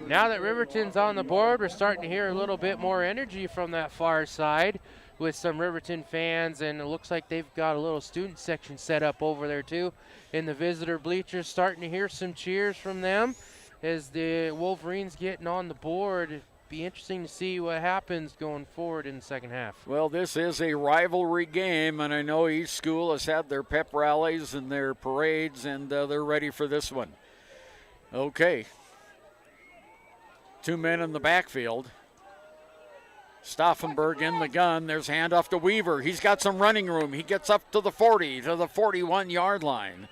Now that Riverton's on the board, we're starting to hear a little bit more energy from that far side with some Riverton fans, and it looks like they've got a little student section set up over there too in the visitor bleachers. Starting to hear some cheers from them as the Wolverines getting on the board. Be interesting to see what happens going forward in the second half. Well, this is a rivalry game, and I know each school has had their pep rallies and their parades, and they're ready for this one. Okay. 2 men in the backfield. Stauffenberg in the gun. There's a handoff to Weaver. He's got some running room. He gets up to the 40, to the 41-yard line.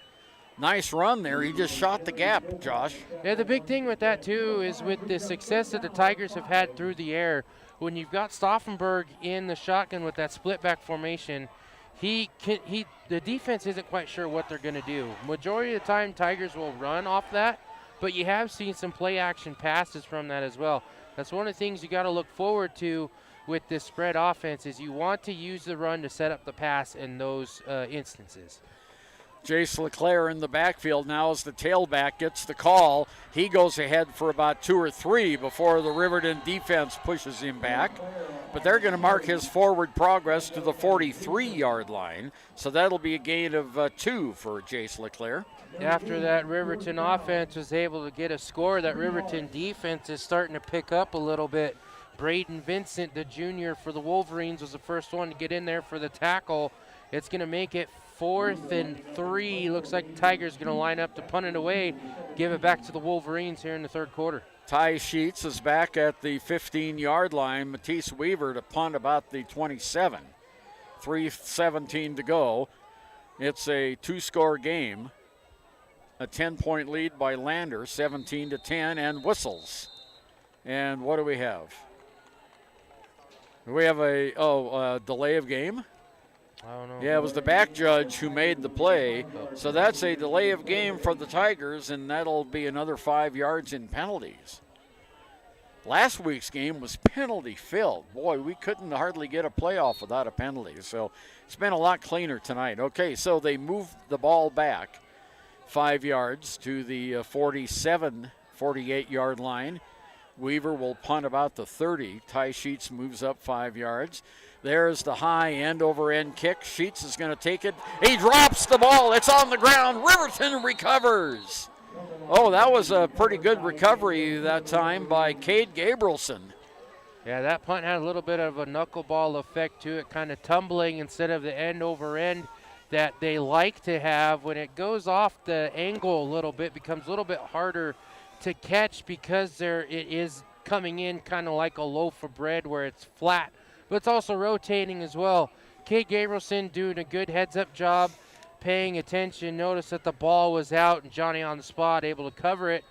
Nice run there. He just shot the gap, Josh. Yeah, the big thing with that, too, is with the success that the Tigers have had through the air, when you've got Stauffenberg in the shotgun with that split-back formation, the defense isn't quite sure what they're going to do. Majority of the time, Tigers will run off that, but you have seen some play-action passes from that as well. That's one of the things you got to look forward to with this spread offense is you want to use the run to set up the pass in those instances. Jace LeClaire in the backfield now as the tailback gets the call. He goes ahead for about 2 or 3 before the Riverton defense pushes him back. But they're going to mark his forward progress to the 43-yard line. So that'll be a gain of 2 for Jace LeClaire. After that Riverton offense was able to get a score, that Riverton defense is starting to pick up a little bit. Braden Vincent, the junior for the Wolverines, was the first one to get in there for the tackle. It's going to make it 4th and 3. Looks like the Tigers going to line up to punt it away, give it back to the Wolverines here in the third quarter. Ty Sheets is back at the 15-yard line. Matisse Weaver to punt about the 27. 3:17 to go. It's a 2-score game. A 10-point lead by Lander, 17-10, and whistles. And what do we have? We have a delay of game. I don't know. Yeah, it was the back judge who made the play. So that's a delay of game for the Tigers, and that'll be another 5 yards in penalties. Last week's game was penalty filled. Boy, we couldn't hardly get a playoff without a penalty. So it's been a lot cleaner tonight. Okay, so they moved the ball back 5 yards to the 48-yard line. Weaver will punt about the 30. Ty Sheets moves up 5 yards. There's the high end-over-end kick. Sheets is going to take it. He drops the ball. It's on the ground. Riverton recovers. Oh, that was a pretty good recovery that time by Cade Gabrielson. Yeah, that punt had a little bit of a knuckleball effect to it, kind of tumbling instead of the end-over-end that they like to have. When it goes off the angle a little bit, becomes a little bit harder to catch because it is coming in kind of like a loaf of bread where it's flat, but it's also rotating as well. Cade Gabrielson doing a good heads-up job, paying attention. Notice that the ball was out and Johnny on the spot able to cover it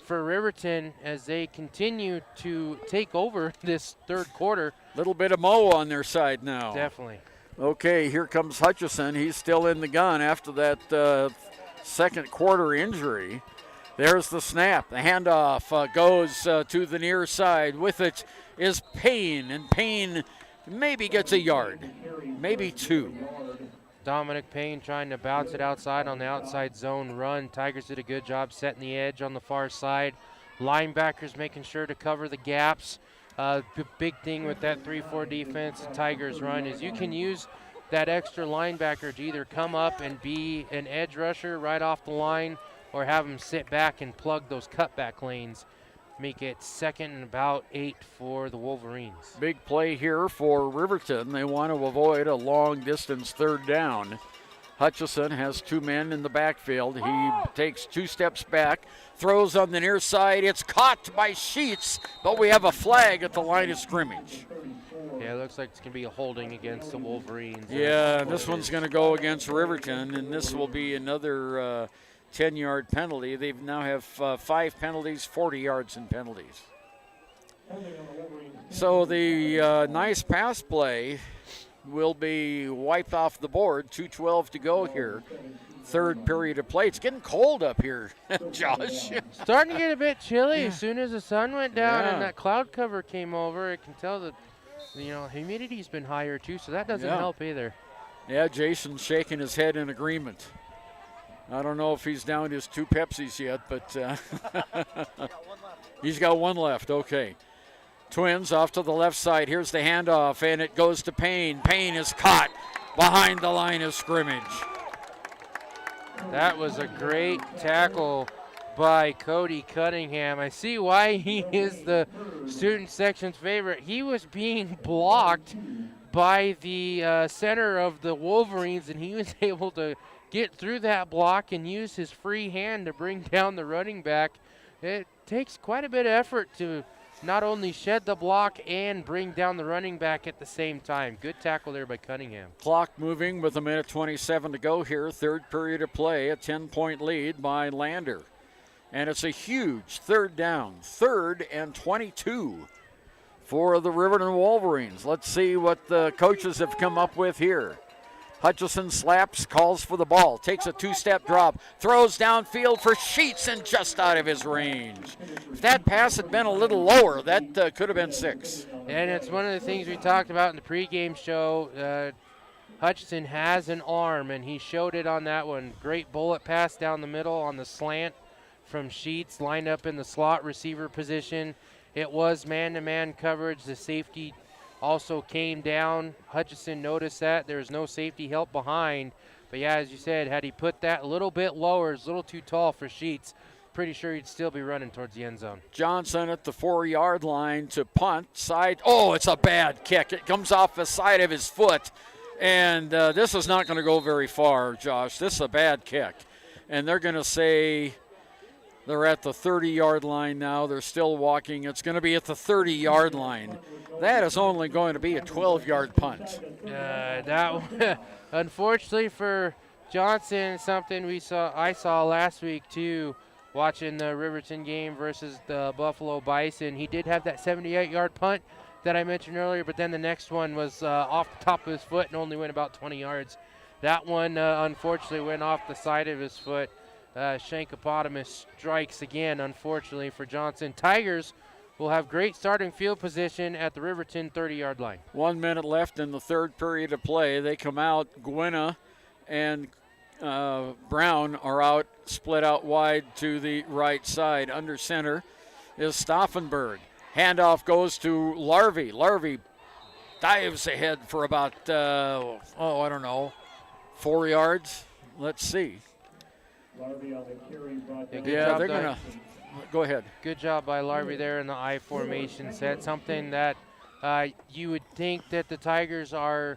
for Riverton as they continue to take over this third quarter. Little bit of Mo on their side now. Definitely. Okay, here comes Hutchison. He's still in the gun after that second quarter injury. There's the snap. The handoff goes to the near side. With it is Payne, and Payne maybe gets a yard, maybe 2. Dominic Payne trying to bounce it outside on the outside zone run. Tigers did a good job setting the edge on the far side. Linebackers making sure to cover the gaps. The big thing with that 3-4 defense the Tigers run is you can use that extra linebacker to either come up and be an edge rusher right off the line or have them sit back and plug those cutback lanes. Make it 2nd and about 8 for the Wolverines. Big play here for Riverton. They want to avoid a long-distance third down. Hutchison has 2 men in the backfield. He takes 2 steps back, throws on the near side. It's caught by Sheets, but we have a flag at the line of scrimmage. Yeah, it looks like it's going to be a holding against the Wolverines. Yeah, this one's going to go against Riverton, and this will be another 10-yard penalty. They now have 5 penalties, 40 yards in penalties. So the nice pass play will be wiped off the board. 2:12 to go here. Third period of play. It's getting cold up here, Josh. Starting to get a bit chilly as soon as the sun went down and that cloud cover came over. I can tell that, humidity's been higher too, so that doesn't help either. Yeah, Jason's shaking his head in agreement. I don't know if he's down his 2 Pepsis yet, but he's got 1 left. Okay. Twins off to the left side. Here's the handoff, and it goes to Payne. Payne is caught behind the line of scrimmage. That was a great tackle by Cody Cunningham. I see why he is the student section's favorite. He was being blocked by the center of the Wolverines, and he was able to get through that block and use his free hand to bring down the running back. It takes quite a bit of effort to not only shed the block and bring down the running back at the same time. Good tackle there by Cunningham. Clock moving with 1:27 to go here. Third period of play, a 10-point lead by Lander. And it's a huge third down, 3rd and 22 for the Riverton Wolverines. Let's see what the coaches have come up with here. Hutchison slaps, calls for the ball, takes a 2-step drop, throws downfield for Sheets and just out of his range. If that pass had been a little lower, that could have been 6. And it's one of the things we talked about in the pregame show. Hutchinson has an arm, and he showed it on that one. Great bullet pass down the middle on the slant from Sheets, lined up in the slot receiver position. It was man-to-man coverage. The safety also came down. Hutchinson noticed that. There was no safety help behind. But, yeah, as you said, had he put that a little bit lower, it's a little too tall for Sheets, pretty sure he'd still be running towards the end zone. Johnson at the 4-yard line to punt. Side. Oh, it's a bad kick. It comes off the side of his foot. And this is not going to go very far, Josh. This is a bad kick. And they're going to say they're at the 30-yard line now. They're still walking. It's going to be at the 30-yard line. That is only going to be a 12-yard punt. That unfortunately for Johnson, something I saw last week too, watching the Riverton game versus the Buffalo Bison. He did have that 78-yard punt that I mentioned earlier, but then the next one was off the top of his foot and only went about 20 yards. That one unfortunately went off the side of his foot. Shankopotamus strikes again, unfortunately for Johnson. Tigers will have great starting field position at the Riverton 30-yard line. 1 minute left in the third period of play. They come out. Gwynna and Brown are out, split out wide to the right side. Under center is Stauffenberg. Handoff goes to Larvey. Larvey dives ahead for about, 4 yards. Let's see. Yeah, they're going to go ahead. Good job by Larvey there in the I formation set. Something that you would think that the Tigers are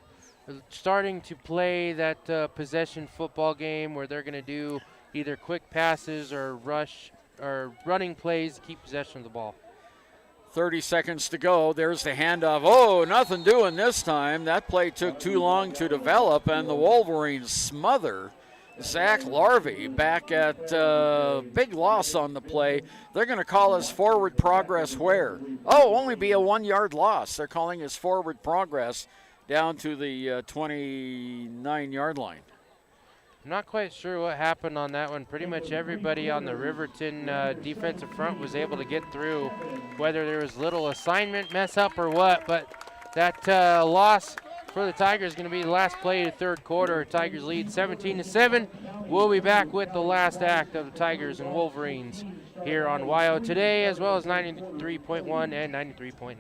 starting to play that possession football game where they're going to do either quick passes or rush or running plays to keep possession of the ball. 30 seconds to go. There's the handoff. Oh, nothing doing this time. That play took too long to develop, and the Wolverines smother Zach Larvey back at big loss on the play. They're going to call his forward progress where? Oh, only be a 1-yard loss. They're calling his forward progress down to the 29-yard line. I'm not quite sure what happened on that one. Pretty much everybody on the Riverton defensive front was able to get through, whether there was little assignment mess up or what, but that loss for the Tigers is going to be the last play of the third quarter. Tigers lead 17-7. We'll be back with the last act of the Tigers and Wolverines here on WYO Today, as well as 93.1 and 93.9.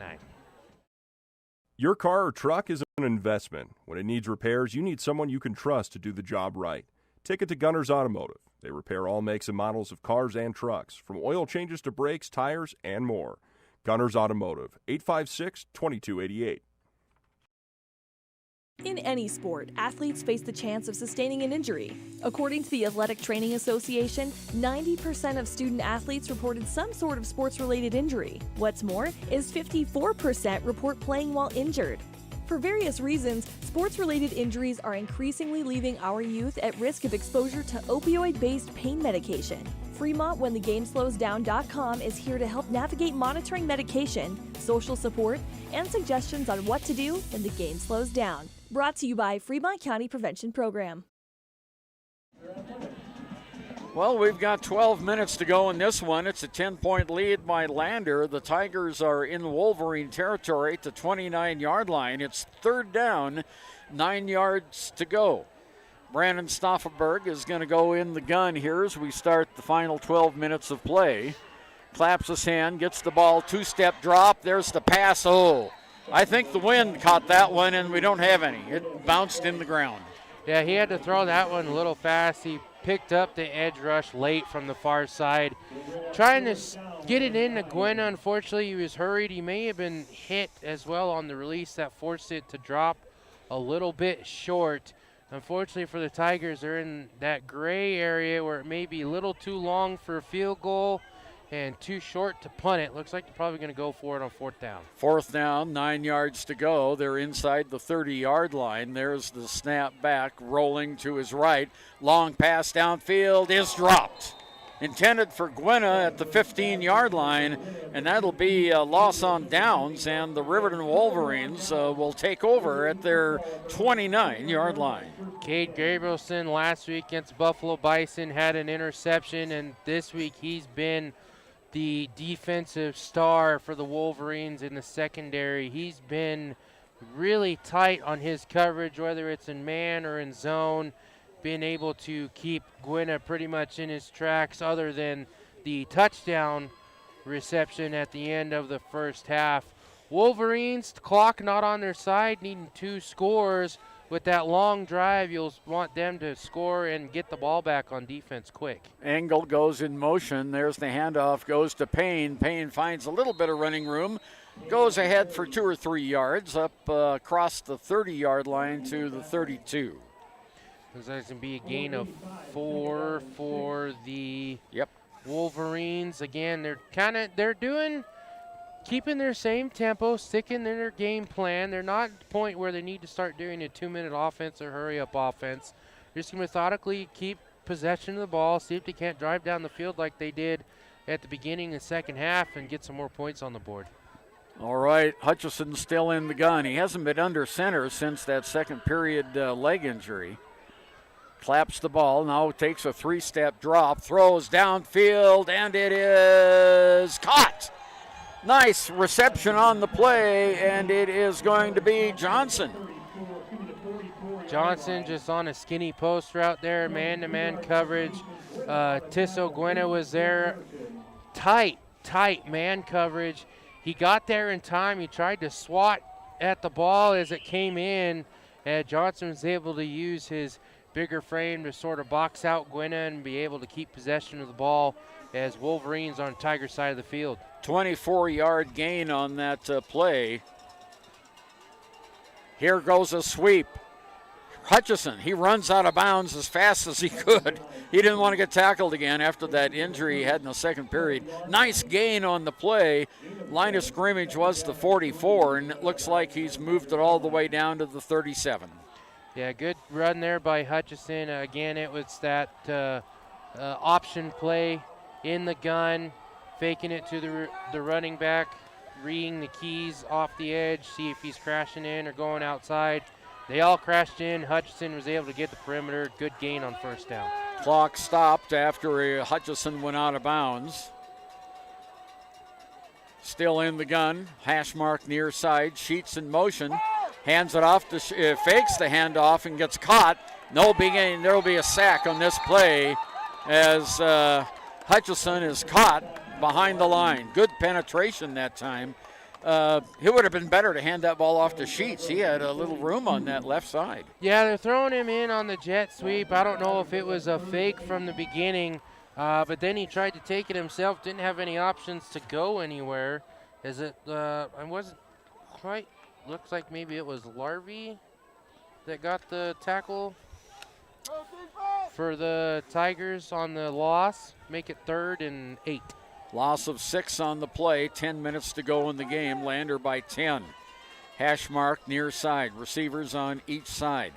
Your car or truck is an investment. When it needs repairs, you need someone you can trust to do the job right. Take it to Gunners Automotive. They repair all makes and models of cars and trucks, from oil changes to brakes, tires, and more. Gunners Automotive, 856-2288. In any sport, athletes face the chance of sustaining an injury. According to the Athletic Training Association, 90% of student athletes reported some sort of sports-related injury. What's more is 54% report playing while injured. For various reasons, sports-related injuries are increasingly leaving our youth at risk of exposure to opioid-based pain medication. Fremont WhenTheGameSlowsDown.com is here to help navigate monitoring medication, social support, and suggestions on what to do when the game slows down. Brought to you by Fremont County Prevention Program. Well, we've got 12 minutes to go in this one. It's a 10-point lead by Lander. The Tigers are in Wolverine territory at the 29-yard line. It's third down, 9 yards to go. Brandon Stauffenberg is going to go in the gun here as we start the final 12 minutes of play. Claps his hand, gets the ball, two-step drop. There's the pass. Oh, I think the wind caught that one, and we don't have any. It bounced in the ground. Yeah, he had to throw that one a little fast. He picked up the edge rush late from the far side. Trying to get it into Gwynna. Unfortunately, he was hurried. He may have been hit as well on the release that forced it to drop a little bit short. Unfortunately for the Tigers, they're in that gray area where it may be a little too long for a field goal and too short to punt it. Looks like they're probably going to go for it on fourth down. Fourth down, 9 yards to go. They're inside the 30-yard line. There's the snap back, rolling to his right. Long pass downfield is dropped. Intended for Gwynna at the 15-yard line, and that'll be a loss on downs, and the Riverton Wolverines will take over at their 29-yard line. Cade Gabrielson last week against Buffalo Bison had an interception, and this week he's been the defensive star for the Wolverines in the secondary. He's been really tight on his coverage, whether it's in man or in zone, being able to keep Gwynna pretty much in his tracks other than the touchdown reception at the end of the first half. Wolverines, clock not on their side, needing 2 scores. With that long drive, you'll want them to score and get the ball back on defense quick. Engel goes in motion. There's the handoff, goes to Payne. Payne finds a little bit of running room, goes ahead for 2 or 3 yards up across the 30-yard line to the 32. Looks like it's going to be a gain of 4 for the Wolverines. Again, keeping their same tempo, sticking in their game plan. They're not at the point where they need to start doing a 2-minute offense or hurry-up offense. They're just going to methodically keep possession of the ball, see if they can't drive down the field like they did at the beginning of the second half and get some more points on the board. All right, Hutchison's still in the gun. He hasn't been under center since that second period leg injury. Claps the ball, now takes a 3-step drop, throws downfield, and it is caught. Nice reception on the play, and it is going to be Johnson. Johnson just on a skinny post route there, man-to-man coverage. Tisso Gwynna was there. Tight man coverage. He got there in time. He tried to swat at the ball as it came in. And Johnson was able to use his bigger frame to sort of box out Gwynna and be able to keep possession of the ball as Wolverines on Tiger side of the field. 24-yard gain on that play. Here goes a sweep. Hutchison, he runs out of bounds as fast as he could. He didn't want to get tackled again after that injury he had in the second period. Nice gain on the play. Line of scrimmage was the 44, and it looks like he's moved it all the way down to the 37. Yeah, good run there by Hutchison. Again, it was that option play in the gun, faking it to the running back, reading the keys off the edge, see if he's crashing in or going outside. They all crashed in. Hutchison was able to get the perimeter. Good gain on first down. Clock stopped after Hutchison went out of bounds. Still in the gun. Hash mark near side. Sheets in motion. Hands it off to fakes the handoff and gets caught. No big gain. There will be a sack on this play as Hutchison is caught behind the line. Good penetration that time. It would have been better to hand that ball off to Sheets. He had a little room on that left side. Yeah, they're throwing him in on the jet sweep. I don't know if it was a fake from the beginning, but then he tried to take it himself. Didn't have any options to go anywhere. I wasn't quite. Looks like maybe it was Larvey that got the tackle for the Tigers on the loss. Make it 3rd and 8. Loss of 6 on the play, 10 minutes to go in the game. Lander by 10. Hash mark near side. Receivers on each side.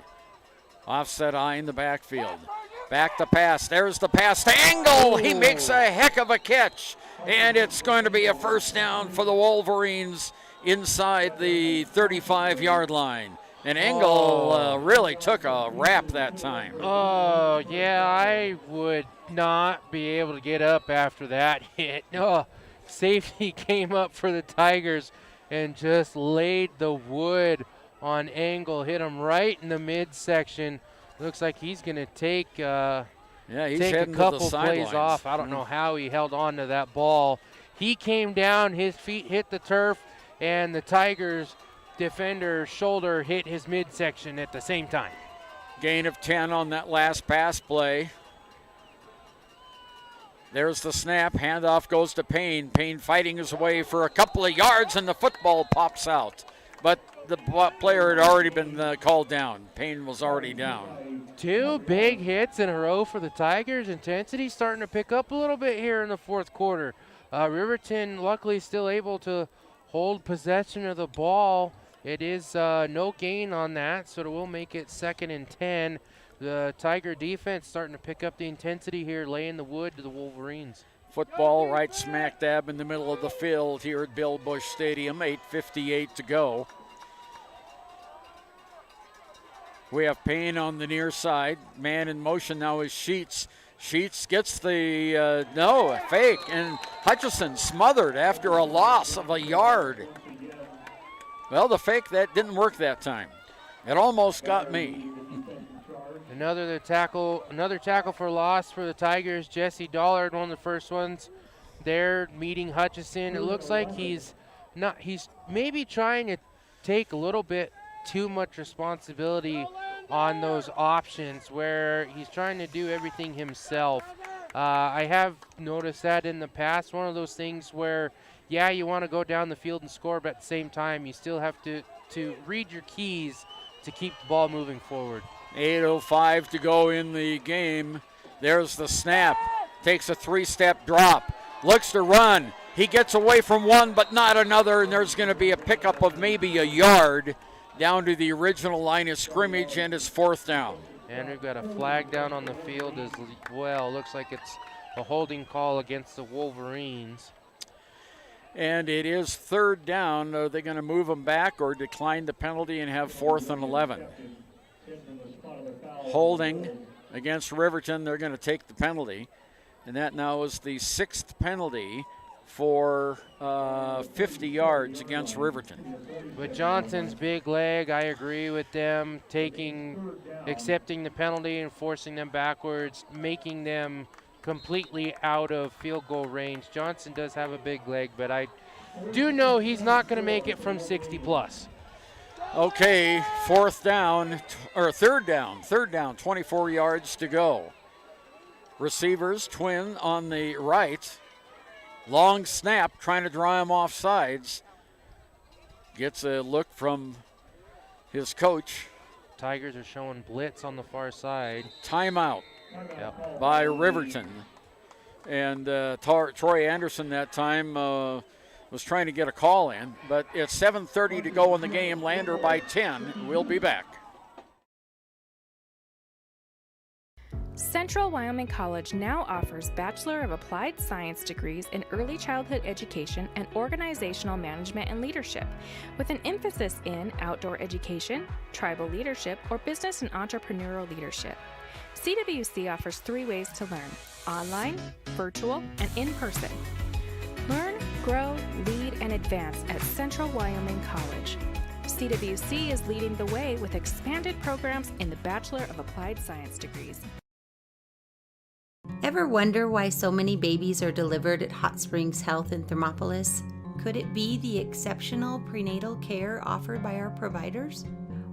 Offset eye in the backfield. Back to pass. There's the pass to Engel. He makes a heck of a catch. And it's going to be a first down for the Wolverines inside the 35-yard line. And Engel really took a wrap that time. Oh, yeah, I would not be able to get up after that hit. Safety came up for the Tigers and just laid the wood on Engel. Hit him right in the midsection. Looks like he's going to take a couple plays off. I don't know how he held on to that ball. He came down, his feet hit the turf, and the Tigers defender's shoulder hit his midsection at the same time. Gain of 10 on that last pass play. There's the snap. Handoff goes to Payne. Payne fighting his way for a couple of yards, and the football pops out. But the player had already been called down. Payne was already down. 2 big hits in a row for the Tigers. Intensity starting to pick up a little bit here in the fourth quarter. Riverton luckily still able to hold possession of the ball. It is no gain on that, so it will make it 2nd and 10. The Tiger defense starting to pick up the intensity here, laying the wood to the Wolverines. Football right smack dab in the middle of the field here at Bill Bush Stadium, 8:58 to go. We have Payne on the near side. Man in motion now is Sheets. Sheets gets the, fake, and Hutchison smothered after a loss of a yard. Well, the fake, that didn't work that time. It almost got me. Another tackle for loss for the Tigers. Jesse Dollard, one of the first ones there, meeting Hutchison. It looks like he's maybe trying to take a little bit too much responsibility on those options where he's trying to do everything himself. I have noticed that in the past. One of those things where, yeah, you want to go down the field and score, but at the same time, you still have to read your keys to keep the ball moving forward. 8:05 to go in the game. There's the snap. Takes a 3-step drop. Looks to run. He gets away from one, but not another, and there's going to be a pickup of maybe a yard down to the original line of scrimmage, and it's 4th down. And we've got a flag down on the field as well. Looks like it's a holding call against the Wolverines. And it is 3rd down. Are they going to move them back or decline the penalty and have 4th and 11? Holding against Riverton, they're going to take the penalty. And that now is the 6th penalty for 50 yards against Riverton. With Johnson's big leg, I agree with them accepting the penalty and forcing them backwards, making them completely out of field goal range. Johnson does have a big leg, but I do know he's not going to make it from 60 plus. Okay, 4th down, or 3rd down, 24 yards to go. Receivers, twin on the right. Long snap, trying to draw him off sides. Gets a look from his coach. Tigers are showing blitz on the far side. Timeout by Riverton. And Troy Anderson that time was trying to get a call in. But it's 7:30 to go in the game. Lander by 10. We'll be back. Central Wyoming College now offers Bachelor of Applied Science degrees in Early Childhood Education and Organizational Management and Leadership, with an emphasis in outdoor education, tribal leadership, or business and entrepreneurial leadership. CWC offers 3 ways to learn: online, virtual, and in person. Learn, grow, lead, and advance at Central Wyoming College. CWC is leading the way with expanded programs in the Bachelor of Applied Science degrees. Ever wonder why so many babies are delivered at Hot Springs Health in Thermopolis? Could it be the exceptional prenatal care offered by our providers?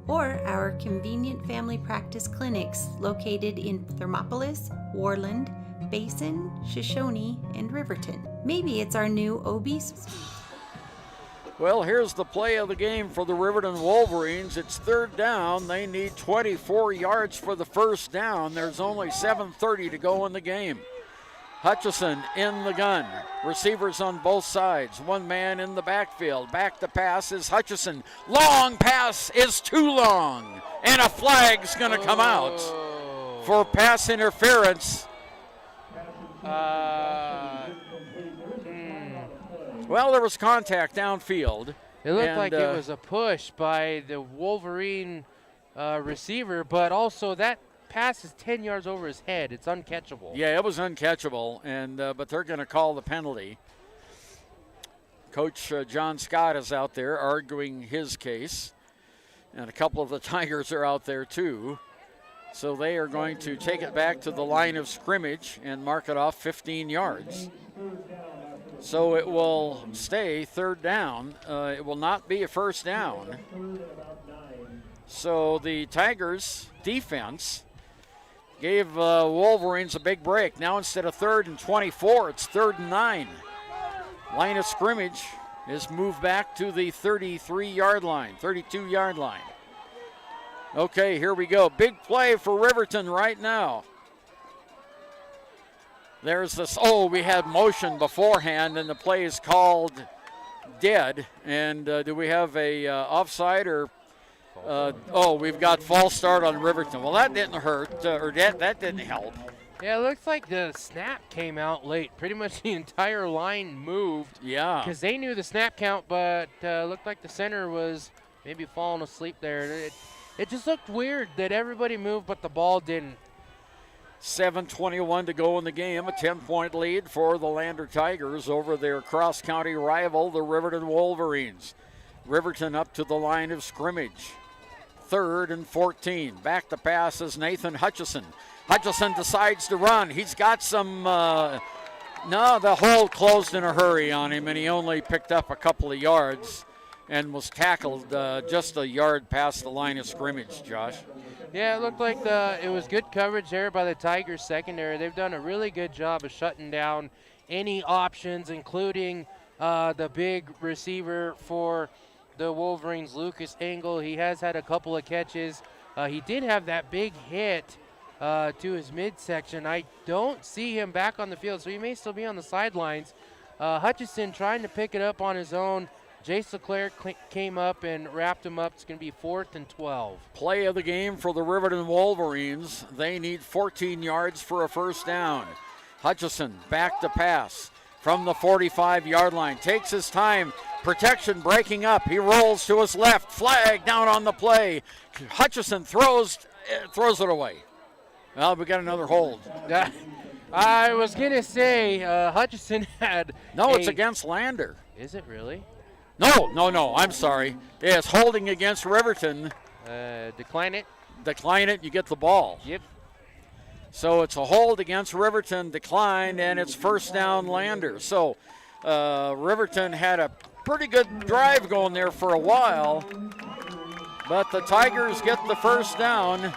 Or our convenient family practice clinics located in Thermopolis, Warland, Basin, Shoshone, and Riverton? Maybe it's our new obese. Well, here's the play of the game for the Riverton Wolverines. It's 3rd down. They need 24 yards for the 1st down. There's only 7:30 to go in the game. Hutchison in the gun. Receivers on both sides. One man in the backfield. Back to pass is Hutchison. Long pass is too long. And a flag's going to come out for pass interference. Well, there was contact downfield. It looked like it was a push by the Wolverine receiver, but also that pass is 10 yards over his head. It's uncatchable. Yeah, it was uncatchable, and but they're going to call the penalty. Coach John Scott is out there arguing his case, and a couple of the Tigers are out there too. So they are going to take it back to the line of scrimmage and mark it off 15 yards. So it will stay 3rd down. It will not be a 1st down. So the Tigers defense gave Wolverines a big break. Now instead of 3rd and 24, it's 3rd and 9. Line of scrimmage is moved back to the 33-yard line, 32-yard line. Okay, here we go. Big play for Riverton right now. There's this, we had motion beforehand, and the play is called dead. And do we have a offside or? We've got false start on Riverton. Well, that didn't hurt, or that didn't help. Yeah, it looks like the snap came out late. Pretty much the entire line moved. Yeah. Because they knew the snap count, but looked like the center was maybe falling asleep there. It just looked weird that everybody moved, but the ball didn't. 7:21 to go in the game. A 10-point lead for the Lander Tigers over their cross-county rival, the Riverton Wolverines. Riverton up to the line of scrimmage. 3rd and 14. Back to pass is Nathan Hutchison. Hutchison decides to run. He's got some, no, the hole closed in a hurry on him, and he only picked up a couple of yards and was tackled just a yard past the line of scrimmage, Josh. Yeah, it looked like it was good coverage there by the Tigers secondary. They've done a really good job of shutting down any options, including the big receiver for the Wolverines, Lucas Engel. He has had a couple of catches. He did have that big hit to his midsection. I don't see him back on the field, so he may still be on the sidelines. Hutchison trying to pick it up on his own. Jace Leclerc came up and wrapped him up. It's going to be 4th and 12. Play of the game for the Riverton Wolverines. They need 14 yards for a first down. Hutchison back to pass from the 45-yard line. Takes his time. Protection breaking up. He rolls to his left. Flag down on the play. Hutchison throws it away. Well, we got another hold. I was going to say Hutchison had it's against Lander. Is it really? No, I'm sorry. It's holding against Riverton. Decline it. Decline it, you get the ball. Yep. So it's a hold against Riverton, declined, and it's first down Lander. So Riverton had a pretty good drive going there for a while, but the Tigers get the first down,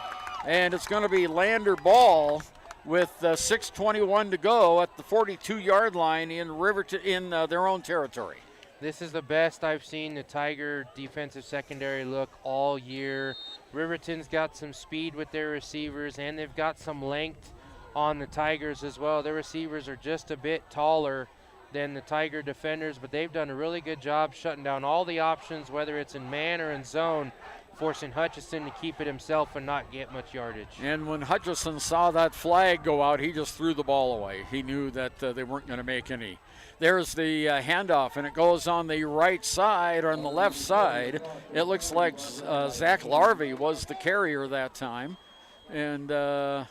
and it's going to be Lander ball with 6:21 to go at the 42-yard line in Riverton in their own territory. This is the best I've seen the Tiger defensive secondary look all year. Riverton's got some speed with their receivers, and they've got some length on the Tigers as well. Their receivers are just a bit taller than the Tiger defenders, but they've done a really good job shutting down all the options, whether it's in man or in zone, forcing Hutchison to keep it himself and not get much yardage. And when Hutchison saw that flag go out, he just threw the ball away. He knew that they weren't going to make any. There's the handoff, and it goes on the right side or on the left side. It looks like Zach Larvey was the carrier that time. And, Zach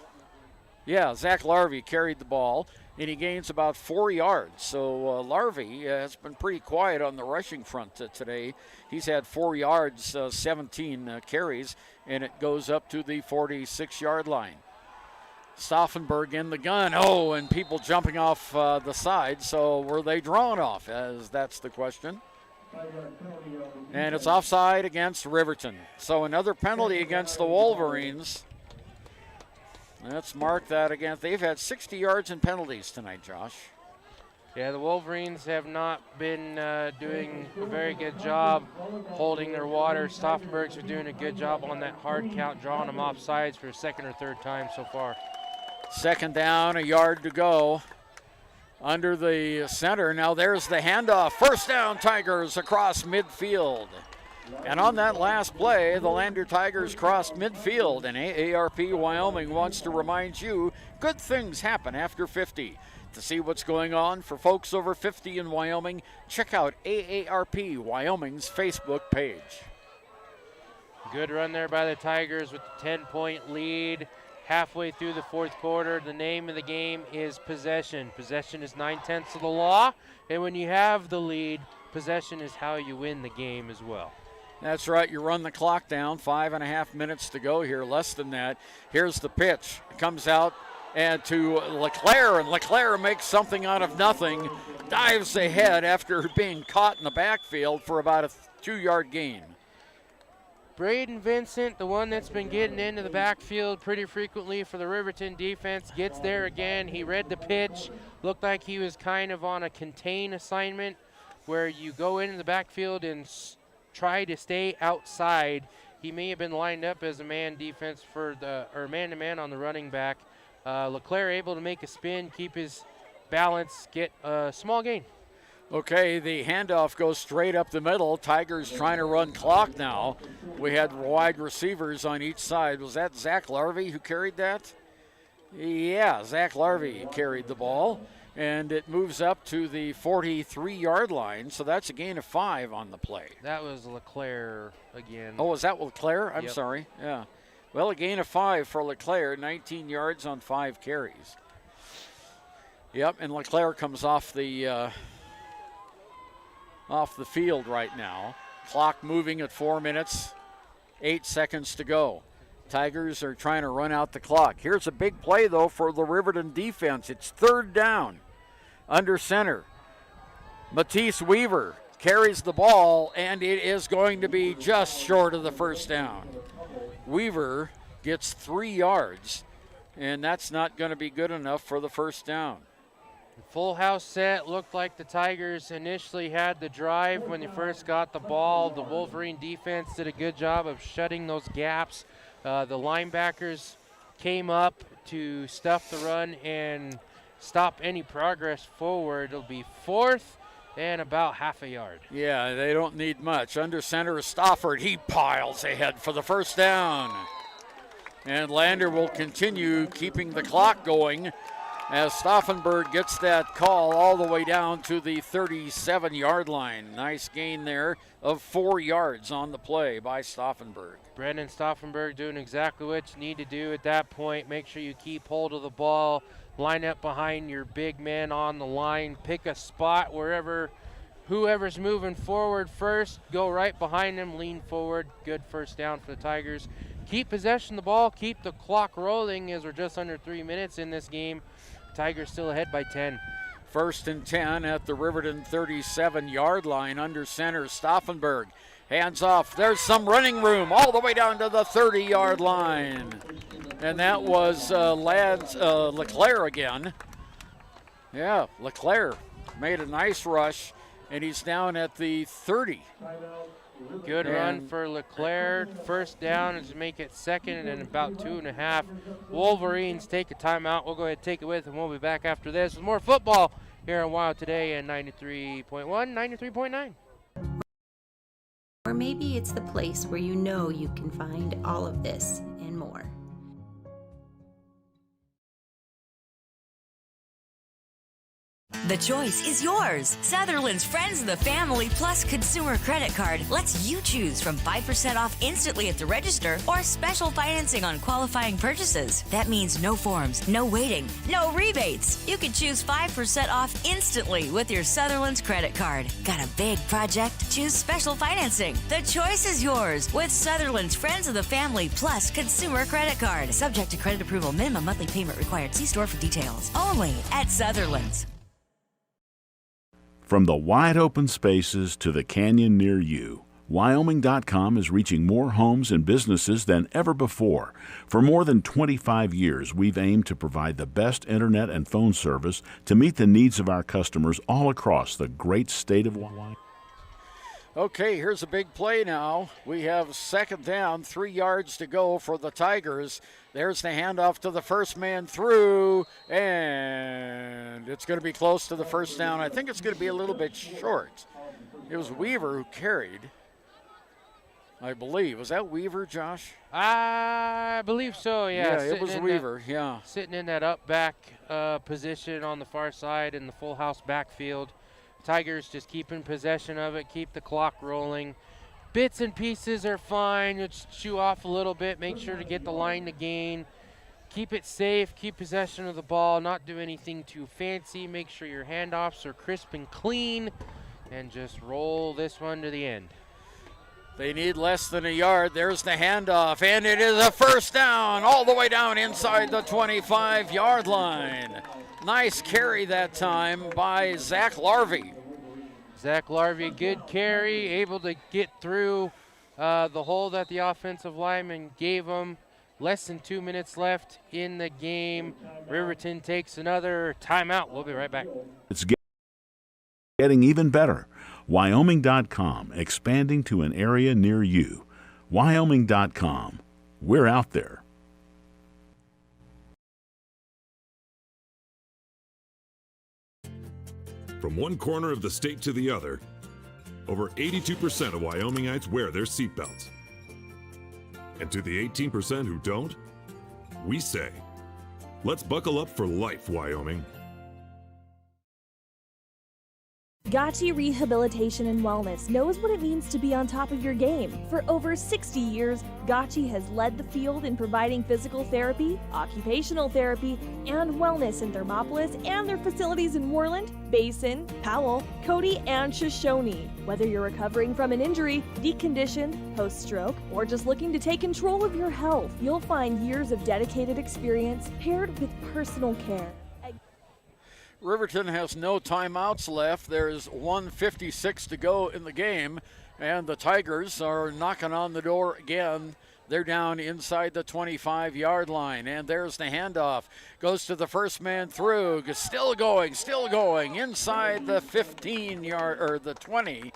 Larvey carried the ball, and he gains about 4 yards. So Larvey has been pretty quiet on the rushing front today. He's had 4 yards, 17 carries, and it goes up to the 46-yard line. Stauffenberg in the gun. And people jumping off the side. So were they drawn off? As that's the question. And it's offside against Riverton. So another penalty against the Wolverines. Let's mark that again. They've had 60 yards in penalties tonight, Josh. Yeah, the Wolverines have not been doing a very good job holding their water. Stauffenberg's been doing a good job on that hard count, drawing them off sides for a second or third time so far. Second down, a yard to go. Under the center. Now there's the handoff. First down, Tigers across midfield. And on that last play, the Lander Tigers crossed midfield, and AARP Wyoming wants to remind you good things happen after 50. To see what's going on for folks over 50 in Wyoming, check out AARP Wyoming's Facebook page. Good run there by the Tigers with the 10-point lead. Halfway through the fourth quarter, the name of the game is possession. Possession is 9/10 of the law, and when you have the lead, possession is how you win the game as well. That's right. You run the clock down. 5.5 minutes to go here, less than that. Here's the pitch. It comes out and to Leclerc, and Leclerc makes something out of nothing. Dives ahead after being caught in the backfield for about a 2-yard gain. Braden Vincent, the one that's been getting into the backfield pretty frequently for the Riverton defense, gets there again. He read the pitch. Looked like he was kind of on a contain assignment where you go into the backfield and try to stay outside. He may have been lined up as a man defense or man-to-man on the running back. Leclerc able to make a spin, keep his balance, get a small gain. Okay, the handoff goes straight up the middle. Tigers trying to run clock now. We had wide receivers on each side. Was that Zach Larvey who carried that? Yeah, Zach Larvey carried the ball. And it moves up to the 43-yard line, so that's a gain of 5 on the play. That was Leclerc again. Oh, was that Leclerc? I'm Yep. sorry. Yeah. Well, a gain of 5 for Leclerc, 19 yards on 5 carries. Yep, and Leclerc comes off the field right now. Clock moving at 4 minutes, 8 seconds to go. Tigers are trying to run out the clock. Here's a big play, though, for the Riverton defense. It's 3rd down. Under center. Matisse Weaver carries the ball, and it is going to be just short of the first down. Weaver gets 3 yards, and that's not going to be good enough for the first down. Full house set. Looked like the Tigers initially had the drive when they first got the ball. The Wolverine defense did a good job of shutting those gaps. The linebackers came up to stuff the run and stop any progress forward. It'll be 4th and about half a yard. Yeah, they don't need much. Under center is Stofford. He piles ahead for the first down. And Lander will continue keeping the clock going as Stauffenberg gets that call all the way down to the 37-yard line. Nice gain there of 4 yards on the play by Stauffenberg. Brendan Stauffenberg doing exactly what you need to do at that point. Make sure you keep hold of the ball, line up behind your big man on the line, pick a spot wherever whoever's moving forward first, go right behind them, lean forward. Good first down for the Tigers. Keep possession of the ball, keep the clock rolling as we're just under 3 minutes in this game. Tigers still ahead by 10. 1st and 10 at the Riverton 37-yard line. Under center, Stauffenberg. Hands off. There's some running room all the way down to the 30-yard line. And that was LeClaire again. Yeah, LeClaire made a nice rush, and he's down at the 30. Good run for LeClaire. First down is to make it 2nd and about 2.5. Wolverines take a timeout. We'll go ahead and take it with, and we'll be back after this with more football here on Wild Today and 93.1, 93.9. Or maybe it's the place where you know you can find all of this and more. The choice is yours. Sutherland's Friends of the Family Plus Consumer Credit Card lets you choose from 5% off instantly at the register or special financing on qualifying purchases. That means no forms, no waiting, no rebates. You can choose 5% off instantly with your Sutherland's credit card. Got a big project? Choose special financing. The choice is yours with Sutherland's Friends of the Family Plus Consumer Credit Card. Subject to credit approval. Minimum monthly payment required. See store for details. Only at Sutherland's. From the wide open spaces to the canyon near you, Wyoming.com is reaching more homes and businesses than ever before. For more than 25 years, we've aimed to provide the best internet and phone service to meet the needs of our customers all across the great state of Wyoming. Okay, here's a big play now. We have 2nd down, 3 yards to go for the Tigers. There's the handoff to the first man through, and it's going to be close to the first down. I think it's going to be a little bit short. It was Weaver who carried, I believe. Was that Weaver, Josh? I believe so, yeah. Yeah, it was Weaver, yeah. Sitting in that up back position on the far side in the full house backfield. Tigers just keeping possession of it, keep the clock rolling. Bits and pieces are fine. Just chew off a little bit, make sure to get the line to gain. Keep it safe, keep possession of the ball, not do anything too fancy. Make sure your handoffs are crisp and clean, and just roll this one to the end. They need less than a yard. There's the handoff, and it is a first down all the way down inside the 25-yard line. Nice carry that time by Zach Larvey. Zach Larvey, good carry, able to get through the hole that the offensive lineman gave him. Less than 2 minutes left in the game. Riverton takes another timeout. We'll be right back. It's getting even better. Wyoming.com, expanding to an area near you. Wyoming.com, we're out there. From one corner of the state to the other, over 82% of Wyomingites wear their seatbelts. And to the 18% who don't, we say, let's buckle up for life, Wyoming. Gotchi Rehabilitation and Wellness knows what it means to be on top of your game. For over 60 years, Gotchi has led the field in providing physical therapy, occupational therapy, and wellness in Thermopolis and their facilities in Worland, Basin, Powell, Cody, and Shoshone. Whether you're recovering from an injury, deconditioned, post-stroke, or just looking to take control of your health, you'll find years of dedicated experience paired with personal care. Riverton has no timeouts left. There's 1:56 to go in the game, and the Tigers are knocking on the door again. They're down inside the 25-yard line, and there's the handoff. Goes to the first man through. Still going inside the 15-yard or the 20,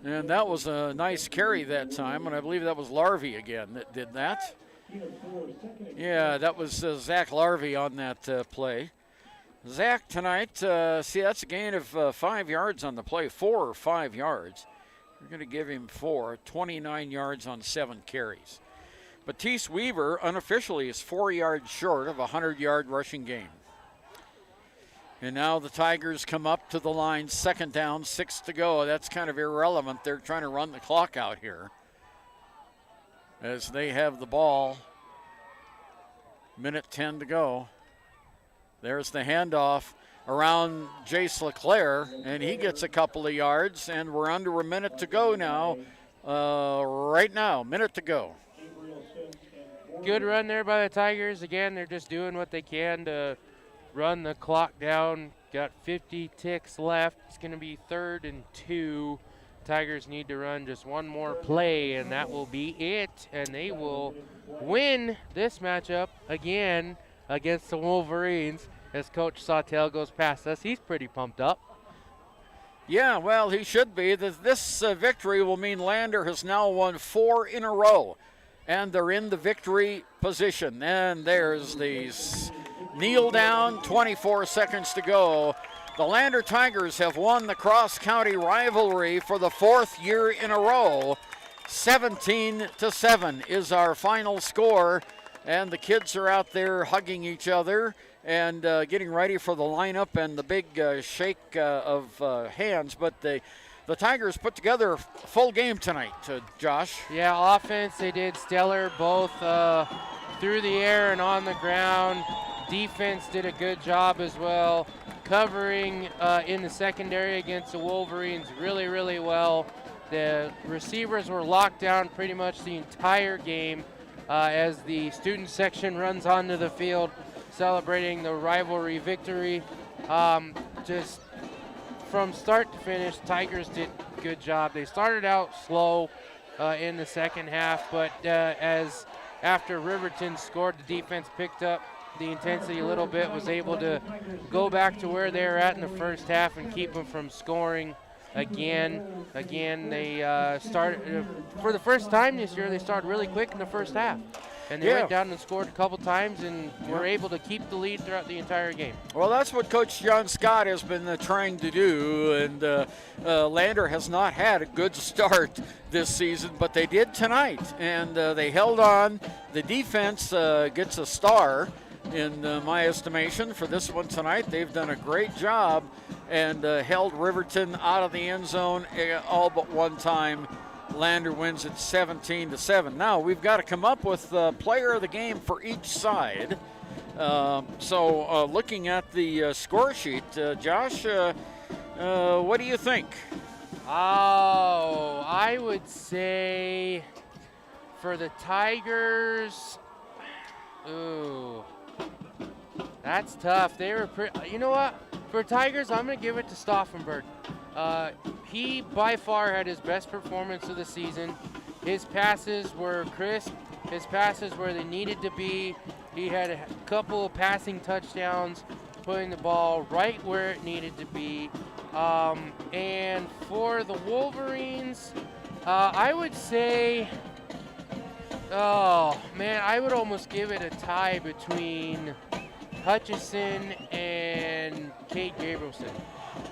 and that was a nice carry that time. And I believe that was Larvey again that did that. Yeah, that was Zach Larvey on that play. Zach tonight, see, that's a gain of 5 yards on the play, 4 or 5 yards. We're going to give him 4, 29 yards on 7 carries. Batiste Weaver unofficially is 4 yards short of a 100-yard rushing game. And now the Tigers come up to the line, 2nd down, 6 to go. That's kind of irrelevant. They're trying to run the clock out here as they have the ball. Minute 10 to go. There's the handoff around Jace LeClaire, and he gets a couple of yards, and we're under a minute to go now. Right now, minute to go. Good run there by the Tigers. Again, they're just doing what they can to run the clock down. Got 50 ticks left. It's going to be 3rd and 2. Tigers need to run just one more play, and that will be it. And they will win this matchup again against the Wolverines as Coach Sawtelle goes past us. He's pretty pumped up. Yeah, well, he should be. This victory will mean Lander has now won 4 in a row, and they're in the victory position. And there's the kneel down, 24 seconds to go. The Lander Tigers have won the cross-county rivalry for the 4th year in a row. 17-7 is our final score. And the kids are out there hugging each other and getting ready for the lineup and the big shake of hands. But the Tigers put together a full game tonight, Josh. Yeah, offense, they did stellar, both through the air and on the ground. Defense did a good job as well, covering in the secondary against the Wolverines really, really well. The receivers were locked down pretty much the entire game. As the student section runs onto the field celebrating the rivalry victory. Just from start to finish, Tigers did a good job. They started out slow in the second half, but as after Riverton scored, the defense picked up the intensity a little bit, was able to go back to where they were at in the first half and keep them from scoring again. They started, for the first time this year, they started really quick in the first half. And they went down and scored a couple times and were able to keep the lead throughout the entire game. Well, that's what Coach John Scott has been trying to do, and Lander has not had a good start this season, but they did tonight, and they held on. The defense gets a star in my estimation for this one tonight. They've done a great job and held Riverton out of the end zone all but one time. Lander wins it 17-7. Now we've got to come up with player of the game for each side. So looking at the score sheet, Josh, what do you think? Oh, I would say for the Tigers, ooh, that's tough. They were you know what? For Tigers, I'm going to give it to Stauffenberg. He by far had his best performance of the season. His passes were crisp. His passes where they needed to be. He had a couple of passing touchdowns, putting the ball right where it needed to be. And for the Wolverines, I would say, oh man, I would almost give it a tie between Hutchison and Kate Gabrielson.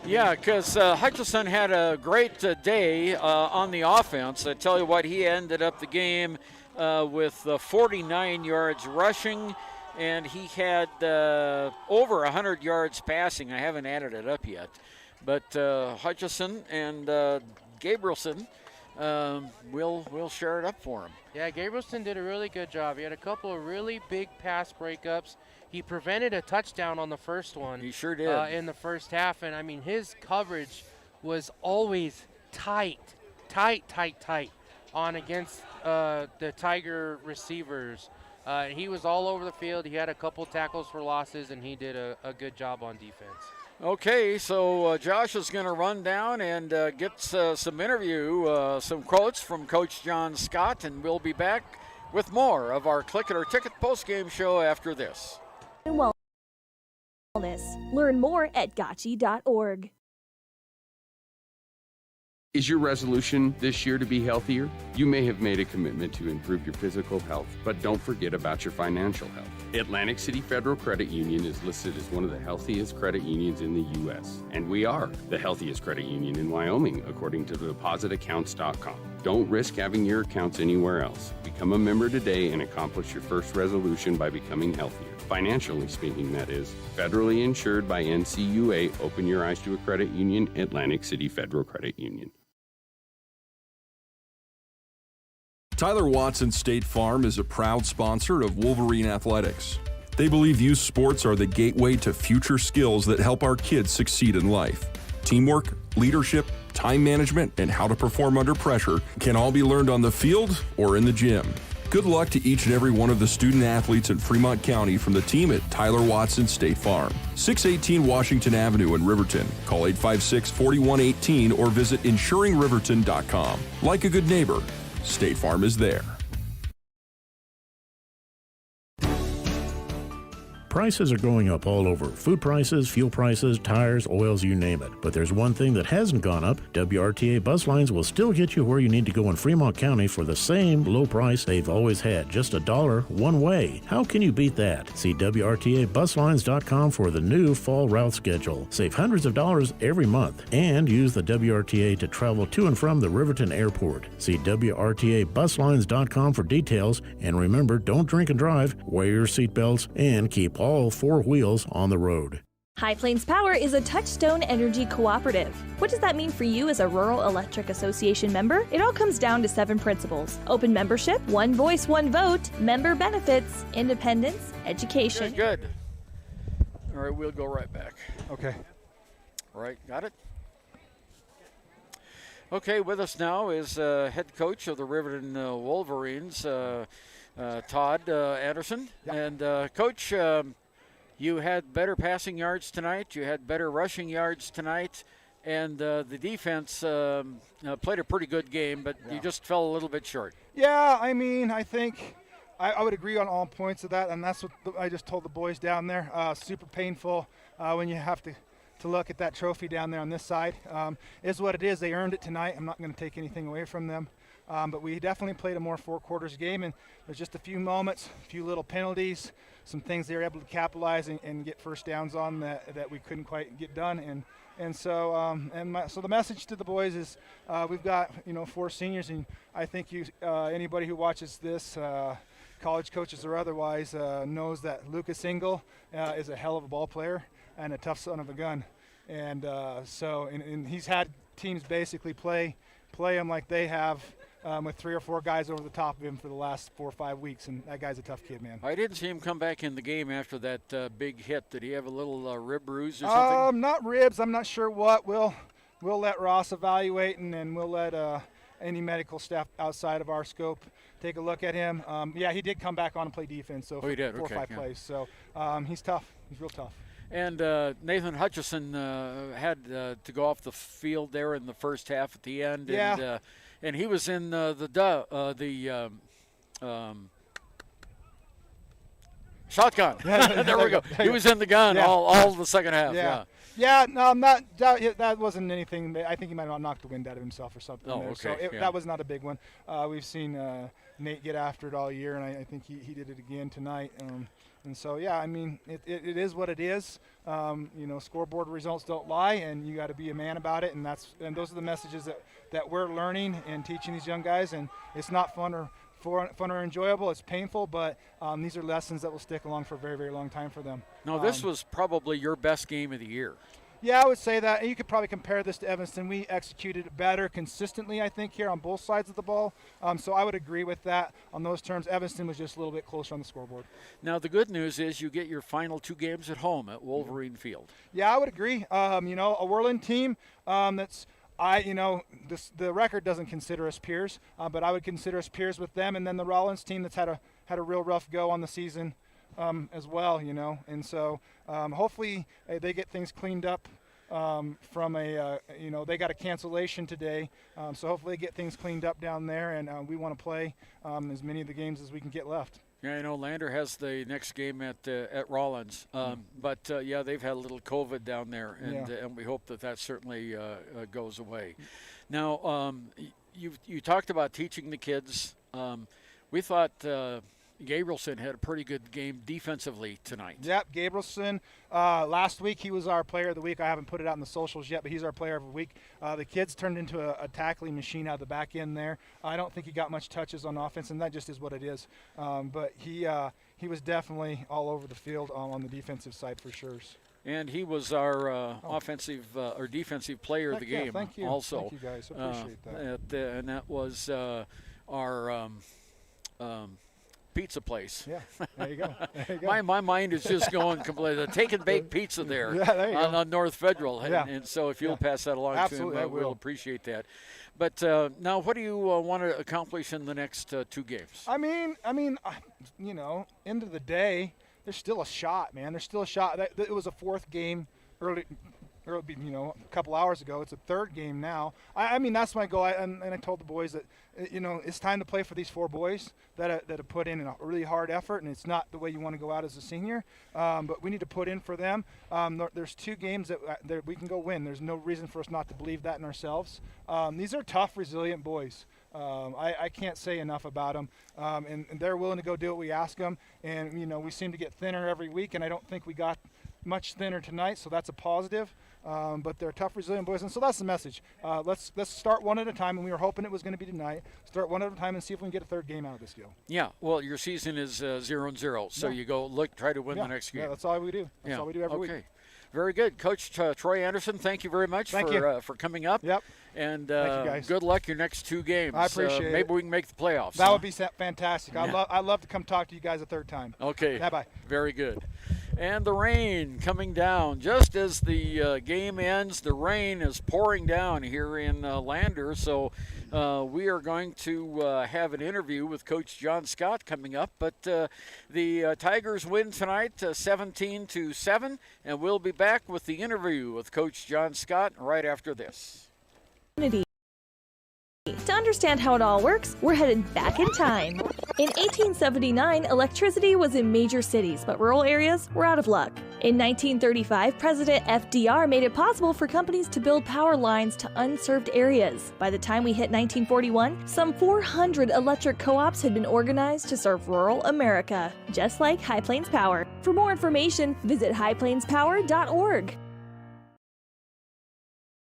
Yeah, because Hutchison had a great day on the offense. I tell you what, he ended up the game with 49 yards rushing, and he had over 100 yards passing. I haven't added it up yet. but Hutchison and Gabrielson will share it up for him. Yeah, Gabrielson did a really good job. He had a couple of really big pass breakups. He prevented a touchdown on the first one. He sure did. In the first half, and I mean, his coverage was always tight on against the Tiger receivers. He was all over the field. He had a couple tackles for losses, and he did a good job on defense. Okay, so Josh is going to run down and get some interview, some quotes from Coach John Scott, and we'll be back with more of our Click It or Ticket postgame show after this. Wellness. Learn more at gotchi.org. Is your resolution this year to be healthier? You may have made a commitment to improve your physical health, but don't forget about your financial health. Atlantic City Federal Credit Union is listed as one of the healthiest credit unions in the U.S., and we are the healthiest credit union in Wyoming, according to depositaccounts.com. Don't risk having your accounts anywhere else. Become a member today and accomplish your first resolution by becoming healthier. Financially speaking, that is. Federally insured by NCUA. Open your eyes to a credit union. Atlantic City Federal Credit Union. Tyler Watson State Farm is a proud sponsor of Wolverine Athletics. They believe youth sports are the gateway to future skills that help our kids succeed in life. Teamwork, leadership, time management, and how to perform under pressure can all be learned on the field or in the gym. Good luck to each and every one of the student athletes in Fremont County from the team at Tyler Watson State Farm. 618 Washington Avenue in Riverton. Call 856-4118 or visit insuringriverton.com. Like a good neighbor, State Farm is there. Prices are going up all over. Food prices, fuel prices, tires, oils, you name it. But there's one thing that hasn't gone up. WRTA bus lines will still get you where you need to go in Fremont County for the same low price they've always had. Just $1 one way. How can you beat that? See WRTAbuslines.com for the new fall route schedule. Save hundreds of dollars every month and use the WRTA to travel to and from the Riverton Airport. See WRTAbuslines.com for details. And remember, don't drink and drive, wear your seatbelts, and keep all four wheels on the road. High Plains Power is a Touchstone Energy Cooperative. What does that mean for you as a Rural Electric Association member? It all comes down to 7 principles. Open membership, one voice, one vote, member benefits, independence, education. Good. All right, we'll go right back. Okay. All right, got it? Okay, with us now is head coach of the Riverton Wolverines, Todd Anderson. Yep. And Coach, you had better passing yards tonight. You had better rushing yards tonight. And the defense played a pretty good game, but you just fell a little bit short. Yeah, I mean, I think I would agree on all points of that, and that's what I just told the boys down there. Super painful when you have to look at that trophy down there on this side. Is what it is. They earned it tonight. I'm not going to take anything away from them. But we definitely played a more four-quarters game, and there's just a few moments, a few little penalties, some things they were able to capitalize and get first downs on that we couldn't quite get done. So the message to the boys is we've got 4 seniors, and I think anybody who watches this, college coaches or otherwise, knows that Lucas Engel is a hell of a ball player and a tough son of a gun. And he's had teams basically play him like they have. With 3 or 4 guys over the top of him for the last 4 or 5 weeks, and that guy's a tough kid, man. I didn't see him come back in the game after that big hit. Did he have a little rib bruise or something? Not ribs. I'm not sure what. We'll let Ross evaluate, and then we'll let any medical staff outside of our scope take a look at him. He did come back on and play defense, so he did. 4 or 5 plays. So he's tough. He's real tough. And Nathan Hutchison had to go off the field there in the first half at the end. Yeah. And he was in the shotgun. There we go. He was in the gun all the second half. Yeah. No, that wasn't anything. I think he might have knocked the wind out of himself or something. Oh, okay. So that was not a big one. We've seen Nate get after it all year, and I think he did it again tonight. And so, I mean, it is what it is. Scoreboard results don't lie, and you got to be a man about it. And those are the messages that we're learning and teaching these young guys. And it's not fun or enjoyable. It's painful, but these are lessons that will stick along for a very, very long time for them. No, this was probably your best game of the year. Yeah, I would say that. And you could probably compare this to Evanston. We executed it better consistently, I think, here on both sides of the ball. So I would agree with that on those terms. Evanston was just a little bit closer on the scoreboard. Now, the good news is you get your final 2 games at home at Wolverine Field. Yeah, I would agree. A Whirling team the record doesn't consider us peers, but I would consider us peers with them. And then the Rollins team that's had a real rough go on the season. As well, and so hopefully they get things cleaned up from they got a cancellation today, so hopefully they get things cleaned up down there, and we want to play as many of the games as we can get left. Yeah, Lander has the next game at Rollins, but they've had a little COVID down there, and we hope that certainly goes away. Now, you talked about teaching the kids. We thought Gabrielson had a pretty good game defensively tonight. Yep, Gabrielson. Last week he was our player of the week. I haven't put it out in the socials yet, but he's our player of the week. The kids turned into a tackling machine out of the back end there. I don't think he got much touches on offense, and that just is what it is. But he was definitely all over the field on the defensive side for sure. And he was our offensive or defensive player of the game. Thank you. Also, thank you guys. I appreciate that. And that was our pizza place. Yeah, there you go. There you go. My mind is just going completely. Take and bake pizza there on North Federal. And so if you'll pass that along Absolutely, to him, we'll appreciate that. But now, what do you want to accomplish in the next 2 games? I mean, end of the day, there's still a shot, man. There's still a shot. It was a 4th game early, a couple hours ago. It's a 3rd game now. I mean, that's my goal. And I told the boys that, it's time to play for these 4 boys that have put in a really hard effort, and it's not the way you want to go out as a senior. But we need to put in for them. There's 2 games that we can go win. There's no reason for us not to believe that in ourselves. These are tough, resilient boys. I can't say enough about them, and they're willing to go do what we ask them. And we seem to get thinner every week, and I don't think we got much thinner tonight, so that's a positive. But they're tough, resilient boys, and so that's the message. Let's start one at a time, and we were hoping it was going to be tonight. Start one at a time and see if we can get a 3rd game out of this deal. Yeah, well, your season is 0-0, so you go try to win the next game. Yeah, that's all we do. That's all we do every week. Very good. Coach Troy Anderson, thank you very much for coming up. Yep. And thank you guys. Good luck your next 2 games. I appreciate it. Maybe we can make the playoffs. That would be fantastic. I'd love to come talk to you guys a 3rd time. Okay. Bye-bye. Very good. And the rain coming down. Just as the game ends, the rain is pouring down here in Lander. So we are going to have an interview with Coach John Scott coming up. But the Tigers win tonight 17-7. And we'll be back with the interview with Coach John Scott right after this. To understand how it all works, we're headed back in time. In 1879, electricity was in major cities, but rural areas were out of luck. In 1935, President FDR made it possible for companies to build power lines to unserved areas. By the time we hit 1941, some 400 electric co-ops had been organized to serve rural America, just like High Plains Power. For more information, visit highplainspower.org.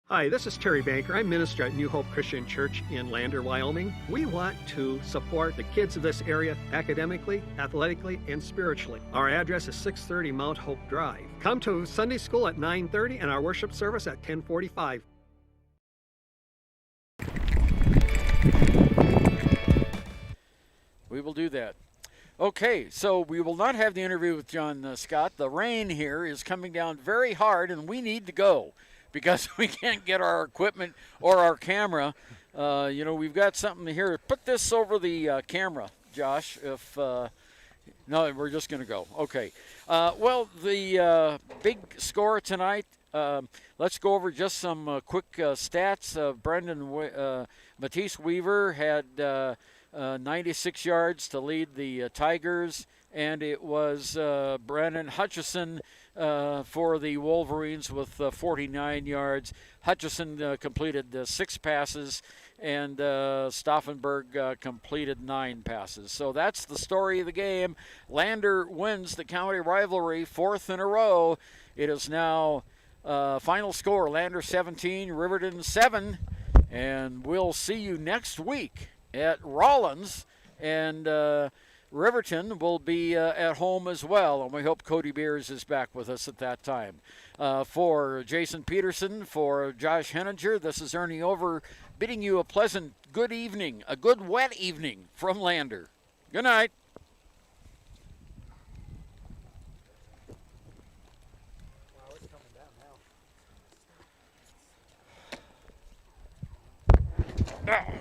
Hi, this is Terry Banker. I'm minister at New Hope Christian Church in Lander, Wyoming. We want to support the kids of this area academically, athletically, and spiritually. Our address is 630 Mount Hope Drive. Come to Sunday school at 9:30 and our worship service at 10:45. We will do that. Okay, so we will not have the interview with John Scott. The rain here is coming down very hard, and we need to go, because we can't get our equipment or our camera. We've got something here. Put this over the camera, Josh. No, we're just going to go. Okay. The big score tonight, let's go over just some quick stats. Matisse Weaver had 96 yards to lead the Tigers, and it was Brandon Hutchison for the Wolverines with 49 yards. Hutchison completed 6 passes, and Stauffenberg completed 9 passes. So that's the story of the game. Lander wins the county rivalry 4th in a row. It is now final score, Lander 17, Riverton 7, and we'll see you next week at Rollins, and Riverton will be at home as well, and we hope Cody Beers is back with us at that time. For Jason Peterson, for Josh Henninger, this is Ernie Over, bidding you a pleasant good evening, a good wet evening from Lander. Good night. Wow, it's coming down now.